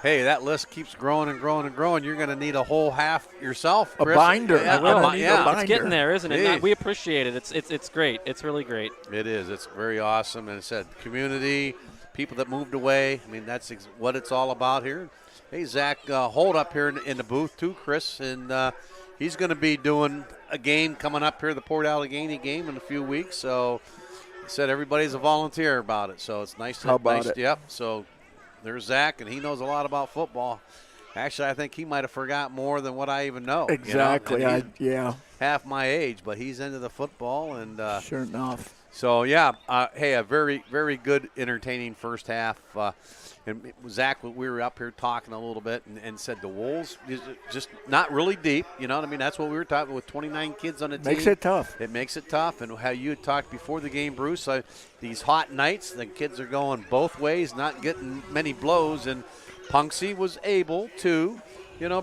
Hey, that list keeps growing and growing and growing. You're going to need a whole half yourself, Chris. A binder. Yeah, It's getting there, isn't it? Hey. We appreciate it. It's great. It's really great. It is. It's very awesome. And it said community, people that moved away. I mean, that's what it's all about here. Hey, Zach Holt up here in the booth too, Chris. And he's going to be doing a game coming up here, the Port Allegheny game in a few weeks. So he said everybody's a volunteer about it. So it's nice to. How about it? Yep. So there's Zach, and he knows a lot about football. Actually, I think he might have forgot more than what I even know. Exactly. You know? Yeah. Half my age, but he's into the football. And Sure enough. so, yeah, hey, a very, very good, entertaining first half. And Zach, we were up here talking a little bit and said the Wolves just not really deep. You know what I mean? That's what we were talking with 29 kids on the team. Makes it tough. It makes it tough. And how you had talked before the game, Bruce, these hot nights, the kids are going both ways, not getting many blows. And Punksy was able to,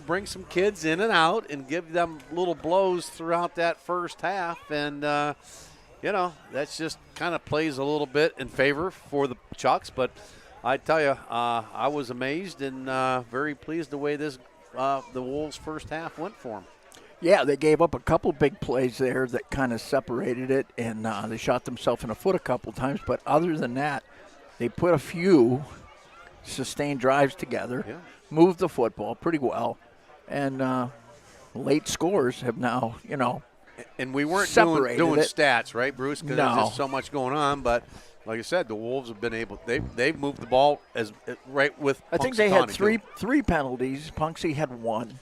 bring some kids in and out and give them little blows throughout that first half. And, that's just kind of plays a little bit in favor for the Chucks. But I tell you, I was amazed and very pleased the way the Wolves' first half went for them. Yeah, they gave up a couple big plays there that kind of separated it, and they shot themselves in the foot a couple times. But other than that, they put a few sustained drives together, moved the football pretty well, and late scores have now, And we weren't separated doing it. stats, right, Bruce? Because No. there's just so much going on. But like I said, the Wolves have been able. They've moved the ball right with. I think they had Punxsutawney, three penalties. Punksy had one.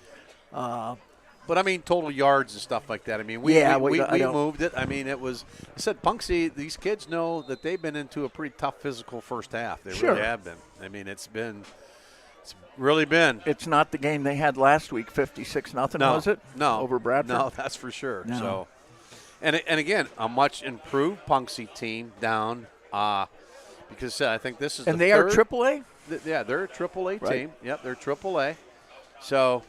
But I mean, total yards and stuff like that. I mean, we moved it. I mean, it was. I said, Punksy. These kids know that they've been into a pretty tough physical first half. They really have been. I mean, it's really been. It's not the game they had last week, 56-0, was it? No, over Bradford. No, that's for sure. No. So, and again, a much improved Punksy team down. Because I think this is and the they third. are AAA. Yeah, they're a AAA Right. team. Yep, they're AAA. So,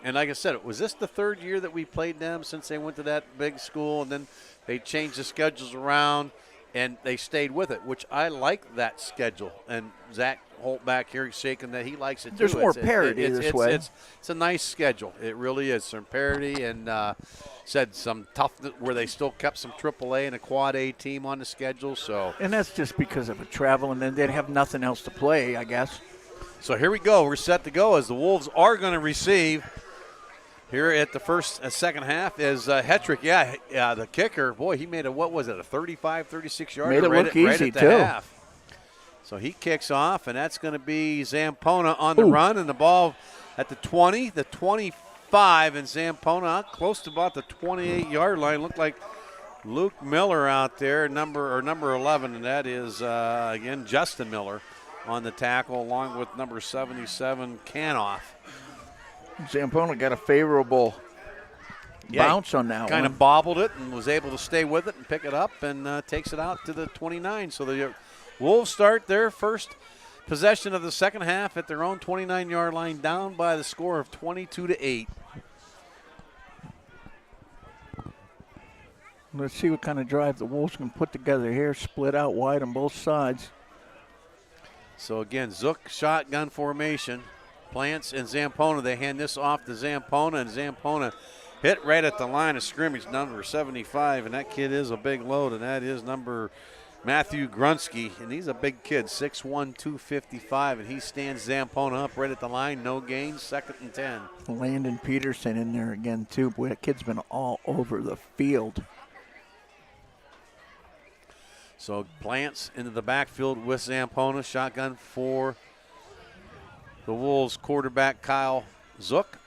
and like I said, was this the third year that we played them since they went to that big school, and then they changed the schedules around, and they stayed with it, which I like that schedule. And Zach Holt back here shaking that he likes it too. There's more parity this way. It's a nice schedule. It really is. Some parity and said some tough where they still kept some AAA and a Quad A team on the schedule. So And that's just because of a travel, and then they'd have nothing else to play, I guess. So here we go. We're set to go as the Wolves are going to receive here at the second half is Hetrick. Yeah, the kicker. Boy, he made a 35, 36-yarder. Made it look easy, at the too. half. So he kicks off, and that's going to be Zampona on the run, and the ball at the 20, the 25, and Zampona close to about the 28-yard line. Looked like Luke Miller out there, number 11, and that is, again, Justin Miller on the tackle, along with number 77, Canoff. Zampona got a favorable bounce on that one. Kind of bobbled it and was able to stay with it and pick it up and takes it out to the 29. So the Wolves start their first possession of the second half at their own 29-yard line, down by the score of 22-8. Let's see what kind of drive the Wolves can put together here. Split out wide on both sides. So again, Zook shotgun formation. Plants and Zampona, they hand this off to Zampona, and Zampona hit right at the line of scrimmage, number 75, and that kid is a big load, and that is number Matthew Grunsky, and he's a big kid, 6'1", 255, and he stands Zampona up right at the line, no gain, 2nd and 10. Landon Peterson in there again, too. Boy, that kid's been all over the field. So Plants into the backfield with Zampona, shotgun for the Wolves quarterback Kyle Zook,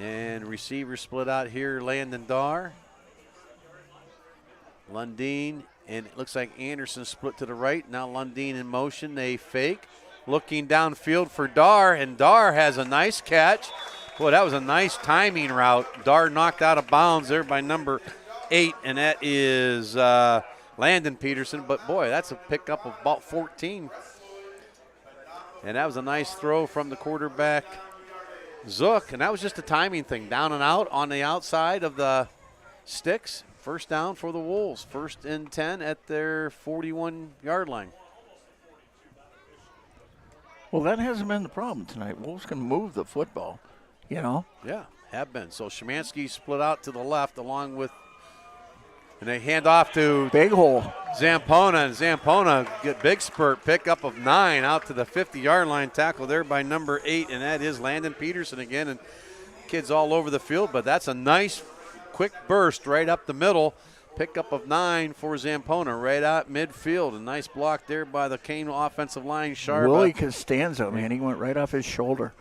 and receiver split out here, Landon Dar. Lundeen, and it looks like Anderson split to the right. Now Lundeen in motion, they fake. Looking downfield for Dar, and Dar has a nice catch. Boy, that was a nice timing route. Dar knocked out of bounds there by number 8, and that is Landon Peterson. But, boy, that's a pickup of about 14. And that was a nice throw from the quarterback, Zook. And that was just a timing thing. Down and out on the outside of the sticks. First down for the Wolves. 1st and 10 at their 41-yard line. Well, that hasn't been the problem tonight. Wolves can move the football, you know. Yeah, have been. So Szymanski split out to the left along with, and they hand off to Big hole. Zampona, and Zampona get big spurt, pickup of 9 out to the 50-yard line, tackle there by number 8, and that is Landon Peterson again, and kids all over the field, but that's a nice quick burst right up the middle. Pickup of 9 for Zampona right out midfield. A nice block there by the Kane offensive line. Sharp. Willie Costanzo, man, he went right off his shoulder.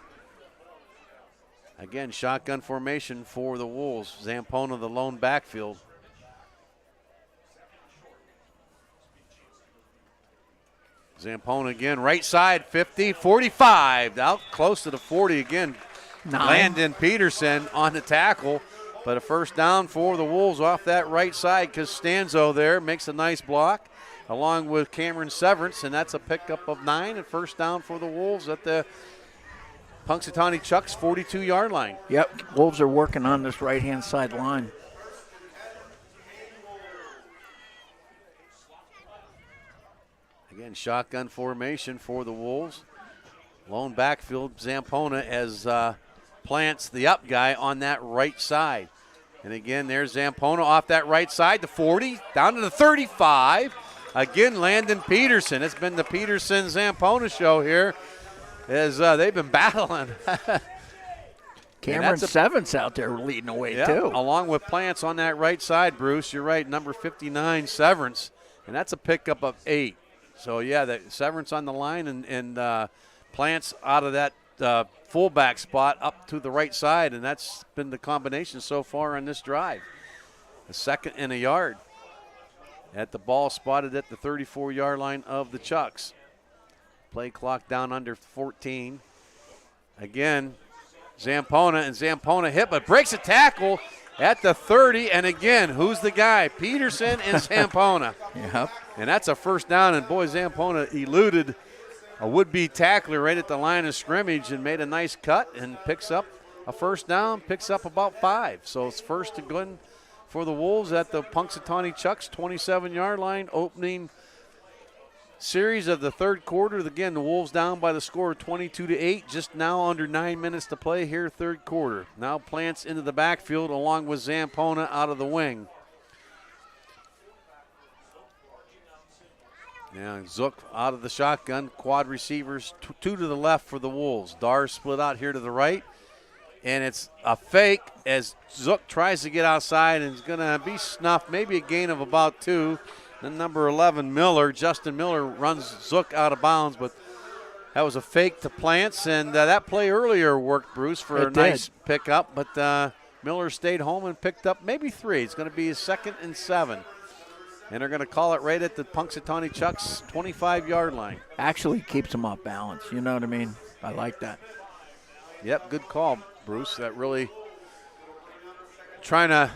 Again, shotgun formation for the Wolves. Zampona the lone backfield. Zampona again, right side, 50, 45, out close to the 40 again. 9. Landon Peterson on the tackle. But a first down for the Wolves off that right side. Costanzo there makes a nice block along with Cameron Severance, and that's a pickup of 9 and first down for the Wolves at the Punxsutawney Chucks 42-yard line. Yep, Wolves are working on this right-hand side line. Again, shotgun formation for the Wolves. Lone backfield, Zampona as plants the up guy on that right side. And again, there's Zampona off that right side, the 40, down to the 35. Again, Landon Peterson. It's been the Peterson-Zampona show here as they've been battling. Cameron Severance out there leading the way, too. Along with Plants on that right side, Bruce. You're right, number 59, Severance. And that's a pickup of 8. So, yeah, the Severance on the line and Plants out of that fullback spot up to the right side, and that's been the combination so far on this drive. A second and a yard at the ball spotted at the 34-yard line of the Chucks. Play clock down under 14. Again, Zampona hit, but breaks a tackle at the 30, and again, who's the guy? Peterson and Zampona. Yep. And that's a first down, and boy, Zampona eluded a would-be tackler right at the line of scrimmage and made a nice cut and picks up a first down, picks up about 5. So it's first and good for the Wolves at the Punxsutawney Chucks 27-yard line, opening series of the third quarter. Again, the Wolves down by the score of 22-8, just now under 9 minutes to play here, third quarter. Now Plants into the backfield along with Zampona out of the wing. Now Zook out of the shotgun, quad receivers, 2 to the left for the Wolves. Dar split out here to the right, and it's a fake as Zook tries to get outside and is going to be snuffed, maybe a gain of about 2. Then number 11, Miller, Justin Miller, runs Zook out of bounds, but that was a fake to Plants, and that play earlier worked, Bruce, for a nice pickup, but Miller stayed home and picked up maybe 3. It's going to be a 2nd and 7. And they're going to call it right at the Punxsutawney Chucks 25-yard line. Actually keeps them off balance. You know what I mean? I like that. Yep, good call, Bruce. That really trying to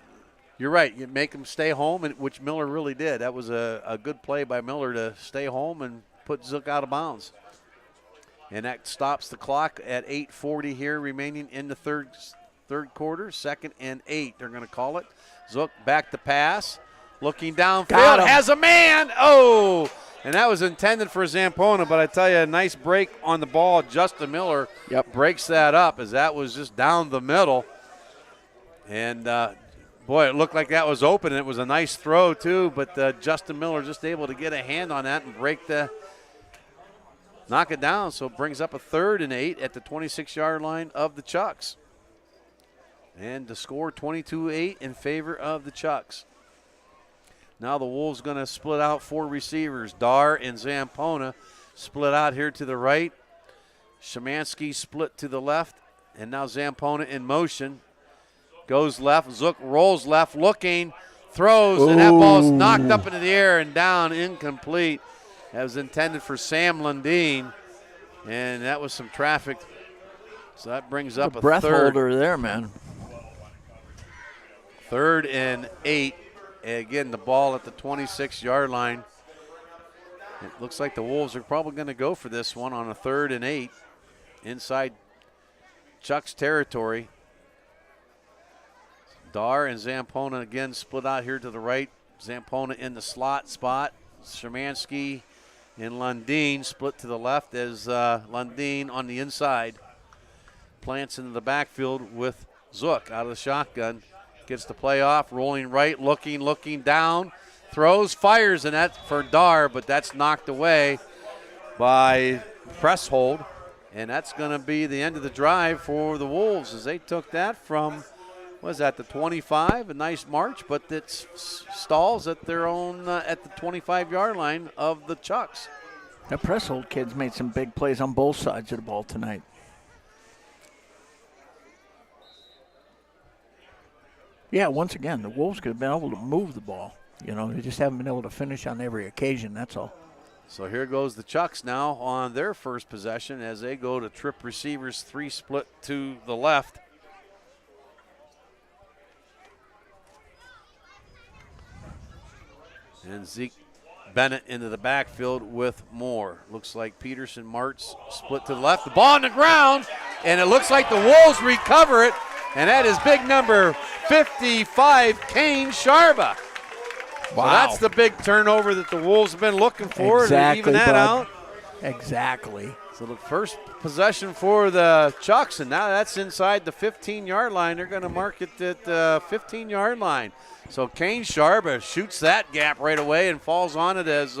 – you're right. You make them stay home, which Miller really did. That was a good play by Miller to stay home and put Zook out of bounds. And that stops the clock at 8:40 here remaining in the third quarter. 2nd and 8, they're going to call it. Zook back to pass. Looking downfield, has a man. Oh, and that was intended for Zampona, but I tell you, a nice break on the ball. Justin Miller breaks that up as that was just down the middle. And, boy, it looked like that was open. It was a nice throw, too, but Justin Miller just able to get a hand on that and knock it down. So it brings up a 3rd and 8 at the 26-yard line of the Chucks. And the score 22-8 in favor of the Chucks. Now the Wolves going to split out 4 receivers. Dar and Zampona split out here to the right. Szymanski split to the left. And now Zampona in motion. Goes left. Zook rolls left, looking, throws, and that ball's knocked up into the air and down, incomplete. That was intended for Sam Lundeen. And that was some traffic. So that brings up a breath 3rd. holder there, man. 3rd and 8. Again, the ball at the 26-yard line. It looks like the Wolves are probably going to go for this one on a 3rd and 8 inside Chuck's territory. Dar and Zampona again split out here to the right. Zampona in the slot spot. Szymanski And Lundeen split to the left as Lundeen on the inside plants into the backfield with Zook out of the shotgun. Gets the play off, rolling right, looking down, throws, fires, and that's for Dar, but that's knocked away by press hold. And that's going to be the end of the drive for the Wolves as they took that from, was that the 25? A nice march, but it stalls at their own, at the 25-yard line of the Chucks. The press hold kids made some big plays on both sides of the ball tonight. Yeah, once again, the Wolves could have been able to move the ball. You know, they just haven't been able to finish on every occasion, that's all. So here goes the Chucks now on their first possession as they go to trip receivers, 3 split to the left. And Zeke Bennett into the backfield with Moore. Looks like Peterson, Martz split to the left. The ball on the ground, and it looks like the Wolves recover it, and that is big number 55, Kane Sharba. Wow. So that's the big turnover that the Wolves have been looking for to even that out. Exactly. So the first possession for the Chucks, and now that's inside the 15-yard line. They're going to mark it at the 15-yard line. So Kane Sharba shoots that gap right away and falls on it as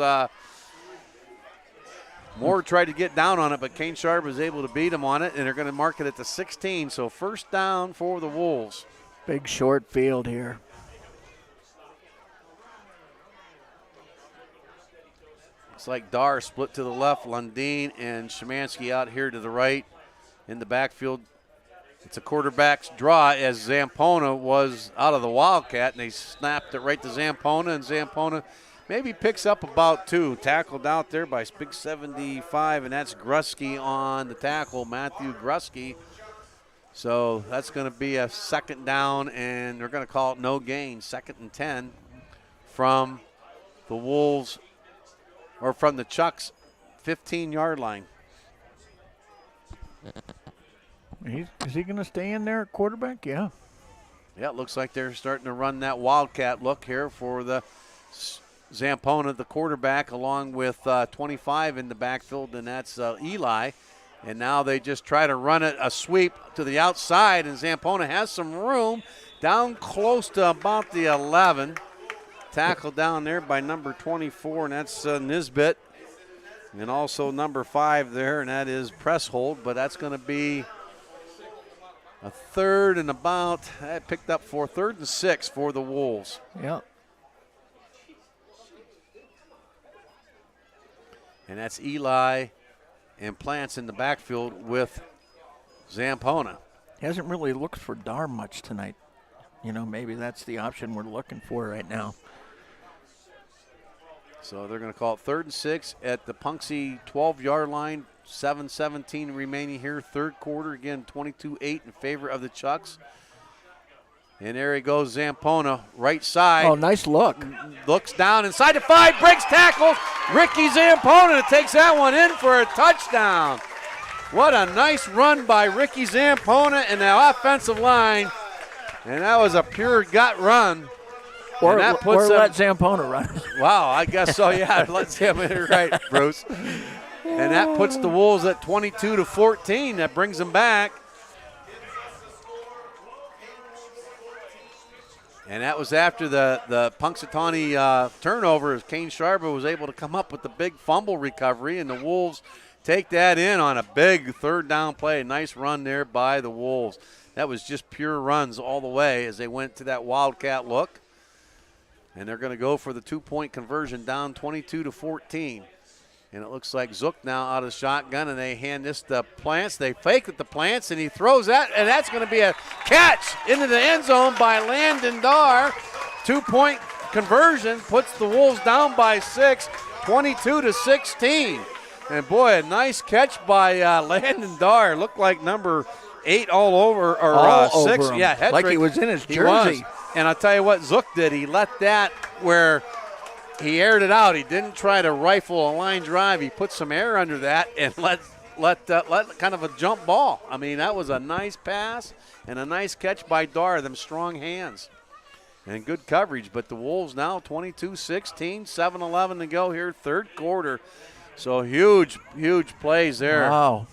Moore tried to get down on it, but Kane Sharba is able to beat him on it, and they're going to mark it at the 16. So first down for the Wolves. Big short field here. Looks like Dar split to the left, Lundeen and Szymanski out here to the right in the backfield. It's a quarterback's draw as Zampona was out of the Wildcat, and they snapped it right to Zampona, and Zampona maybe picks up about 2. Tackled out there by big 75, and that's Grusky on the tackle, Matthew Grusky. So that's going to be a second down, and they're going to call it no gain, 2nd and 10 from the Wolves, or from the Chucks 15-yard line. Is he going to stay in there at quarterback? Yeah. Yeah, it looks like they're starting to run that Wildcat look here for the Zampona, the quarterback, along with 25 in the backfield, and that's Eli. And now they just try to run it, a sweep to the outside, and Zampona has some room down close to about the 11. Tackled down there by number 24, and that's Nisbet. And also number 5 there, and that is Presshold, but that's going to be a third and about, that picked up for 3rd and 6 for the Wolves. Yeah. And that's Eli and Plants in the backfield with Zampona. He hasn't really looked for Dar much tonight. You know, maybe that's the option we're looking for right now. So they're going to call it 3rd and 6 at the Punxsutawney 12-yard line. 7:17 remaining here, third quarter. Again, 22-8 in favor of the Chucks. And there he goes, Zampona, right side. Oh, nice look. Looks down inside the 5, breaks tackle. Ricky Zampona takes that one in for a touchdown. What a nice run by Ricky Zampona and the offensive line. And that was a pure gut run. Or let Zampona run. Wow, I guess so, yeah. Let Zampona, right, Bruce. And that puts the Wolves at 22-14. That brings them back. And that was after the Punxsutawney turnover as Kane Sharba was able to come up with the big fumble recovery, and the Wolves take that in on a big third down play. Nice run there by the Wolves. That was just pure runs all the way as they went to that Wildcat look. And they're going to go for the 2-point conversion down 22-14. And it looks like Zook now out of the shotgun, and they hand this to Plants. They fake it to Plants, and he throws that, and that's going to be a catch into the end zone by Landon Dar. 2-point conversion puts the Wolves down by 6, 22-16. And boy, a nice catch by Landon Dar. Looked like number 8 all over, or all 6. over him. Yeah, Hedrick, like he was in his jersey. He was. And I'll tell you what Zook did. He let that where he aired it out. He didn't try to rifle a line drive. He put some air under that and let kind of a jump ball. I mean, that was a nice pass and a nice catch by Dar, them strong hands. And good coverage, but the Wolves now 22-16, 7:11 to go here, third quarter. So huge plays there. Wow.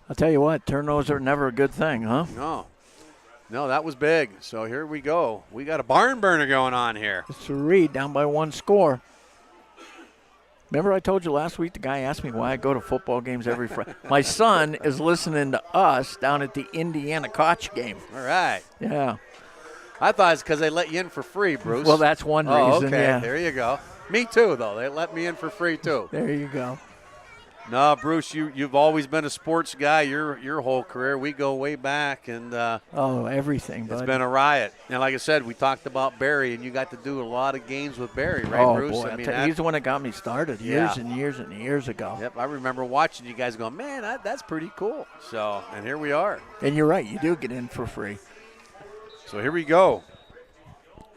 I'll tell you what, turnovers are never a good thing, huh? No, that was big. So here we go. We got a barn burner going on here. It's a Reed down by 1 score. Remember I told you last week the guy asked me why I go to football games every Friday. My son is listening to us down at the Indiana Koch game. All right. Yeah. I thought it's because they let you in for free, Bruce. Well, that's one reason, okay. yeah. There you go. Me too, though. They let me in for free, too. There you go. No, Bruce, you've always been a sports guy your whole career. We go way back, and everything. It's been a riot. And like I said, we talked about Barry, and you got to do a lot of games with Barry, right, Bruce? Boy, he's the one that got me started years and years and years ago. Yep, I remember watching you guys going, man, that's pretty cool. So, and here we are. And you're right, you do get in for free. So here we go.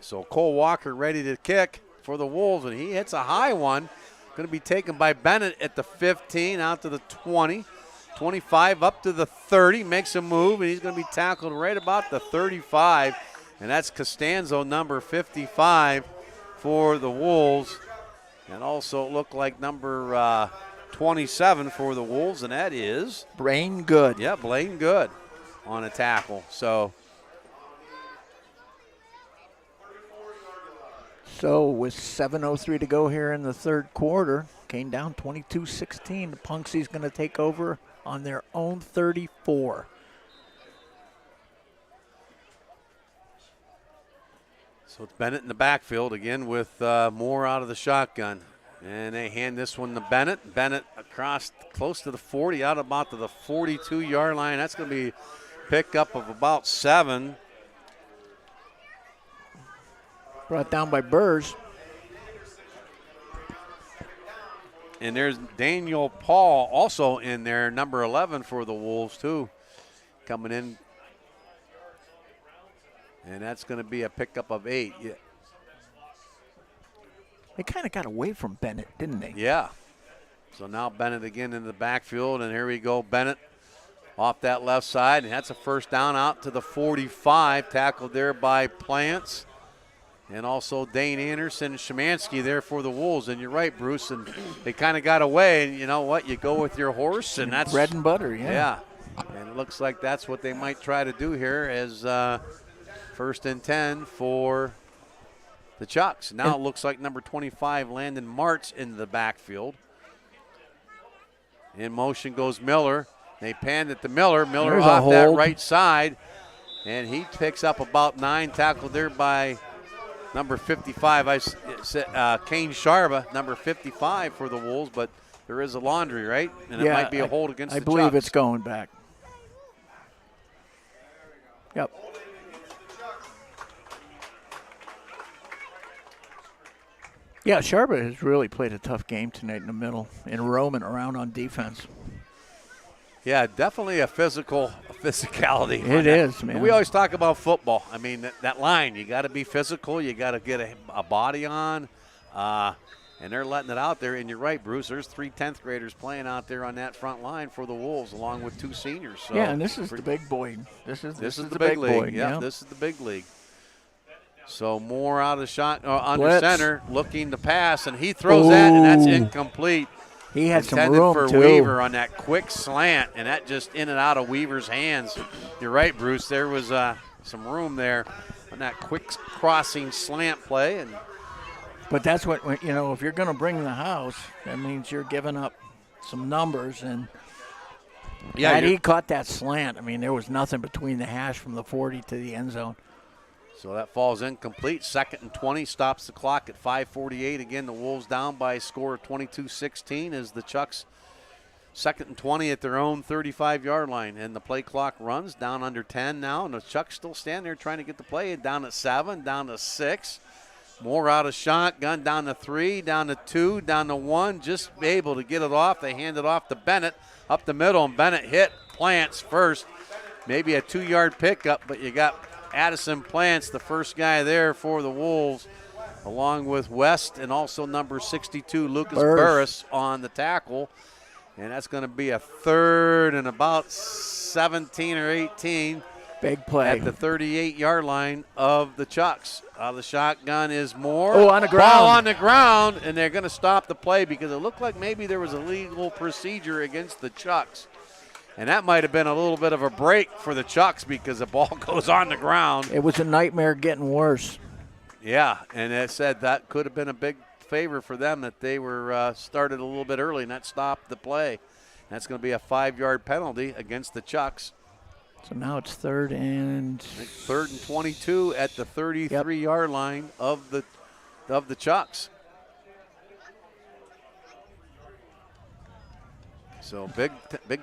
So Cole Walker ready to kick for the Wolves, and he hits a high one. Going to be taken by Bennett at the 15, out to the 20, 25, up to the 30, makes a move, and he's going to be tackled right about the 35, and that's Costanzo, number 55 for the Wolves, and also it looked like number 27 for the Wolves, and that is Blaine Good. Yeah, Blaine Good on a tackle. So with 7:03 to go here in the third quarter, came down 22-16. The Punksies going to take over on their own 34. So it's Bennett in the backfield again with Moore out of the shotgun. And they hand this one to Bennett. Bennett across close to the 40, out about to the 42-yard line. That's going to be pickup of about 7. Brought down by Burrs. And there's Daniel Paul also in there, number 11 for the Wolves too, coming in. And that's going to be a pickup of 8. Yeah. They kind of got away from Bennett, didn't they? Yeah. So now Bennett again in the backfield, and here we go. Bennett off that left side, and that's a first down out to the 45, tackled there by Plants. And also Dane Anderson and Szymanski there for the Wolves. And you're right, Bruce, and they kind of got away. And you know what? You go with your horse, and that's bread and butter, yeah. And it looks like that's what they might try to do here as first and 10 for the Chucks. Now it looks like number 25, Landon Martz, in the backfield. In motion goes Miller. They panned it to Miller. Miller There's off that right side. And he picks up about 9, tackled there by number 55, Kane Sharba, number 55 for the Wolves, but there is a laundry, right? And it might be a hold against the Chucks. I believe it's going back. Yep. Yeah, Sharba has really played a tough game tonight in the middle and roaming around on defense. Yeah, definitely a physicality. It is, man. We always talk about football. I mean, that line, you got to be physical. You got to get a body on. And they're letting it out there. And you're right, Bruce. There's 3 10th graders playing out there on that front line for the Wolves, along with 2 seniors. So yeah, and this is the big boy. This is the big league. boy. Yeah, this is the big league. So Moore out of the shot, under center, looking to pass, and he throws that, and that's incomplete. He had intended some room for too. Weaver on that quick slant, and that just in and out of Weaver's hands. You're right, Bruce. There was some room there on that quick crossing slant play. But that's what, if you're going to bring the house, that means you're giving up some numbers. And had he caught that slant, I mean, there was nothing between the hash from the 40 to the end zone. So that falls incomplete. 2nd and 20, stops the clock at 5:48. Again, the Wolves down by a score of 22-16 as the Chucks 2nd and 20 at their own 35-yard line. And the play clock runs down under 10 now, and the Chucks still stand there trying to get the play. Down at 7, down to 6. Moore out of shotgun, down to 3, down to 2, down to 1. Just able to get it off. They hand it off to Bennett up the middle, and Bennett hit Plants first. Maybe a 2-yard pickup, but you got Addison Plants, the first guy there for the Wolves, along with West and also number 62, Lucas Burris, on the tackle. And that's going to be a 3rd and about 17 or 18 Big play. At the 38-yard line of the Chucks. The shotgun is Moore. Oh, on the ground. Ball on the ground, and they're going to stop the play because it looked like maybe there was a legal procedure against the Chucks. And that might have been a little bit of a break for the Chucks because the ball goes on the ground. It was a nightmare getting worse. Yeah, and it said that could have been a big favor for them that they were started a little bit early, and that stopped the play. That's going to be a 5-yard penalty against the Chucks. So now it's third and 22 at the 33-yard line of the Chucks. So big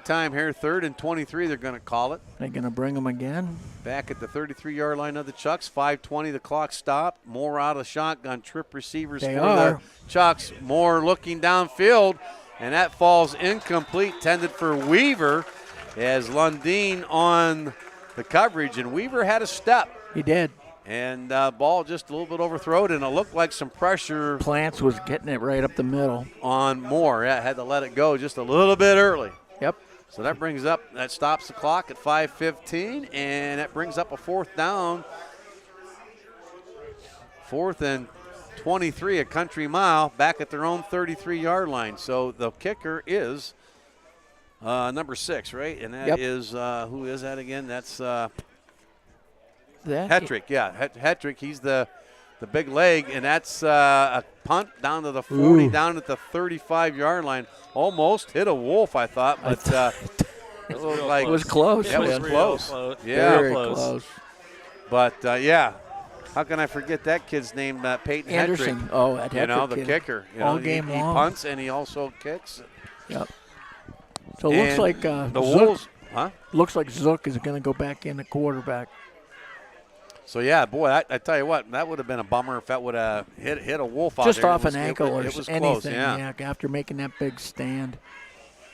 time here. 3rd and 23, they're going to call it. They're going to bring them again. Back at the 33-yard line of the Chucks. 5:20, the clock stopped. Moore out of shotgun. Trip receivers for the Chucks. Moore looking downfield, and that falls incomplete. Tended for Weaver. As Lundeen on the coverage, and Weaver had a step. He did. And ball just a little bit overthrown, and it looked like some pressure. Plants was getting it right up the middle. On Moore. Yeah, had to let it go just a little bit early. Yep. So that stops the clock at 5:15, and that brings up a 4th down. 4th and 23, a country mile, back at their own 33-yard line. So the kicker is number 6, right? And that is who is that again? That's Hetrick. Yeah, Hetrick. He's the big leg, and that's a punt down to the 40, down at the 35-yard line. Almost hit a Wolf, I thought, but it looked like it was close. Yeah, it was close. Yeah, very close. But yeah. How can I forget that kid's name? Peyton Anderson. Hetrick. Oh, at Hetrick, the kicker. All game long. He punts and he also kicks. Yep. So it looks like the Wolves. Looks like Zook is going to go back in the quarterback. So yeah, boy, I tell you what, that would have been a bummer if that would have hit a Wolf out there. Just off an ankle or anything. Close, yeah. After making that big stand.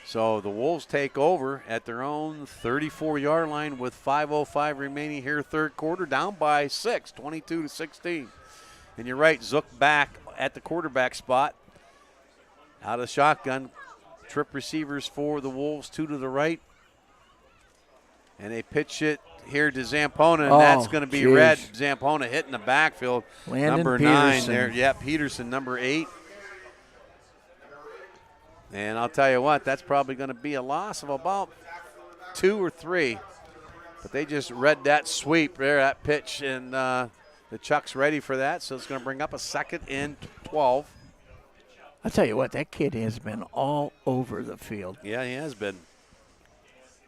So the Wolves take over at their own 34-yard line with 5:05 remaining here, 3rd quarter, down by 6, 22-16. And you're right, Zook back at the quarterback spot, out of shotgun. Trip receivers for the Wolves, 2 to the right. And they pitch it here to Zampona, and that's going to be red. Zampona hitting the backfield. Landon number Peterson. 9 there. Yeah, Peterson, number 8. And I'll tell you what, that's probably going to be a loss of about 2 or 3. But they just read that sweep there, that pitch, and the Chuck's ready for that. So it's going to bring up a 2nd and 12. I'll tell you what, that kid has been all over the field. Yeah, he has been.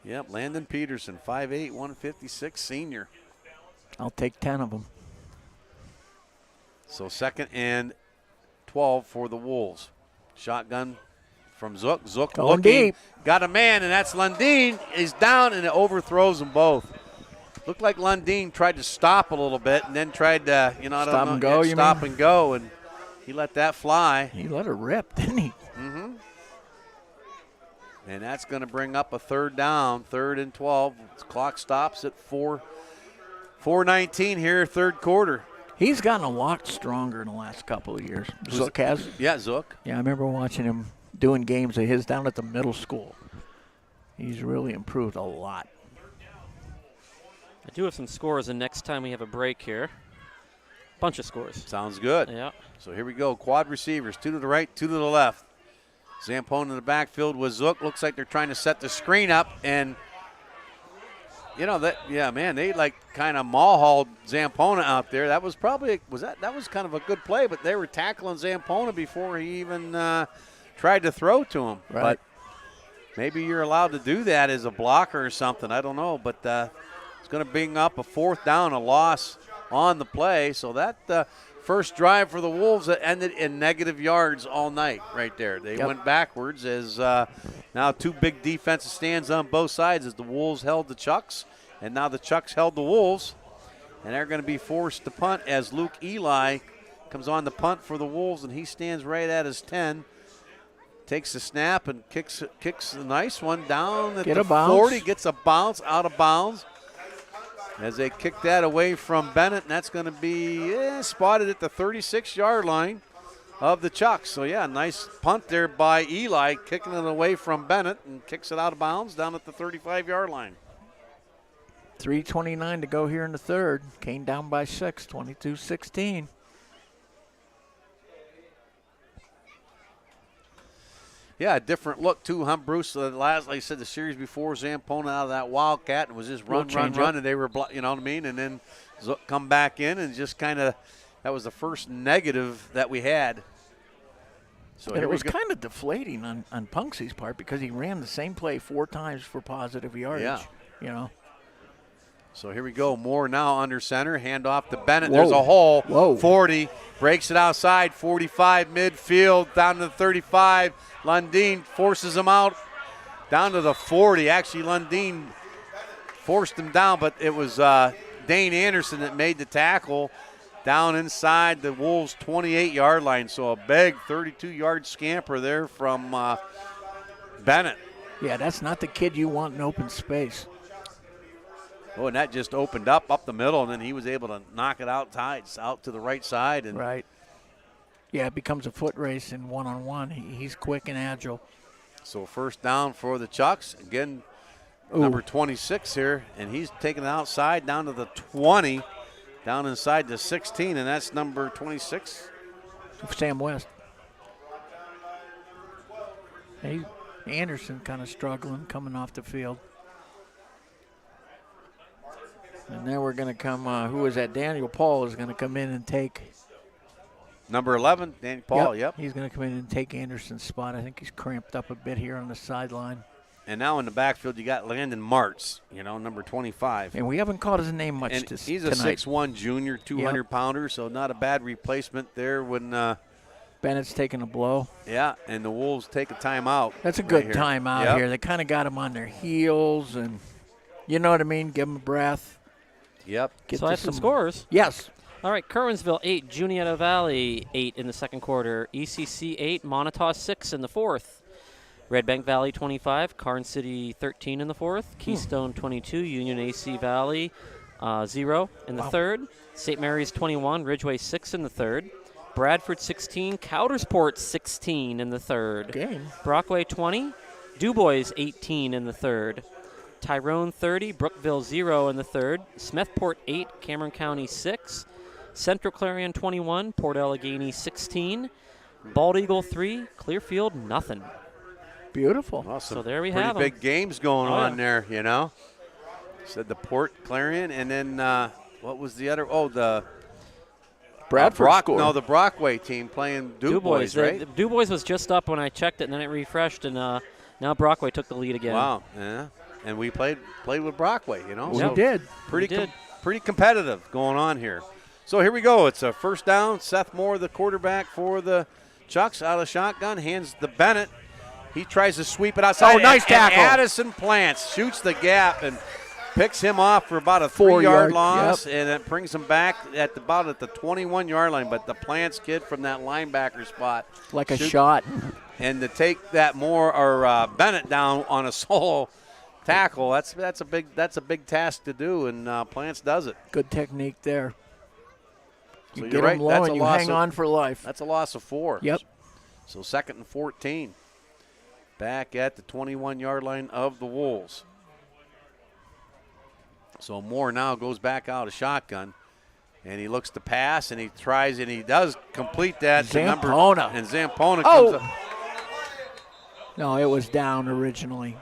Yep, Landon Peterson, 5'8", 156, senior. I'll take 10 of them. So 2nd and 12 for the Wolves. Shotgun from Zook. Zook going looking. Deep. Got a man, and that's Lundeen. He's down, and it overthrows them both. Looked like Lundeen tried to stop a little bit and then tried to, stop and go, stop and go, and he let that fly. He let it rip, didn't he? Mm-hmm. And that's going to bring up a 3rd down, 3rd and 12. The clock stops at 4:19 here, 3rd quarter. He's gotten a lot stronger in the last couple of years. Zook has? Yeah, Zook. Yeah, I remember watching him doing games of his down at the middle school. He's really improved a lot. I do have some scores, and next time we have a break here, bunch of scores. Sounds good. Yeah. So here we go. Quad receivers, 2 to the right, 2 to the left. Zampone in the backfield with Zook. Looks like they're trying to set the screen up, and they like kind of mauled Zampona out there. That was probably that was kind of a good play, but they were tackling Zampona before he even tried to throw to him. Right. But maybe you're allowed to do that as a blocker or something. I don't know, but it's going to bring up a 4th down, a loss on the play. So that first drive for the Wolves that ended in negative yards all night right there. They went backwards as now 2 big defensive stands on both sides as the Wolves held the Chucks, and now the Chucks held the Wolves. And they're going to be forced to punt as Luke Eli comes on the punt for the Wolves, and he stands right at his 10. Takes the snap and kicks a nice one down at the 40. Gets a bounce out of bounds. As they kick that away from Bennett, and that's going to be spotted at the 36-yard line of the Chucks. So, yeah, nice punt there by Eli, kicking it away from Bennett, and kicks it out of bounds down at the 35-yard line. 3:29 to go here in the third. Kane down by 6, 22-16. Yeah, a different look too, huh, Bruce? Last, like I said, the series before, Zampona out of that Wildcat and was just run, and they were, you know what I mean? And then come back in and just kind of, that was the first negative that we had. So and it was kind of deflating on Punksy's part because he ran the same play 4 times for positive yardage. Yeah. You know. So here we go. Moore now under center. Hand off to Bennett. Whoa. There's a hole. Whoa. 40. Breaks it outside. 45 midfield. Down to the 35. Lundeen forces him out. Down to the 40. Actually, Lundeen forced him down, but it was Dane Anderson that made the tackle down inside the Wolves' 28-yard line. So a big 32-yard scamper there from Bennett. Yeah, that's not the kid you want in open space. Oh, and that just opened up the middle, and then he was able to knock it out to the right side. And right. Yeah, it becomes a foot race in one-on-one. He's quick and agile. So first down for the Chucks. Again, number 26 here, and he's taking it outside down to the 20, down inside the 16, and that's number 26. Sam West. Hey, Anderson kind of struggling coming off the field. And then we're going to come, who is that? Daniel Paul is going to come in and take. Number 11, Daniel Paul, yep. He's going to come in and take Anderson's spot. I think he's cramped up a bit here on the sideline. And now in the backfield, you got Landon Martz, number 25. And we haven't called his name much and this he's a tonight. 6'1 junior, 200-pounder, so not a bad replacement there when Bennett's taking a blow. Yeah, and the Wolves take a timeout. That's a good timeout here. They kind of got him on their heels, and you know what I mean? Give him a breath. Yep. So I have some scores. Yes. All right, Kerwinsville 8, Juniata Valley 8 in the second quarter. ECC 8, Montauk 6 in the fourth. Red Bank Valley 25, Carn City 13 in the fourth. Keystone 22, Union AC Valley 0 in the third. St. Mary's 21, Ridgeway 6 in the third. Bradford 16, Coudersport 16 in the third. Game. Brockway 20, DuBois 18 in the third. Tyrone 30, Brookville 0 in the third. Smethport 8, Cameron County 6. Central Clarion 21, Port Allegheny 16. Bald Eagle 3, Clearfield nothing. Beautiful. Awesome. So there we Pretty have big them. games going on there, Said the Port Clarion, and then what was the other? Oh, the Bradford score. No, the Brockway team playing DuBois, right? The DuBois was just up when I checked it, and then it refreshed, and now Brockway took the lead again. Wow, yeah. And we played with Brockway, We did. Pretty competitive going on here. So here we go. It's a first down. Seth Moore, the quarterback for the Chucks, out of shotgun, hands to Bennett. He tries to sweep it outside. Oh, nice tackle. And Addison Plants shoots the gap and picks him off for about a 3-yard loss, and it brings him back at the 21-yard line. But the Plants kid from that linebacker spot, like a shot, and to take that Moore or Bennett down on a solo tackle, that's a big task to do, and Plants does it. Good technique there. You So get you're right. him low That's and a you loss hang of, on for life. That's a loss of 4. Yep. So 2nd and 14. Back at the 21-yard line of the Wolves. So Moore now goes back out of shotgun, and he looks to pass, and he tries, and he does complete that. Zampona. And Zampona comes up. No, it was down originally.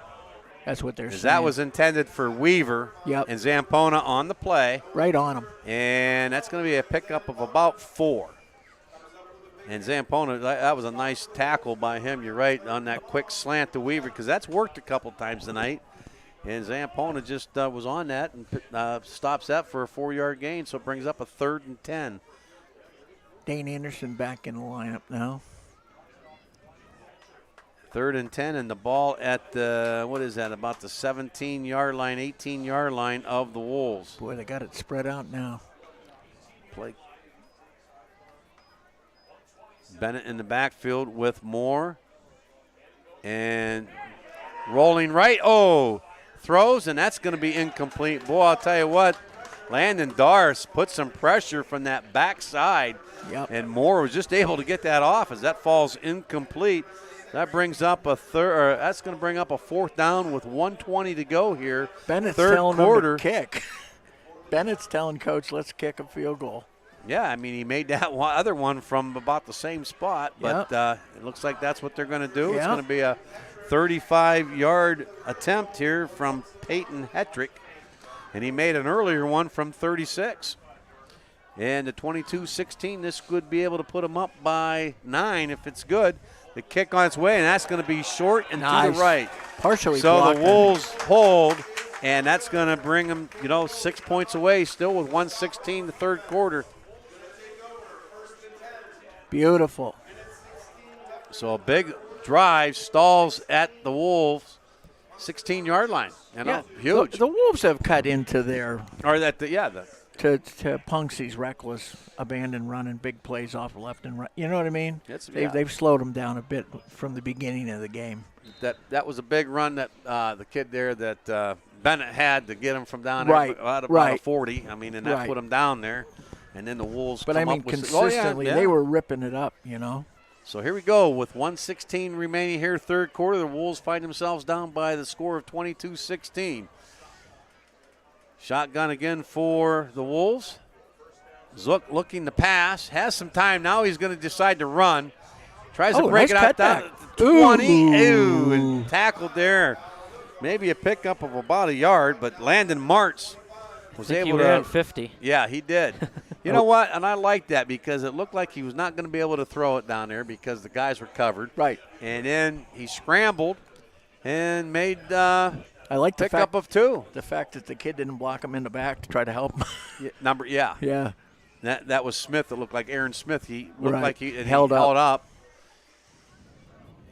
That's what they're saying. That was intended for Weaver. Yep. And Zampona on the play. Right on him. And that's going to be a pickup of about 4. And Zampona, that was a nice tackle by him. You're right, on that quick slant to Weaver, because that's worked a couple times tonight. And Zampona just was on that and stops that for a 4-yard gain, so it brings up a 3rd and 10. Dane Anderson back in the lineup now. 3rd and 10, and the ball at the, about the 17-yard line, 18-yard line of the Wolves. Boy, they got it spread out now. Play. Bennett in the backfield with Moore. And rolling right. Oh, throws, and that's going to be incomplete. Boy, I'll tell you what, Landon Darce put some pressure from that backside. Yep. And Moore was just able to get that off as that falls incomplete. That brings up that's going to bring up a 4th down with 1:20 to go here. Bennett's third telling quarter. him to kick. Bennett's telling Coach, let's kick a field goal. Yeah, I mean, he made that other one from about the same spot, but it looks like that's what they're going to do. It's going to be a 35-yard attempt here from Peyton Hetrick, and he made an earlier one from 36. And the 22-16, this could be able to put them up by 9 if it's good. The kick on its way, and that's going to be short and to the right. Partially so blocked. The Wolves hold, and that's going to bring them, 6 points away still with 1:16 the third quarter. Beautiful. So a big drive stalls at the Wolves' 16-yard line. Huge. The Wolves have cut into their to Punksy's reckless abandon run and big plays off left and right. You know what I mean? They've slowed them down a bit from the beginning of the game. That was a big run that the kid there that Bennett had to get him from down right. there at about 40. I mean, and that put him down there. And then the Wolves But come I mean, up with consistently, they were ripping it up, So here we go with 1:16 remaining here, third quarter. The Wolves find themselves down by the score of 22-16. Shotgun again for the Wolves. Zook looking to pass, has some time. Now he's going to decide to run. Tries to break it out down to 20. Ooh, and tackled there. Maybe a pickup of about a yard, but Landon Martz was able to. He ran 50. Yeah, he did. You know what? And I like that because it looked like he was not going to be able to throw it down there because the guys were covered. Right. And then he scrambled and made I like the pickup of 2. The fact that the kid didn't block him in the back to try to help him. Yeah. That was Smith. It looked like Aaron Smith. He looked like he held up.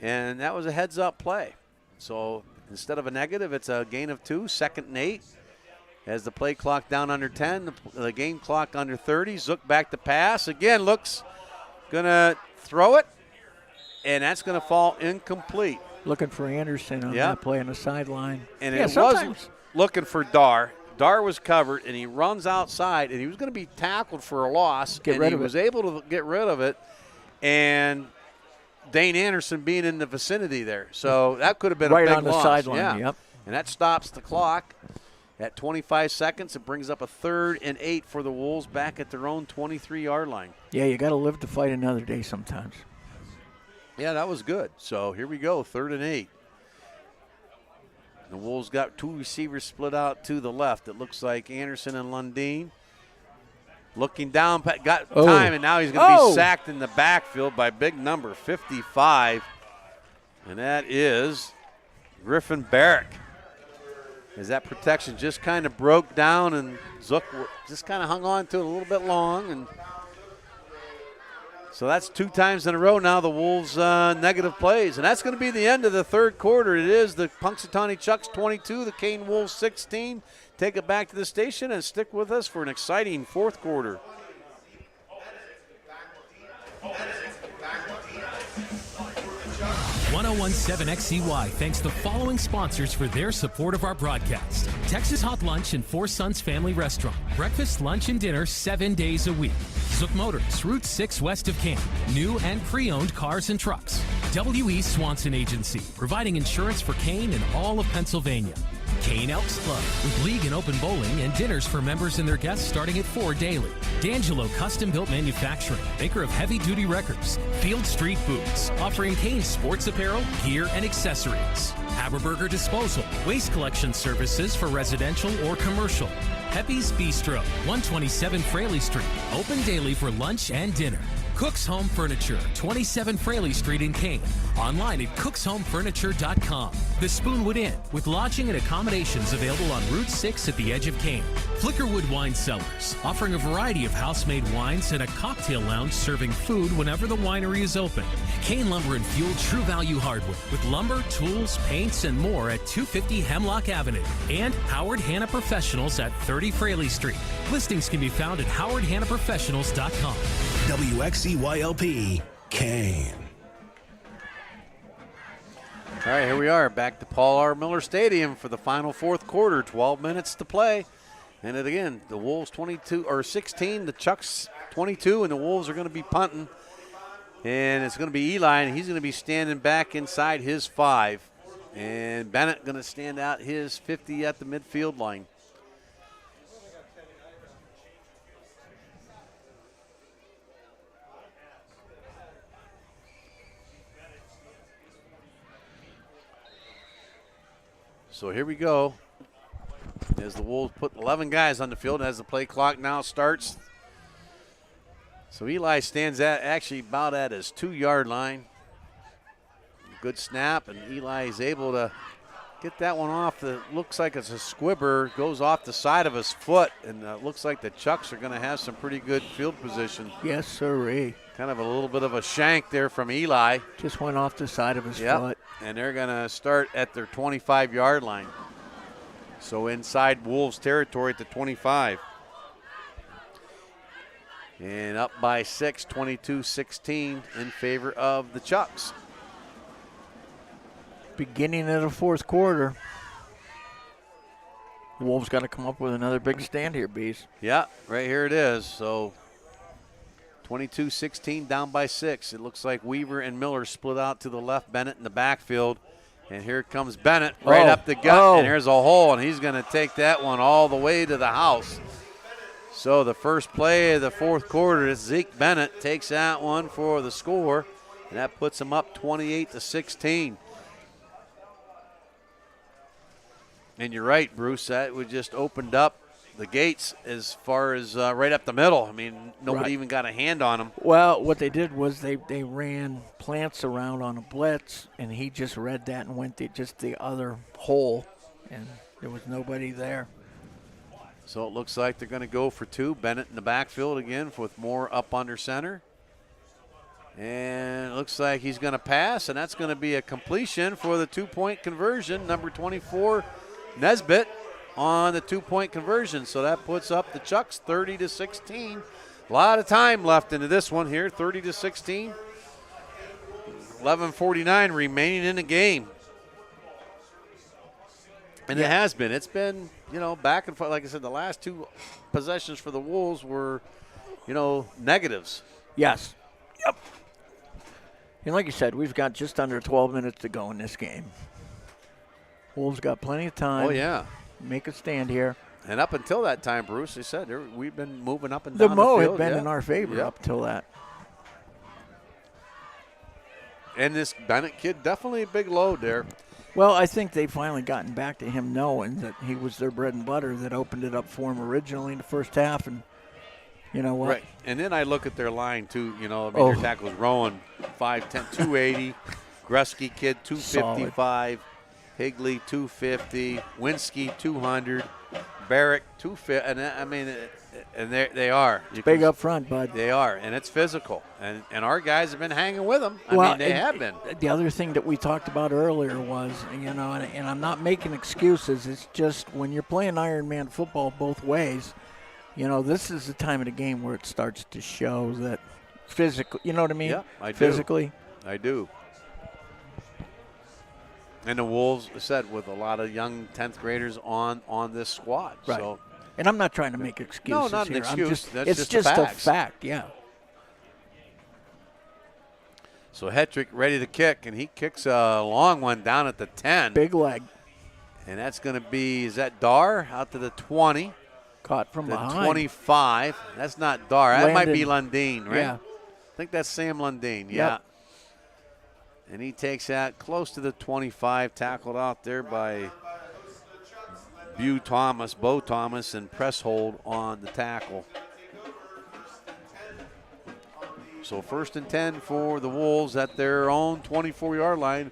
And that was a heads-up play. So instead of a negative, it's a gain of 2, 2nd and 8. As the play clock down under 10, the game clock under 30. Zook back to pass. Again, looks going to throw it, and that's going to fall incomplete. Looking for Anderson on that play on the sideline. And it wasn't looking for Dar. Dar was covered, and he runs outside, and he was going to be tackled for a loss. He was able to get rid of it, and Dane Anderson being in the vicinity there. So that could have been right a big on the loss. sideline, yep. And that stops the clock. At 25 seconds, it brings up a 3rd and 8 for the Wolves back at their own 23-yard line. Yeah, you got to live to fight another day sometimes. Yeah, that was good. So here we go, 3rd and 8. The Wolves got 2 receivers split out to the left. It looks like Anderson and Lundeen. Looking down, got time, and now he's going to be sacked in the backfield by big number 55. And that is Griffin Barrick. As that protection just kind of broke down, and Zook just kind of hung on to it a little bit long. And so that's 2 times in a row now the Wolves negative plays. And that's going to be the end of the third quarter. It is the Punxsutawney Chucks 22, the Kane Wolves 16. Take it back to the station and stick with us for an exciting fourth quarter. 1017 XCY thanks the following sponsors for their support of our broadcast. Texas Hot Lunch and Four Sons Family Restaurant. Breakfast, lunch, and dinner 7 days a week. Zook Motors, Route 6 west of Canton. New and pre-owned cars and trucks. W.E. Swanson Agency, providing insurance for Kane and all of Pennsylvania. Kane Elks Club, with league and open bowling and dinners for members and their guests starting at $4 daily. D'Angelo Custom Built Manufacturing, maker of heavy-duty wreckers. Field Street Boots, offering Kane sports apparel, gear, and accessories. Haberberger Disposal, waste collection services for residential or commercial. Pepe's Bistro, 127 Fraley Street, open daily for lunch and dinner. Cook's Home Furniture, 27 Fraley Street in Kane. Online at cookshomefurniture.com. The Spoonwood Inn, with lodging and accommodations available on Route 6 at the edge of Kane. Flickerwood Wine Cellars, offering a variety of house-made wines and a cocktail lounge serving food whenever the winery is open. Kane Lumber and Fuel True Value Hardware, with lumber, tools, paints, and more at 250 Hemlock Avenue. And Howard Hanna Professionals at 30 Fraley Street. Listings can be found at howardhannaprofessionals.com. WXCYLP, Kane. All right, here we are back to Paul R. Miller Stadium for the final fourth quarter. 12 minutes to play. And it again, the Wolves 16, the Chucks 22, and the Wolves are going to be punting And it's going to be Eli, and he's going to be standing back inside his 5. And Bennett going to stand out his 50 at the midfield line. So here we go. As the Wolves put 11 guys on the field as the play clock now starts. So Eli stands at actually about at his 2-yard line. Good snap, and Eli is able to get that one off. That looks like it's a squibber, goes off the side of his foot, and it looks like the Chucks are going to have some pretty good field position. Yes, sirree. Kind of a little bit of a shank there from Eli. Just went off the side of his foot. And they're going to start at their 25-yard line. So inside Wolves territory at the 25. And up by 6, 22-16 in favor of the Chucks. Beginning of the fourth quarter. The Wolves got to come up with another big stand here, Bees. Yeah, right here it is. So 22-16, down by 6. It looks like Weaver and Miller split out to the left, Bennett in the backfield. And here comes Bennett right up the gut, and there's a hole, and he's going to take that one all the way to the house. So the first play of the fourth quarter, Zeke Bennett takes that one for the score, and that puts him up 28-16. And you're right, Bruce, that would just opened up the gates as far as right up the middle. I mean, nobody even got a hand on him. Well, what they did was they ran Plants around on a blitz, and he just read that and went to just the other hole, and there was nobody there. So it looks like they're going to go for 2. Bennett in the backfield again with Moore up under center. And it looks like he's going to pass, and that's going to be a completion for the 2-point conversion. Number 24, Nesbitt, on the 2-point conversion. So that puts up the Chucks 30-16. A lot of time left into this one here, 30-16. 11:49 remaining in the game. And it has been. It's been, back and forth. Like I said, the last 2 possessions for the Wolves were, negatives. Yes. Yep. And like you said, we've got just under 12 minutes to go in this game. Wolves got plenty of time. Oh, yeah. Make a stand here. And up until that time, Bruce, they said we've been moving up and down the Mo field. had been in our favor up till that. And this Bennett kid, definitely a big load there. Well, I think they've finally gotten back to him knowing that he was their bread and butter that opened it up for him originally in the first half. And you know what? Right. And then I look at their line, too. Their tackles, Rowan, 5'10", 280. Grusky kid, 255. Higley, 250. Winsky, 200. Barrick, 250. And I mean, and they are. It's big up front, bud. They are, and it's physical. And our guys have been hanging with them. I mean, they have been. The other thing that we talked about earlier was, and I'm not making excuses. It's just when you're playing Ironman football both ways, this is the time of the game where it starts to show that physically, you know what I mean? Yeah, I do. Physically. I do. And the Wolves, said, with a lot of young 10th graders on this squad. Right. So. And I'm not trying to make excuses. No, not here. an excuse. It's just a fact, yeah. So Hetrick ready to kick, and he kicks a long one down at the 10. Big leg. And that's going to be, is that Dar out to the 20? Caught from behind. 25. That's not Dar. That might be Lundeen, right? Yeah. I think that's Sam Lundeen, yeah. Yep. And he takes that close to the 25, tackled out there by Bo Thomas, and press hold on the tackle. So 1st and 10 for the Wolves at their own 24-yard line.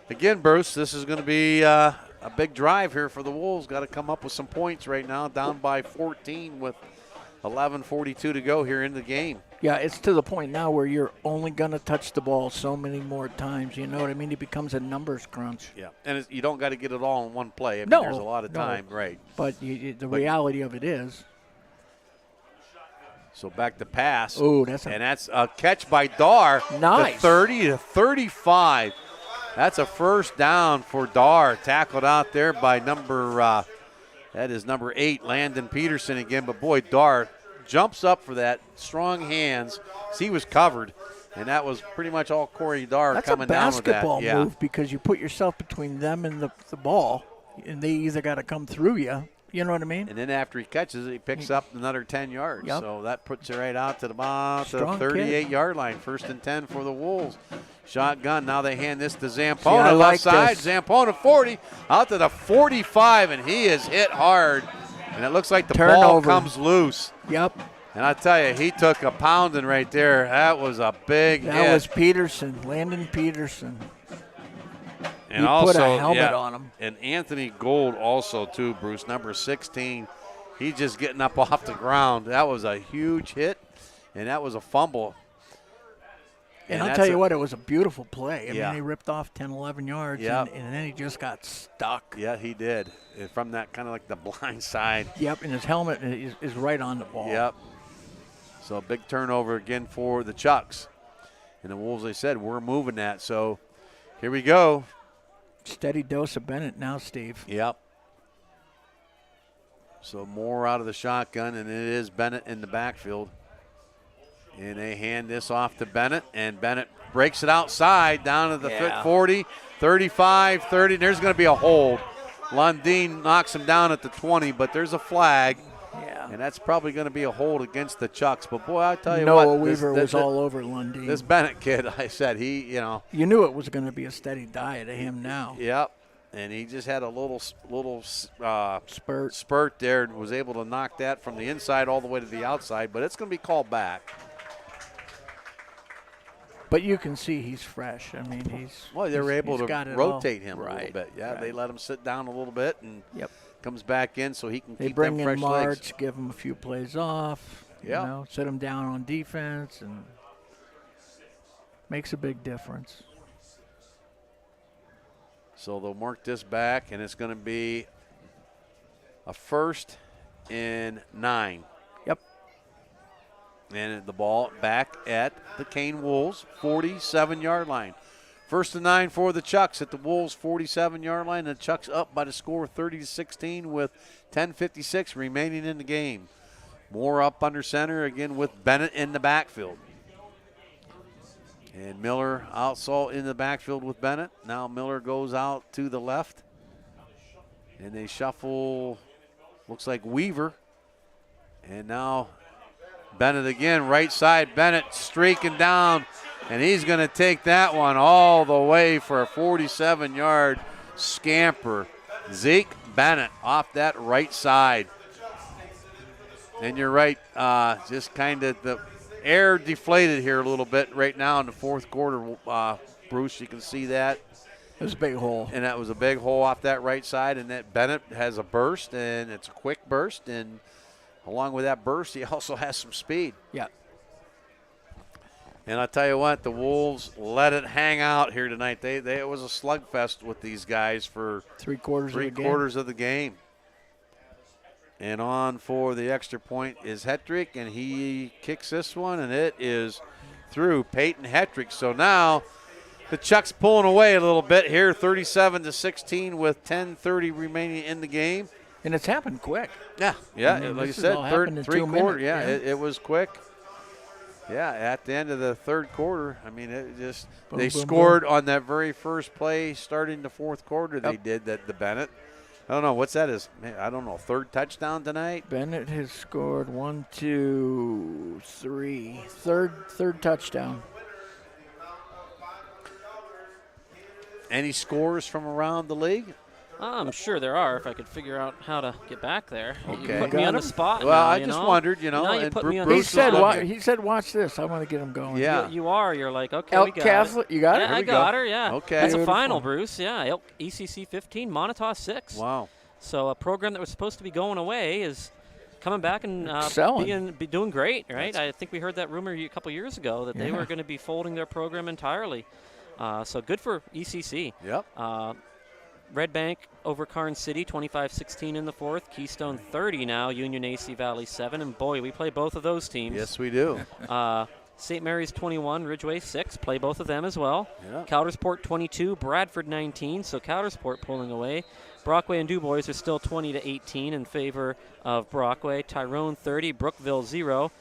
Again, Bruce, this is going to be a big drive here for the Wolves. Got to come up with some points right now, down by 14 with 11:42 to go here in the game. Yeah, it's to the point now where you're only going to touch the ball so many more times. You know what I mean? It becomes a numbers crunch. Yeah, and you don't got to get it all in one play. I mean, no, there's a lot of time, right? But the reality of it is. So back to pass. Ooh, that's a catch by Dar. Nice. 30 to 35. That's a first down for Dar. Tackled out there by number 8, Landon Peterson again. But boy, Dar jumps up for that. Strong hands. He was covered. And that was pretty much all Corey Dar That's coming a down with that. basketball Yeah. move because you put yourself between them and the ball, and they either got to come through you. You know what I mean? And then after he catches it, he picks up another 10 yards. Yep. So that puts it right out to about the Strong 38-yard line. 1st and 10 for the Wolves. Shotgun. Now they hand this to Zampona. See, I left like side. this. Zampona 40 out to the 45, and he is hit hard. And it looks like the ball Turnover. comes loose. Yep. And I tell you, he took a pounding right there. That was a big hit. That was Peterson, Landon Peterson. And He also, put a helmet yeah, on him. And Anthony Gold also, too, Bruce, number 16. He's just getting up off the ground. That was a huge hit, and that was a fumble. And I'll that's tell you what, it was a beautiful play. I Yeah. mean, he ripped off 10, 11 yards, Yep. and then he just got stuck. Yeah, he did. And from that kind of like the blind side. Yep, and his helmet is right on the ball. Yep. So big turnover again for the Chucks. And the Wolves, they said, we're moving that. So here we go. Steady dose of Bennett now, Steve. Yep. So more out of the shotgun, and it is Bennett in the backfield. And they hand this off to Bennett, and Bennett breaks it outside down to the 40, 35, 30. There's going to be a hold. Lundeen knocks him down at the 20, but there's a flag. Yeah. And that's probably going to be a hold against the Chucks. But, boy, I tell you what. Noah Weaver was all over Lundeen. This Bennett kid, I said, he. You knew it was going to be a steady diet of him now. Yep. And he just had a little spurt there and was able to knock that from the inside all the way to the outside. But it's going to be called back. But you can see he's fresh. I mean, they were able to rotate him right, a little bit. Yeah, right. They let him sit down a little bit and Yep. comes back in so he can They keep bring them in fresh March, legs. give him a few plays off. Yeah. You know, sit him down on defense, and makes a big difference. So they'll mark this back, and it's going to be a 1st and 9. Yep. And the ball back at the Kane Wolves 47-yard line. 1st and 9 for the Chucks at the Wolves 47-yard line. The Chucks up by the score 30-16 with 10:56 remaining in the game. Moore up under center again with Bennett in the backfield. And Miller also in the backfield with Bennett. Now Miller goes out to the left. And they shuffle, looks like Weaver. And now Bennett again, right side. Bennett streaking down. And he's going to take that one all the way for a 47-yard scamper. Zeke Bennett off that right side. And you're right, just kind of the air deflated here a little bit right now in the fourth quarter, Bruce. You can see that. It was a big hole. And that was a big hole off that right side. And that Bennett has a burst, and it's a quick burst. And along with that burst, he also has some speed. Yeah. And I tell you what, the Wolves let it hang out here tonight. It was a slugfest with these guys for three quarters of the game. And on for the extra point is Hetrick, and he kicks this one, and it is through Peyton Hetrick. So now the Chucks pulling away a little bit here, 37-16 with 10:30 remaining in the game. And it's happened quick. Yeah, like I said, three quarters. Yeah, it was quick. Yeah, at the end of the third quarter, I mean, it just they scored on that very first play starting the fourth quarter. They did that. The Bennett. I don't know what's that is. I don't know. Third touchdown tonight. Bennett has scored 1, 2, 3. Third touchdown. Any scores from around the league? I'm sure there are if I could figure out how to get back there. Okay. You put me on the spot. Well, now, I just wondered, Now you and put me on Bruce the spot. He said, watch this. I want to get him going. Yeah. You are. You're like, okay, Elk we got Catholic, it. you got it? Yeah, I got her, yeah. Okay. That's a Beautiful. final, Bruce. Yeah, Elk ECC 15, Montauk 6. Wow. So a program that was supposed to be going away is coming back and be doing great, right? I think we heard that rumor a couple years ago that they were going to be folding their program entirely. So good for ECC. Yep. Red Bank over Karn City, 25-16 in the fourth. Keystone 30 now, Union AC Valley 7. And boy, we play both of those teams. Yes, we do. St. Mary's 21, Ridgeway 6. Play both of them as well. Yeah. Coudersport 22, Bradford 19. So Coudersport pulling away. Brockway and DuBois are still 20-18 in favor of Brockway. Tyrone 30, Brookville 0.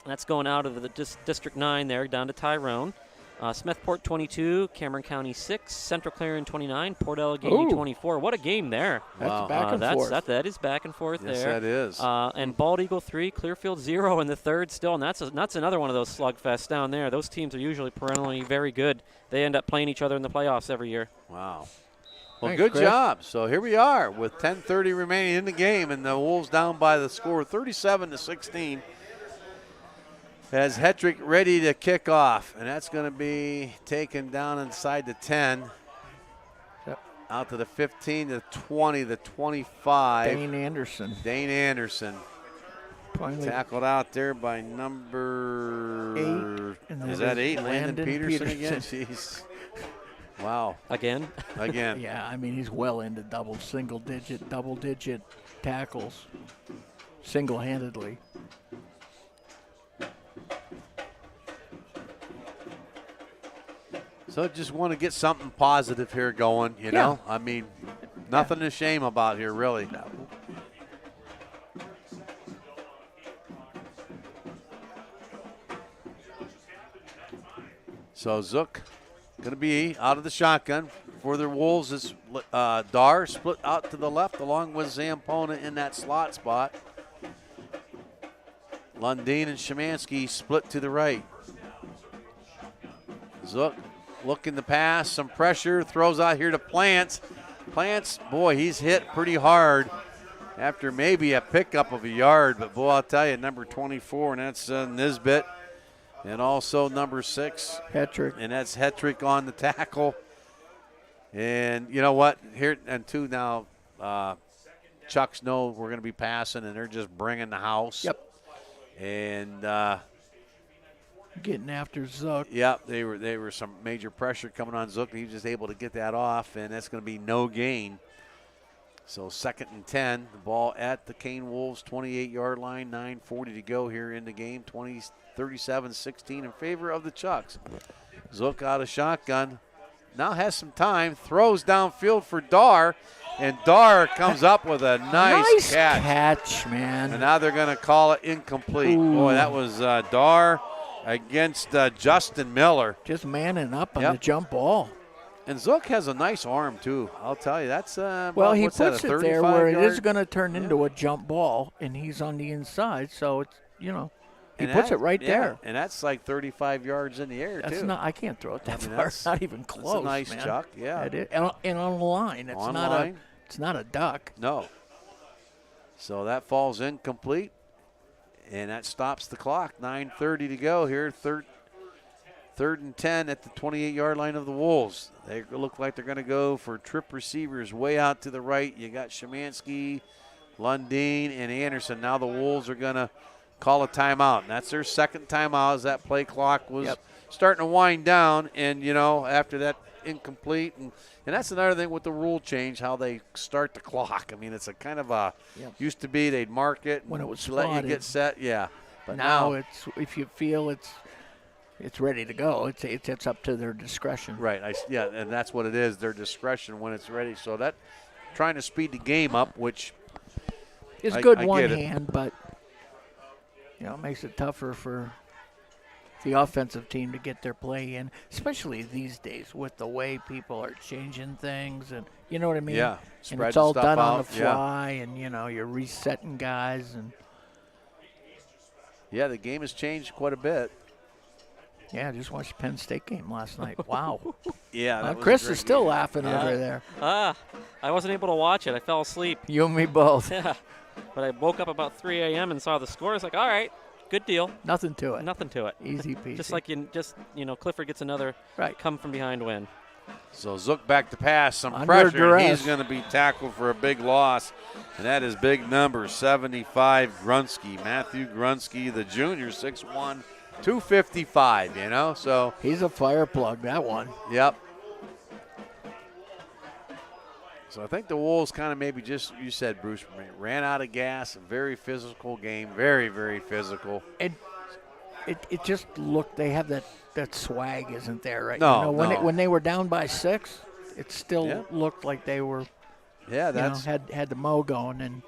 That's going out of the District 9 there, down to Tyrone. Smethport 22, Cameron County 6, Central Clarion 29, Port Allegheny 24. What a game there. That's back and forth. That is back and forth yes, there. Yes, that is. And Bald Eagle 3, Clearfield 0 in the third still. And that's another one of those slugfests down there. Those teams are usually perennially very good. They end up playing each other in the playoffs every year. Wow. Well, Thanks, good Chris. job. So here we are with 10:30 remaining in the game, and the Wolves down by the score 37-16. As Hetrick ready to kick off, and that's going to be taken down inside the 10. Yep. Out to the 15, the 20, the 25. Dane Anderson. Dane Anderson. Finally. Tackled out there by number 8. And Is then that 8? Landon Peterson again? Peterson. Jeez. Wow. Again? Again. Yeah, I mean, he's well into double-digit tackles single-handedly. So just want to get something positive here going, you know? I mean, nothing to shame about here, really. So Zook going to be out of the shotgun. For the Wolves is Dar split out to the left along with Zampona in that slot spot. Lundeen and Szymanski split to the right. Zook looking to pass, some pressure, throws out here to Plants. Plants, boy, he's hit pretty hard after maybe a pickup of a yard. But, boy, I'll tell you, number 24, and that's Nisbet. And also number 6. Hetrick. And that's Hetrick on the tackle. And you know what? Here and 2 now, Chucks know we're going to be passing, and they're just bringing the house. Yep. And getting after Zook. Yep, they were some major pressure coming on Zook, and he was just able to get that off, and that's going to be no gain. So 2nd and 10, the ball at the Kane Wolves 28-yard line, 9:40 to go here in the game, 37-16 in favor of the Chucks. Zook out of shotgun, now has some time, throws downfield for Dar, and Dar comes up with a nice catch, man. And now they're going to call it incomplete. Ooh. Boy, that was Dar against Justin Miller. Just manning up on the jump ball. And Zook has a nice arm, too. I'll tell you, that's well, he puts it there where it is going to turn Yeah. into a jump ball, and he's on the inside, so it's, he And puts it right there. And that's like 35 yards in the air, That's too. not. I can't throw it that far. that's- Not even close. That's a nice man. chuck, yeah. It is. And on the line, it's On not line. It's not a duck. No. So that falls incomplete, and that stops the clock. 9:30 to go here. Third and 10 at the 28-yard line of the Wolves. They look like they're going to go for trip receivers way out to the right. You got Szymanski, Lundeen, and Anderson. Now the Wolves are going to call a timeout. And that's their second timeout as that play clock was starting to wind down. And, after that incomplete. And that's another thing with the rule change, how they start the clock. I mean, it's a kind of a used to be they'd mark it When it was let you spotted. get set. Yeah. But now it's if you feel it's ready to go. It's up to their discretion. Right. And that's what it is, their discretion when it's ready. So that trying to speed the game up, which is good I one get it. hand, but it makes it tougher for the offensive team to get their play in, especially these days with the way people are changing things, and you know what I mean. Yeah. And Spread it's all stuff done on out. the fly, and you're resetting guys, and the game has changed quite a bit. I just watched the Penn State game last night. Wow. Yeah. That was a Chris great is still game. laughing over there. I wasn't able to watch it. I fell asleep. You and me both. Yeah. But I woke up about 3 a.m. and saw the score. I was like, all right, good deal. Nothing to it. Nothing to it. Easy peasy. Just like Clifford gets another come from behind win. So Zook back to pass, some Under pressure. duress. He's going to be tackled for a big loss, and that is big number 75 Grunsky, Matthew Grunsky, the junior, 6'1", 255. So he's a fire plug. That one. Yep. So I think the Wolves kind of maybe just, you said, Bruce, ran out of gas. A very physical game, very, very physical. It just looked, they have that swag isn't there right No, when they were down by 6, it still Yeah. looked like they were Yeah, that's had the mo going, and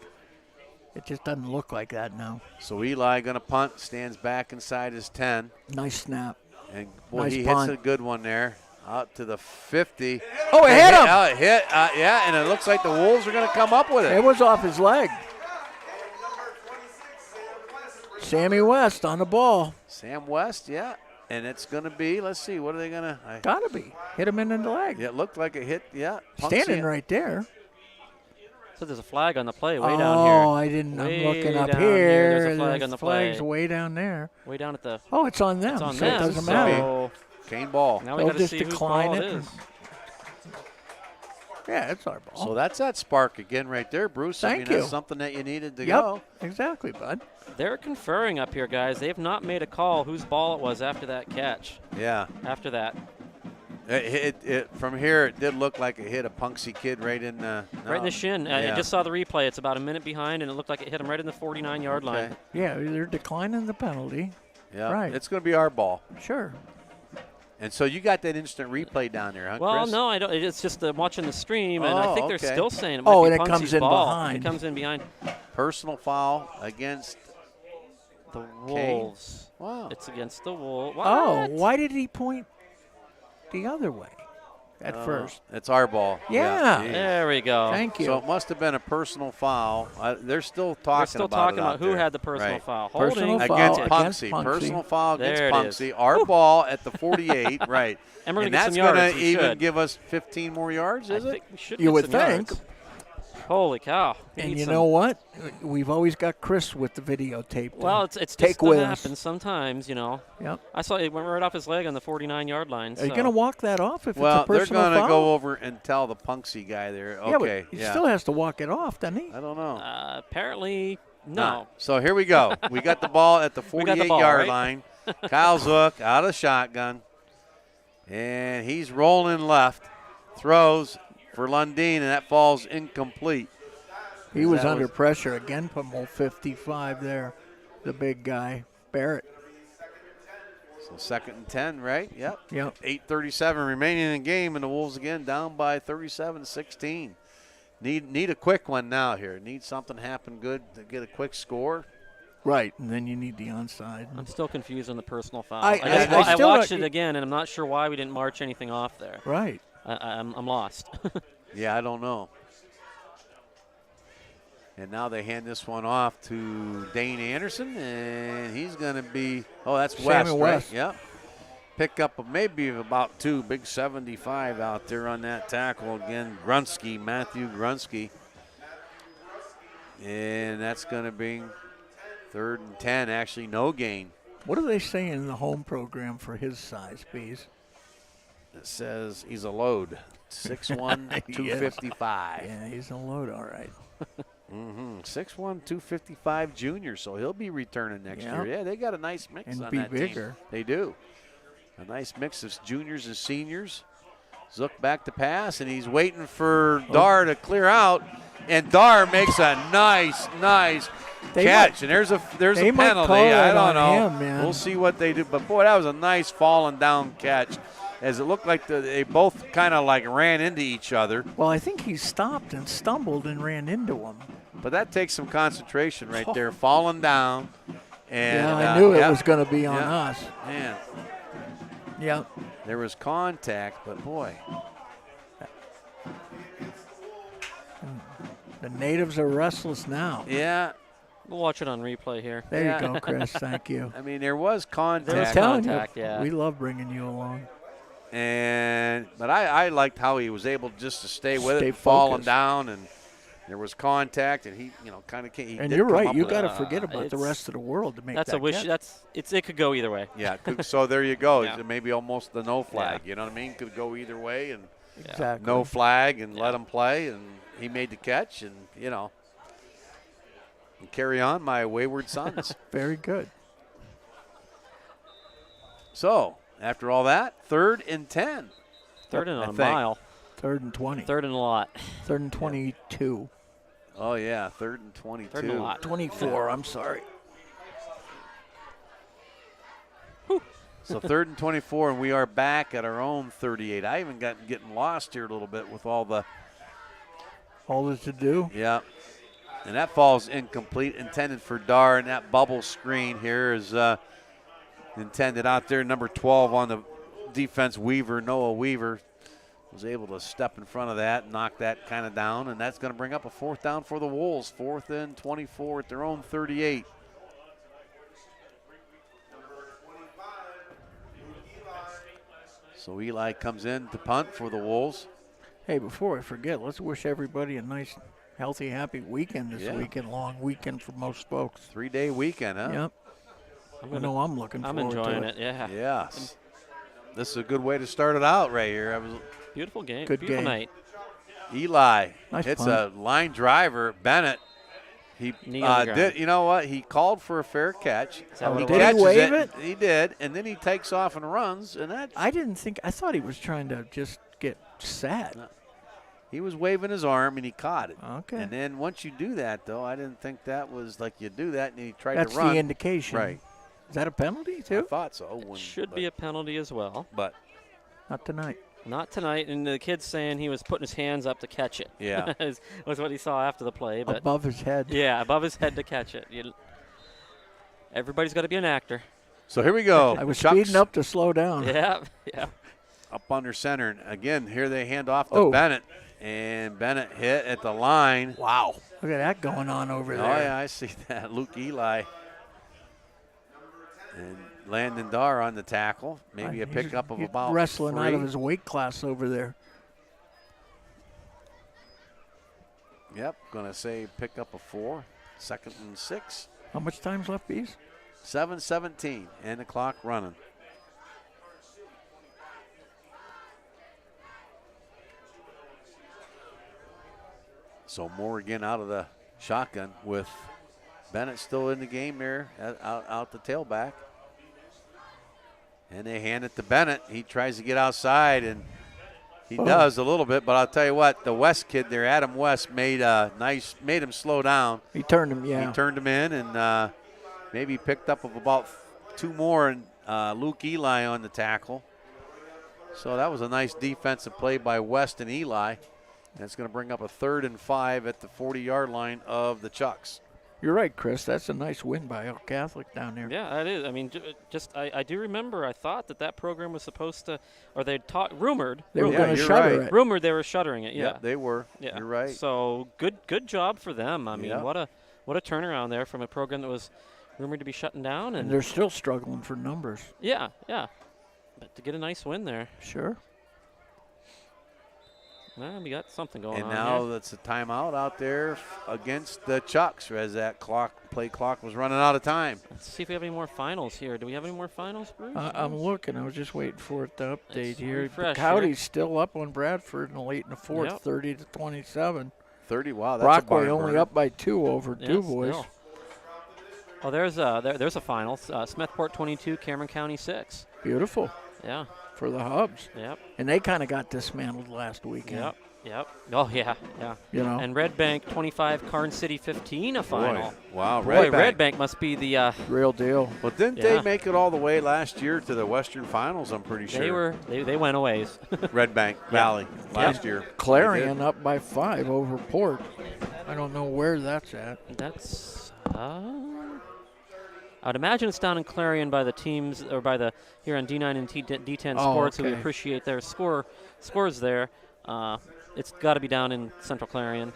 It just doesn't look like that now. So Eli going to punt, stands back inside his 10. Nice snap. And, boy, Nice he punt. hits a good one there. Out to the 50. Oh, it hit him. It hit, yeah, and it looks like the Wolves are going to come up with it. It was off his leg. Sammy West on the ball. Sam West, yeah. And it's going to be, let's see, what are they going to? Gotta be. Hit him in the leg. Yeah, it looked like it hit, yeah. Standing right there. So there's a flag on the play way down here. Oh, I didn't. I'm Way looking up down here. There's a flag on the play. Flag's way down there. Way down at the. Oh, it's on them. It's on so them. it doesn't matter. So Kane ball. now we They'll got to just see whose decline ball it it and- is. Yeah, it's our ball. So that's that spark again right there, Bruce. I Thank mean, you. That's something that you needed to Yep, go. exactly, bud. They're conferring up here, guys. They've not made a call whose ball it was after that catch. Yeah. After that. From here, it did look like it hit a Punksy kid right in the Right in the shin. I just saw the replay. It's about a minute behind, and it looked like it hit him right in the 49-yard line. Yeah, they're declining the penalty. Yeah, Right. It's going to be our ball. Sure. And so you got that instant replay down there, huh, Well, Chris? no, I don't. It's just watching the stream, and I think they're okay. still saying it might Oh, be and it comes Punksy's in ball. behind. It comes in behind Personal foul against the Wolves. Wow. It's against the Wolves. Oh, why did he point the other way at first? It's our ball. Yeah. geez. There we go. Thank you. So it must have been a personal foul. They're still We're talking still about talking it about out who there. had the personal Right. foul. Personal Holding foul Against against Punksy. Punksy. Personal foul against There it is. Punksy. Our ball at the 48, right. And we're gonna get that's some yards. going to We even should. give us 15 more yards, is I it? think we should You get would some think. yards. Holy cow. We And need you some- know what? We've always got Chris with the videotape. Well, it's just take that with happens us. sometimes, you know. Yep. I saw it went right off his leg on the 49-yard line. Are you so- going to walk that off if Well, it's a they're personal going to foul? go over and tell the Punksy guy there. Yeah, Okay, but he still has to walk it off, doesn't he? I don't know. Apparently, no. So here we go. We got the ball at the We got the 48-yard ball, right? line. Kyle Zook out of the shotgun. And he's rolling left. Throws for Lundeen, and that falls incomplete. He was That under was- pressure again from old 55 there, the big guy, Barrett. So 2nd and 10, right? Yep. Yep. 8:37 remaining in the game, and the Wolves again down by 37-16. Need a quick one now here. Need something happen good to get a quick score. Right, and then you need the onside. I'm still confused on the personal foul. I I still watched don't- it again, and I'm not sure why we didn't march anything off there. Right. I'm lost. Yeah, I don't know. And now they hand this one off to Dane Anderson, and he's going to be, that's Sammy West, right? West. Yep. Pick up maybe about 2, big 75 out there on that tackle again. Grunsky, Matthew Grunsky. And that's going to be 3rd and 10, actually no gain. What do they say in the home program for his size, Bees? It says he's a load, 6'1", 255. Yeah, he's a load, all right. 6'1", 255 junior, so he'll be returning next Yeah. year. Yeah, they got a nice mix And on be that bigger. team. They do. A nice mix of juniors and seniors. Zook back to pass, and he's waiting for Dar to clear out, and Dar makes a nice catch. And there's a they might penalty. call I that don't on know. him, man. We'll see what they do. But boy, that was a nice falling down catch, as it looked like they both kind of like ran into each other. Well, I think he stopped and stumbled and ran into him. But that takes some concentration right there, falling down. And Yeah, I knew it yeah. was going to be on Yeah. us. Man, Yeah. there was contact, but boy. The natives are restless now. Yeah. We'll watch it on replay here. There Yeah. you go, Chris. Thank you. I mean, there was contact. There was I'm telling contact, you, yeah. we love bringing you along. But I liked how he was able just to stay with Stay it, falling focused. down, and there was contact, and he, kind of came. He And did you're come right. up You with got it. to forget about the it's- rest of the world to make That's that a wish. catch. It could go either way. Yeah. So there you go. Yeah. Maybe almost the no flag. You know what I mean? Could go either way, and Exactly. no flag, and let him play, and he made the catch, and and carry on, my wayward sons. Very good. So after all that, 3rd and 10. Third and I on a think. mile. 3rd and 20. Third and a lot. 3rd and 22. Oh yeah, 3rd and 22. Third and a lot. 24, I'm sorry. So 3rd and 24, and we are back at our own 38. I even getting lost here a little bit with all the. All that's to do. Yeah. And that falls incomplete, intended for Dar, and that bubble screen here is intended out there. Number 12 on the defense, Weaver, Noah Weaver, was able to step in front of that and knock that kind of down, and that's going to bring up a 4th down for the Wolves. 4th and 24 at their own 38. So Eli comes in to punt for the Wolves. Hey, before I forget, let's wish everybody a nice, healthy, happy weekend this weekend. Long weekend for most folks. 3-day weekend, huh? Yep. I'm looking forward to it. I'm enjoying it, yeah. Yes. This is a good way to start it out right here. Beautiful game. Good Beautiful game. night. Eli Nice hits punt. a line driver. Bennett, he Knee on the ground. did. You know what? He called for a fair catch. that what He it was? catches Did he wave it? He did, and then he takes off and runs, and that I thought he was trying to just get set. he was waving his arm and he caught it. Okay. And then once you do that, though, I didn't think that was like you do that and he tried That's to run. the indication. Right. Is that a penalty, I too? thought so. Should be a penalty as well. But Not tonight. Not tonight, and the kid's saying he was putting his hands up to catch it. Yeah. was what he saw after the play. But Above his head. yeah, above his head to catch it. Everybody's got to be an actor. so here we go. I was Chucks speeding up to slow down. Yeah, yeah. up under center. And again, here they hand off to Oh. Bennett. And Bennett hit at the line. Wow. Look at that going on over Oh, there. yeah, I see that. Luke Eli. And Landon Dar on the tackle. Maybe a He's- pickup of he's about wrestling 3. out of his weight class over there. Yep, going to say pickup of 4. 2nd and 6. How much time's left, Bees? 7:17 and the clock running. So Morgan out of the shotgun with Bennett still in the game there, out the tailback. And they hand it to Bennett. He tries to get outside, and he does a little bit. But I'll tell you what, the West kid there, Adam West, made him slow down. He turned him, yeah. He turned him in, and maybe picked up of about 2 more, and Luke Eli on the tackle. So that was a nice defensive play by West and Eli. And it's going to bring up a 3rd and 5 at the 40-yard line of the Chucks. You're right, Chris. That's a nice win by El Catholic down there. Yeah, that is. I mean, I do remember. I thought that program was supposed to, or they rumored. They were Yeah, going to you're shutter right. it. Rumored they were shuttering it. Yeah, Yep, they were. yeah. You're right. So good job for them. I mean, Yeah. what a turnaround there from a program that was rumored to be shutting down, And and they're still struggling for numbers. yeah, but to get a nice win there, Sure. well, we got something going And on now here. that's a timeout out there against the Chucks as that play clock was running out of time. Let's see if we have any more finals here. Do we have any more finals, Bruce? I'm looking. I was just waiting for it to update Let's here. refresh Cowdy's still up on Bradford in the late in the 4th, Yep. 30-27. 30, wow, that's Brockway a barn only burner. up by 2 over Yeah, Du Bois. still. Oh, there's a final. Smethport 22, Cameron County 6. Beautiful Yeah. for the Hubs. Yep. And they kind of got dismantled last weekend. Yep. Oh yeah. You know. And Red Bank 25, Karn City 15, a final. Wow, Boy, Red Bank must be the. Real deal. Well, didn't Yeah. they make it all the way last year to the Western Finals? I'm pretty sure. They went a ways. Red Bank Valley last year. Clarion up by 5 over Port. I don't know where that's at. That's. I would imagine it's down in Clarion by the teams, or by the here on D9 and D10 Oh, Sports. So we okay. appreciate their scores there. It's got to be down in Central Clarion,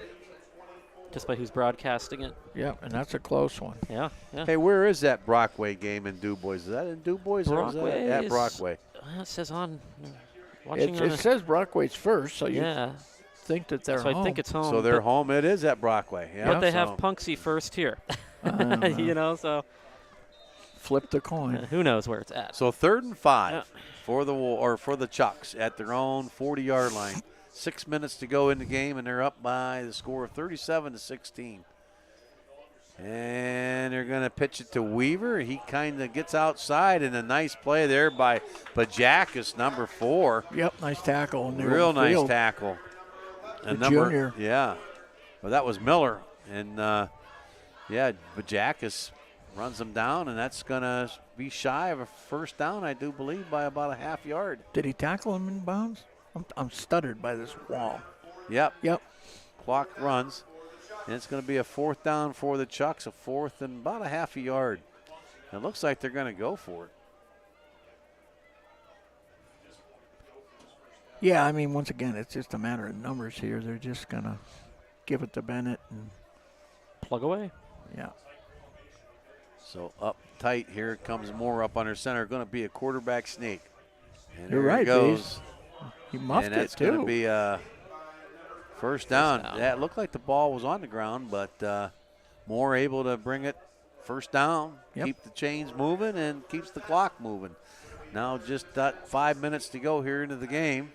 just by who's broadcasting it. Yeah, and that's a close one. Yeah. Hey, where is that Brockway game in Du Bois? Is that in Du Bois or is that Brockway at is- Brockway? It says on. Watching It on says Brockway's first, so you yeah. think that they're So home. I think it's home. So they're but, home. It is at Brockway. Yeah, but they so have Punksy first here. I don't know. You know, so Flip the coin. who knows where it's at. So 3rd and 5 Yeah. for the Chucks at their own 40-yard line. 6 minutes to go in the game, and they're up by the score of 37-16. And they're going to pitch it to Weaver. He kind of gets outside, and a nice play there by Bajakis, number 4. Yep, nice tackle. In the Real open nice field. tackle. The junior. Yeah. Well, that was Miller. And, Bajakis runs him down, and that's going to be shy of a first down, I do believe, by about a half yard. Did he tackle him in bounds? I'm stuttered by this wall. Yep. Yep. Clock runs. And it's going to be a 4th down for the Chucks, a 4th and about a half a yard. It looks like they're going to go for it. Yeah, I mean, once again, it's just a matter of numbers here. They're just going to give it to Bennett and plug away. Yeah. So up tight, here comes Moore up under center. Going to be a quarterback sneak. And You're there right, he goes. He muffed and that's it, too. going to be a first down. Yeah, it looked like the ball was on the ground, but Moore able to bring it first down, keep the chains moving, and keeps the clock moving. Now just 5 minutes to go here into the game.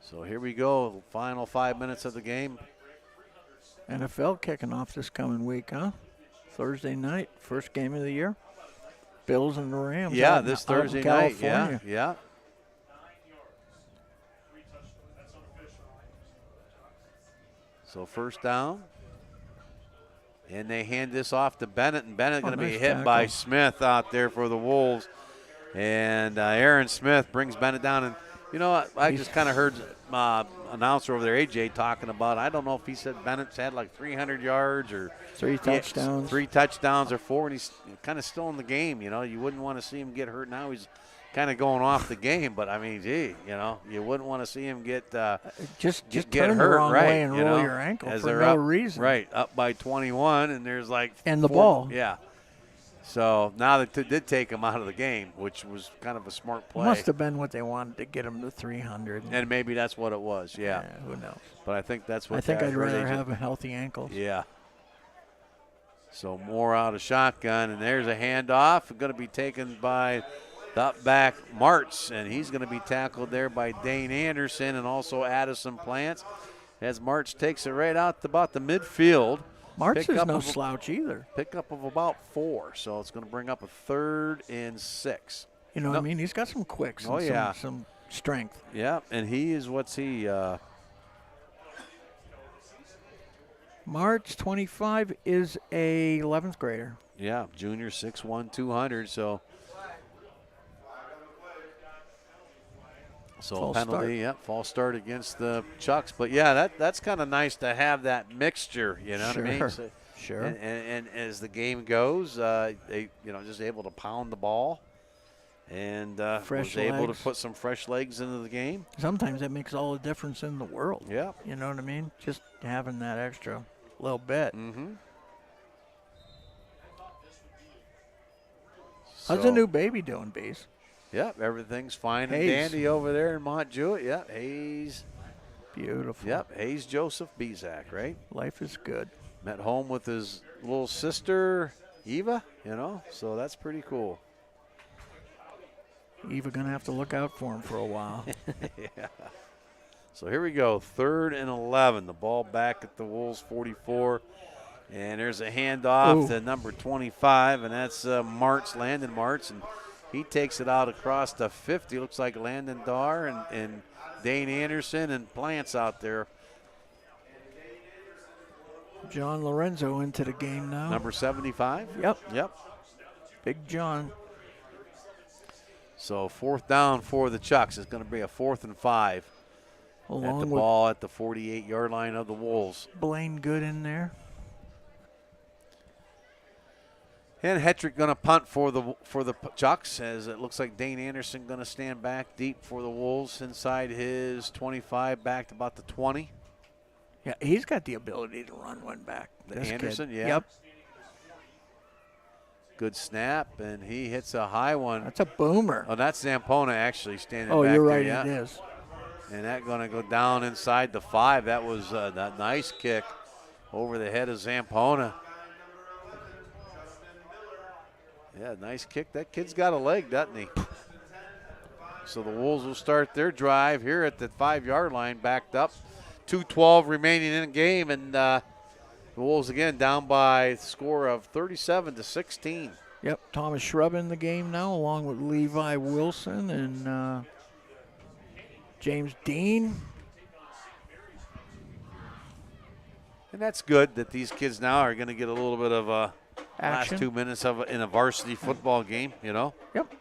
So here we go, final 5 minutes of the game. NFL kicking off this coming week, huh? Thursday night, first game of the year. Bills and the Rams. Yeah, out this in Thursday night. California. Yeah. So first down. And they hand this off to Bennett, and Bennett going to be hit by Smith out there for the Wolves. And Aaron Smith brings Bennett down. And, you know, I just kind of heard announcer over there, AJ, talking about, I don't know if he said Bennett's had like 300 yards or 3 touchdowns. 3 touchdowns or 4, and he's kind of still in the game. You know, you wouldn't want to see him get hurt now. He's kind of going off the game, but I mean, gee, you know, you wouldn't want to see him get just get turn hurt, the wrong right? way and you roll know, your ankle as for they're no up, reason. Right, up by 21, and there's like and the 4, ball. Yeah. So now they did take him out of the game, which was kind of a smart play. Must have been what they wanted to get him to 300. And maybe that's what it was. Yeah. Who knows? But I think that's what. I think I'd rather have a healthy ankle. Yeah. So Moore out of shotgun, and there's a handoff. Going to be taken by the back Martz, and he's going to be tackled there by Dane Anderson and also Addison Plants as Martz takes it right out to about the midfield. Martz is no slouch either. Pickup of about 4, so it's going to bring up a 3rd and 6. You know what I mean? He's got some quicks and some strength. Yeah, and he is, what's he? March 25 is a 11th grader. Yeah, junior, 6'1", 200, so false penalty, false start against the Chucks. But, yeah, that's kind of nice to have that mixture, you know what I mean? So, sure. And as the game goes, they, you know, just able to pound the ball and was able to put some fresh legs into the game. Sometimes that makes all the difference in the world. Yeah. You know what I mean? Just having that extra little bit. Mm-hmm. How's the new baby doing, Bees? Yep, everything's fine Hayes. and dandy over there in Mont Jewett. Yep, Hayes. Beautiful. Yep, Hayes Joseph Bezak, right? Life is good. Met home with his little sister, Eva, you know, so that's pretty cool. Eva going to have to look out for him for a while. Yeah. So here we go, 3rd and 11. The ball back at the Wolves 44. And there's a handoff to number 25, and that's Landon Martz. And he takes it out across the 50. Looks like Landon Dar and Dane Anderson and Plants out there. John Lorenzo into the game now. Number 75? Yep. Big John. So 4th down for the Chucks. It's going to be a 4th and 5. Along at the with ball at the 48-yard line of the Wolves. Blaine Good in there. And Hetrick going to punt for the Chucks, as it looks like Dane Anderson going to stand back deep for the Wolves inside his 25, back to about the 20. Yeah, he's got the ability to run one back. Anderson, kid. yeah. Yep. Good snap, and he hits a high one. That's a boomer. Oh, that's Zampona actually standing back Oh, you're there, right, yeah. it is. And that going to go down inside the 5. That was that nice kick over the head of Zampona. Yeah, nice kick. That kid's got a leg, doesn't he? So the Wolves will start their drive here at the 5-yard line, backed up. 2:12 remaining in the game, and the Wolves again down by a score of 37-16. Yep, Thomas Shrub in the game now, along with Levi Wilson and James Dean. And that's good that these kids now are going to get a little bit of a action. Last 2 minutes in a varsity football game, you know? Yep.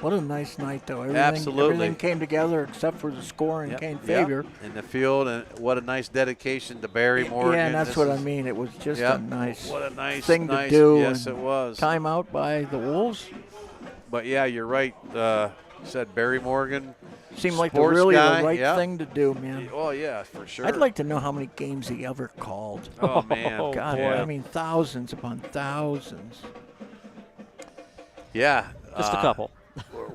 What a nice night, though. Everything came together except for the score in Kane's favor. In the field, and what a nice dedication to Barry Morgan. Yeah, and that's what I mean. It was just a nice, thing to nice, do. Yes, it was. Timeout by the Wolves. But, yeah, you're right. You said Barry Morgan. Seemed like the right thing to do, man. Oh, yeah, for sure. I'd like to know how many games he ever called. Oh, man. God, boy. I mean, thousands upon thousands. Yeah. Just a couple.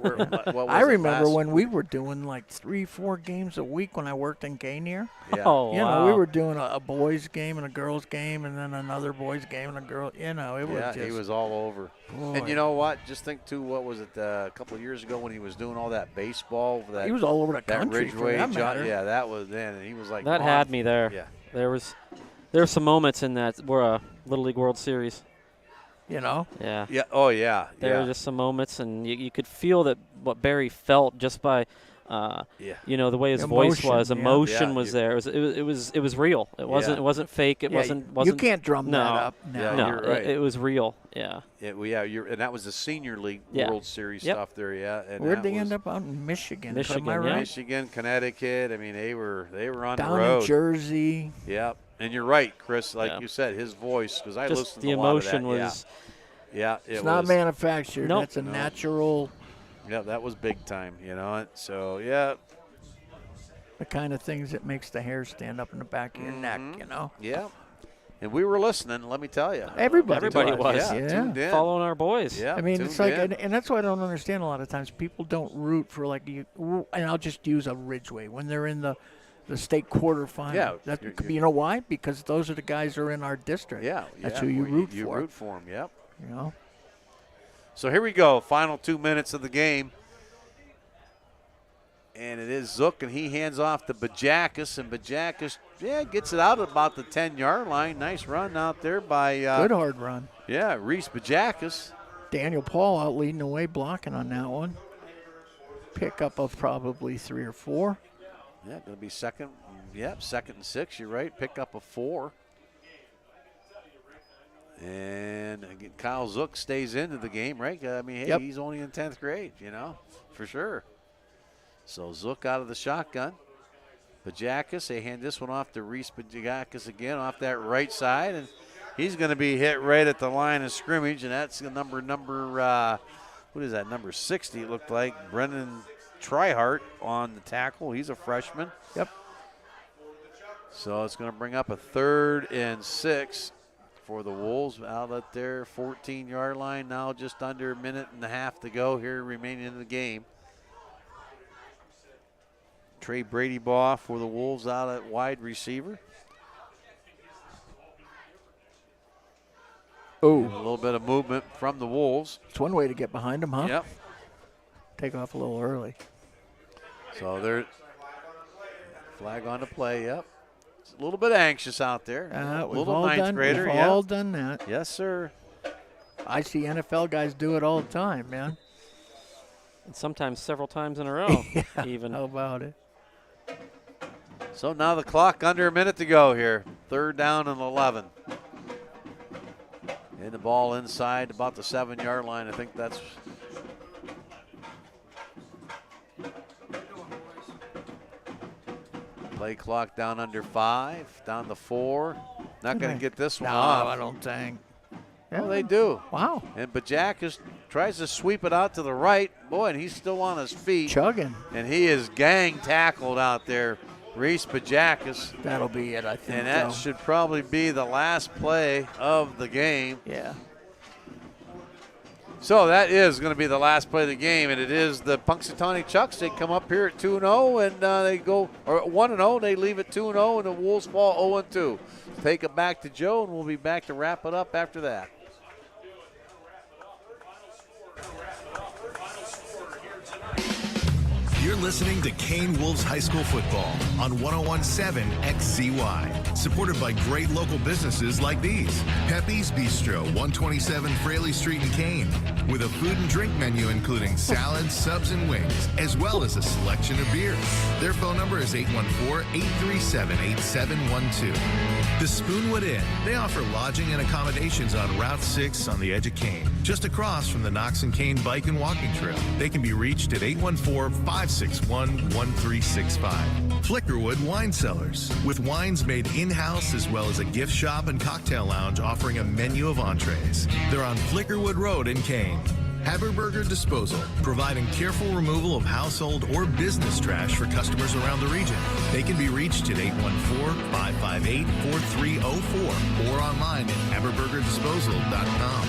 I remember when we were doing like 3-4 games a week when I worked in Kane here. Yeah. Oh, You know, wow. we were doing a boys game and a girls game and then another boys game and a girl. You know, it was just. He was all over. Boy. And you know what? Just think, too, what was it a couple of years ago when he was doing all that baseball? He was all over the that country. Ridgeway, for that matter. Yeah, that was then. And he was like. That had me there. Yeah. There were some moments in that were a Little League World Series. You know? Yeah. Yeah. Oh, yeah. There were just some moments, and you could feel that what Barry felt just by, the way his voice was. Emotion was there. It was real. It wasn't fake. It wasn't. You can't drum that up. Yeah, no, you're right. It was real. Yeah. And that was the Senior League World Series stuff there. Yeah. And where'd they end up out in Michigan? Michigan, am I right? Michigan, Connecticut. I mean, they were on down the road. In Jersey. Yep. And you're right, Chris. Like you said, his voice, because I just listened the to a lot of that. emotion was. Yeah, it's not manufactured. Nope. That's a natural. Yeah, that was big time. So yeah. The kind of things that makes the hair stand up in the back of your neck. Yeah. And we were listening. Let me tell you. Everybody was. Tuned in. Following our boys. Yeah. I mean, it's like, and that's what I don't understand. A lot of times, people don't root for and I'll just use a Ridgeway when they're in the state quarterfinal. Yeah. You know why? Because those are the guys who are in our district. Yeah. That's who you root for. You root for them. Yep. You know. So here we go. Final 2 minutes of the game. And it is Zook, and he hands off to Bajakis, and Bajakis, gets it out at about the 10-yard line. Nice run out there by good hard run. Yeah, Reese Bajakis. Daniel Paul out leading the way, blocking on that one. Pickup of probably 3 or 4. Yeah, going to be second. Yep, 2nd and 6. You're right. Pickup of 4. And again, Kyle Zook stays into the game, right? I mean, hey, he's only in 10th grade, for sure. So Zook out of the shotgun. Bajakis, they hand this one off to Reese Bajakis again off that right side, and he's going to be hit right at the line of scrimmage, and that's the number what is that, number 60 it looked like, Brendan Trihart on the tackle. He's a freshman. Yep. So it's going to bring up a 3rd and 6 for the Wolves out at their 14-yard line. Now just under a minute and a half to go here remaining in the game. Trey Bradybaugh for the Wolves out at wide receiver. Oh, a little bit of movement from the Wolves. It's one way to get behind them, huh? Yep. Take off a little early. So they're flag on the play. Yep. It's a little bit anxious out there. Little ninth grader. We've all done that. Yes, sir. I see NFL guys do it all the time, man. And sometimes several times in a row, even. How about it? So now the clock under a minute to go here. 3rd down and 11. And the ball inside about the 7-yard line. I think that's. Play clock down under 5, down to 4. Not going to get this one off. No, I don't think. Yeah, they do. Wow. And Bajakis tries to sweep it out to the right. Boy, and he's still on his feet. Chugging. And he is gang tackled out there. Reese Bajakis. That'll be it, I think. And that should probably be the last play of the game. Yeah. So that is going to be the last play of the game, and it is the Punxsutawney Chucks. They come up here at 2-0, and they go, or 1-0. They leave it 2-0, and the Wolves fall 0-2. Take it back to Joe, and we'll be back to wrap it up after that. You're listening to Kane Wolves High School Football on 1017 XZY. Supported by great local businesses like these. Pepe's Bistro, 127 Fraley Street in Kane. With a food and drink menu including salads, subs, and wings, as well as a selection of beers. Their phone number is 814-837-8712. The Spoonwood Inn. They offer lodging and accommodations on Route 6 on the edge of Kane, just across from the Knox and Kane Bike and Walking Trail. They can be reached at 814-561-1365. Flickerwood Wine Cellars, with wines made in-house as well as a gift shop and cocktail lounge offering a menu of entrees. They're on Flickerwood Road in Kane. Haberberger Disposal, providing careful removal of household or business trash for customers around the region. They can be reached at 814-558-4304 or online at haberbergerdisposal.com.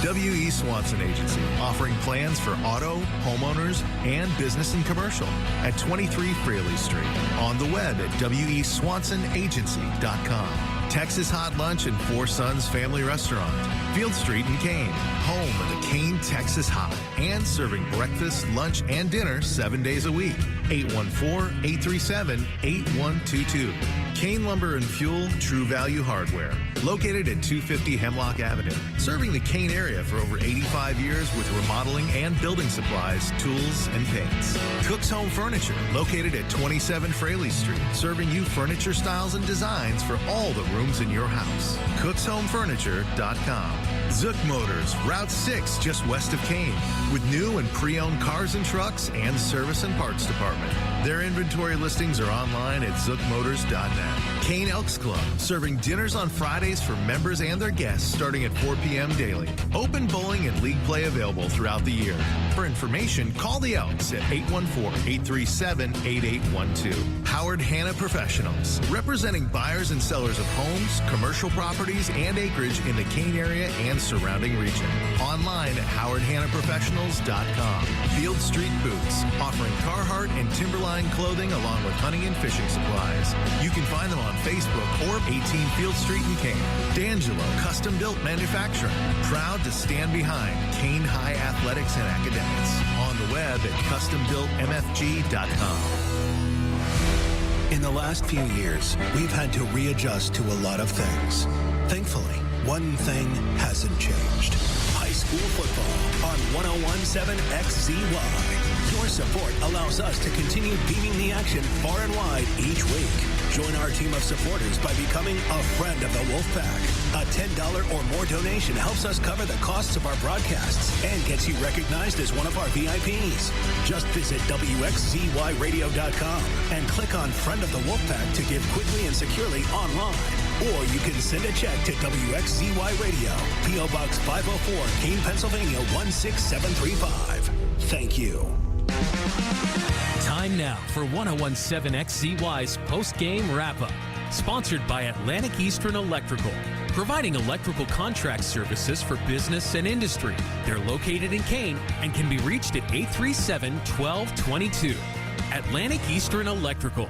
W.E. Swanson Agency, offering plans for auto, homeowners, and business and commercial at 23 Fraley Street. On the web at weswansonagency.com. Texas Hot Lunch and Four Sons Family Restaurant. Field Street in Kane, home of the Kane Texas Hot, and serving breakfast, lunch, and dinner 7 days a week. 814-837-8122. Kane Lumber and Fuel, True Value Hardware, located at 250 Hemlock Avenue, serving the Kane area for over 85 years with remodeling and building supplies, tools, and paints. Cook's Home Furniture, located at 27 Fraley Street, serving you furniture styles and designs for all the rooms in your house. CooksHomeFurniture.com. Zook Motors, Route 6, just west of Kane, with new and pre-owned cars and trucks and service and parts department. Their inventory listings are online at zookmotors.net. Kane Elks Club, serving dinners on Fridays for members and their guests starting at 4 p.m. daily. Open bowling and league play available throughout the year. For information, call the Elks at 814-837-8812. Howard Hanna Professionals, representing buyers and sellers of homes, commercial properties, and acreage in the Kane area and surrounding region. Online at howardhannaprofessionals.com. Field Street Boots, offering Carhartt and Timberline clothing along with hunting and fishing supplies. You can find them on Facebook or 18 Field Street in Kane. D'Angelo Custom Built Manufacturing, proud to stand behind Kane High Athletics and Academics. On the web at custombuiltmfg.com. In the last few years, we've had to readjust to a lot of things. Thankfully, one thing hasn't changed. High school football on 1017 XZY. Your support allows us to continue beaming the action far and wide each week. Join our team of supporters by becoming a friend of the Wolfpack. A $10 or more donation helps us cover the costs of our broadcasts and gets you recognized as one of our VIPs. Just visit WXZYradio.com and click on Friend of the Wolfpack to give quickly and securely online. Or you can send a check to WXZY Radio, P.O. Box 504, Kane, Pennsylvania 16735. Thank you. Time now for 1017 XZY's post-game wrap-up. Sponsored by Atlantic Eastern Electrical, providing electrical contract services for business and industry. They're located in Kane and can be reached at 837-1222. Atlantic Eastern Electrical.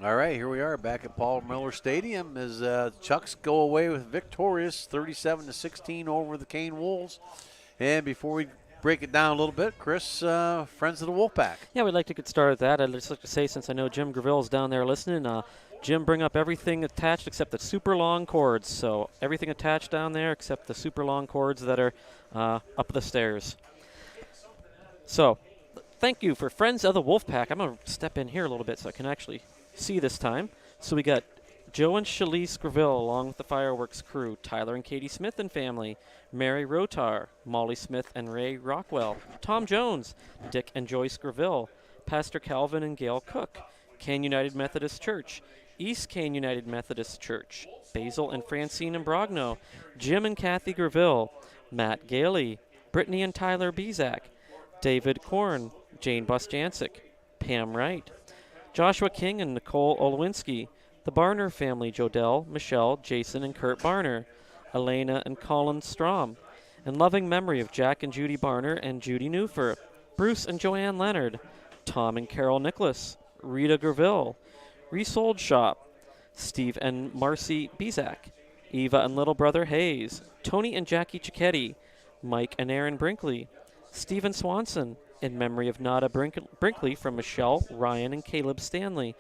All right, here we are back at Paul Miller Stadium as Chucks go away with victorious 37-16 over the Kane Wolves. And before we break it down a little bit, Chris, friends of the Wolfpack. Yeah, we'd like to get started with that. I'd just like to say, since I know Jim Graville's down there listening, Jim, bring up everything attached except the super long cords. So everything attached down there except the super long cords that are up the stairs. So thank you for friends of the Wolfpack. I'm going to step in here a little bit so I can actually see this time. So we got Joe and Shalise Graville along with the fireworks crew, Tyler and Katie Smith and family, Mary Rotar, Molly Smith and Ray Rockwell, Tom Jones, Dick and Joyce Graville, Pastor Calvin and Gail Cook, Kane United Methodist Church, East Kane United Methodist Church, Basil and Francine and Brogno, Jim and Kathy Graville, Matt Gailey, Brittany and Tyler Bezak, David Korn, Jane Bustjancic, Pam Wright, Joshua King and Nicole Olowinski, the Barner family, Jodell, Michelle, Jason, and Kurt Barner, Elena and Colin Strom, in loving memory of Jack and Judy Barner and Judy Newfer, Bruce and Joanne Leonard, Tom and Carol Nicholas, Rita Graville, Resold Shop, Steve and Marcy Bezak, Eva and little brother Hayes, Tony and Jackie Cicchetti, Mike and Aaron Brinkley, Stephen Swanson, in memory of Nada Brinkley from Michelle, Ryan, and Caleb Stanley.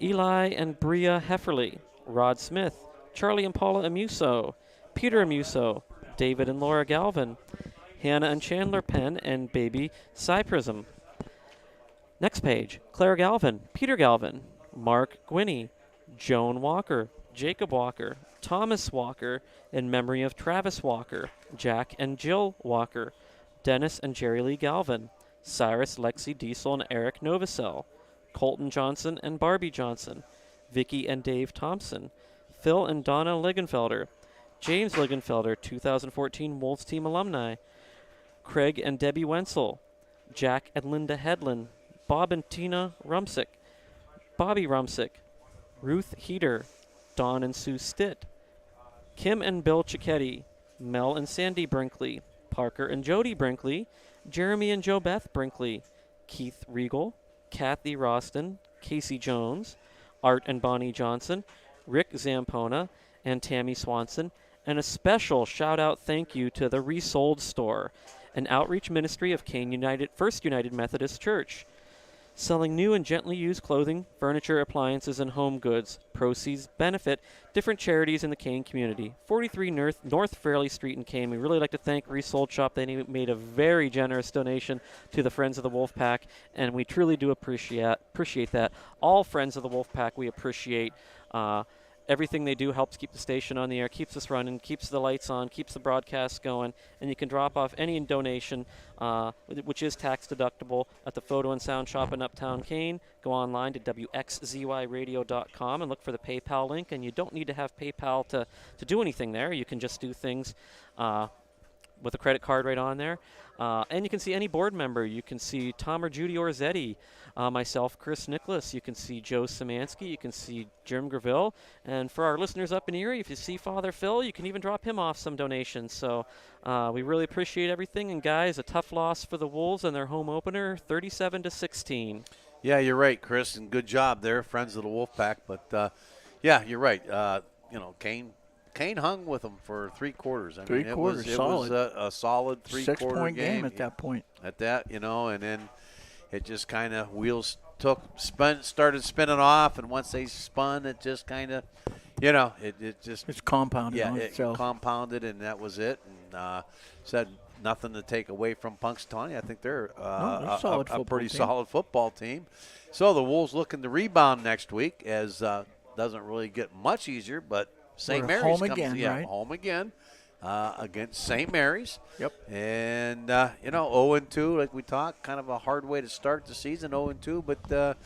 Eli and Bria Hefferly, Rod Smith, Charlie and Paula Amuso, Peter Amuso, David and Laura Galvin, Hannah and Chandler Penn, and baby Cyprism. Next page, Claire Galvin, Peter Galvin, Mark Gwinney, Joan Walker, Jacob Walker, Thomas Walker, in memory of Travis Walker, Jack and Jill Walker, Dennis and Jerry Lee Galvin, Cyrus, Lexi Diesel, and Eric Novosel, Colton Johnson and Barbie Johnson, Vicky and Dave Thompson, Phil and Donna Ligenfelder, James Ligenfelder, 2014 Wolves Team alumni, Craig and Debbie Wenzel, Jack and Linda Hedlund, Bob and Tina Rumsick, Bobby Rumsick, Ruth Heater, Dawn and Sue Stitt, Kim and Bill Cicchetti, Mel and Sandy Brinkley, Parker and Jody Brinkley, Jeremy and Jo Beth Brinkley, Keith Regal, Kathy Roston, Casey Jones, Art and Bonnie Johnson, Rick Zampona, and Tammy Swanson, and a special shout-out thank you to the Resold Store, an outreach ministry of First United Methodist Church, selling new and gently used clothing, furniture, appliances, and home goods. Proceeds benefit different charities in the Kane community. 43 North Fairley Street in Kane. We really like to thank Resold Shop. They made a very generous donation to the Friends of the Wolfpack, and we truly do appreciate that. All Friends of the Wolfpack, we appreciate. Everything they do helps keep the station on the air, keeps us running, keeps the lights on, keeps the broadcast going, and you can drop off any donation, which is tax deductible, at the Photo and Sound Shop in Uptown Kane. Go online to wxzyradio.com and look for the PayPal link, and you don't need to have PayPal to do anything there. You can just do things with a credit card right on there. And you can see any board member. You can see Tom or Judy Orzetti, myself, Chris Nicholas. You can see Joe Szymanski. You can see Jim Graville. And for our listeners up in Erie, if you see Father Phil, you can even drop him off some donations. So we really appreciate everything. And, guys, a tough loss for the Wolves in their home opener, 37-16. Yeah, you're right, Chris, and good job there, Friends of the Wolfpack. But, yeah, you're right. Kane hung with them for 3 quarters. I mean, it was a solid 3-quarter game at that point. And then it just kind of started spinning off, and once they spun, it just kind of, it's compounded. Yeah, on it itself. compounded, and that was it. And said nothing to take away from Punxsutawney. I think they're a pretty solid football team. So the Wolves looking to rebound next week, as doesn't really get much easier, but St. Mary's home comes again, right? home again against St. Mary's. Yep. And 0-2, like we talked, kind of a hard way to start the season, 0-2. But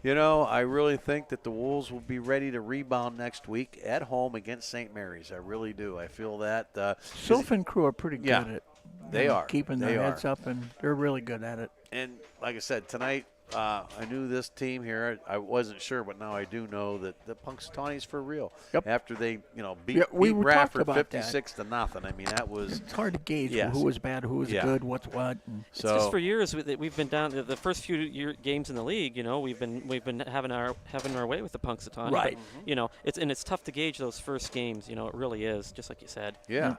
I really think that the Wolves will be ready to rebound next week at home against St. Mary's. I really do. I feel that. Sylph and crew are pretty good at they are keeping their heads up, and they're really good at it. And like I said, tonight, I knew this team here. I wasn't sure, but now I do know that the Punxsutawney's for real. Yep. After they, beat Bradford 56-0. I mean, that was. It's hard to gauge who was bad, who was good, what's what. It's just for years we've been down to the first few games in the league. We've been having our way with the Punxsutawney. Right. But, it's tough to gauge those first games. It really is, just like you said. Yeah.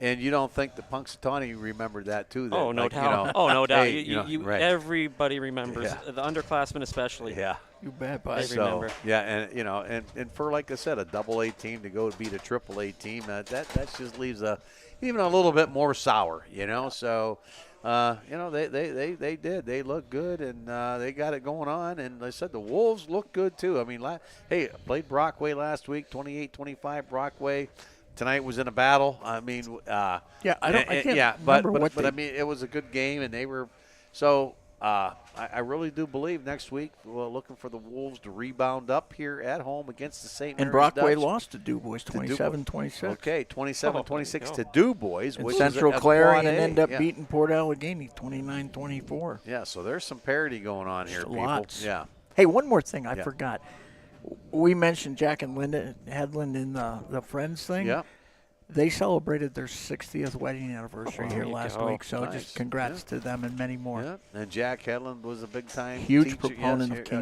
And you don't think the Punxsutawney remembered that too? No doubt. No doubt. Hey, right. Everybody remembers, the underclassmen especially. Yeah. You bet, I remember. Yeah, and for, like I said, a AA team to go beat a AAA team, that just leaves even a little bit more sour, So, they did. They look good, and they got it going on. And like I said, the Wolves look good too. I mean, played Brockway last week, 28-25 Brockway. Tonight was in a battle. I mean, I can't remember but I mean, it was a good game, and they were so. I really do believe next week we're looking for the Wolves to rebound up here at home against the St. Mary's. And Brockway Dutch. Lost to DuBois 27-26. Okay, 27-26 to DuBois. And which Central is Clarion ended up beating Port Allegheny 29-24. Yeah, so there's some parity going on here, people. Lots. Yeah. Hey, one more thing I forgot. We mentioned Jack and Linda Hedlund in the Friends thing. Yeah. They celebrated their 60th wedding anniversary here last week, so nice. just congrats to them and many more. Yeah. And Jack Hedlund was a big-time huge teacher. proponent of King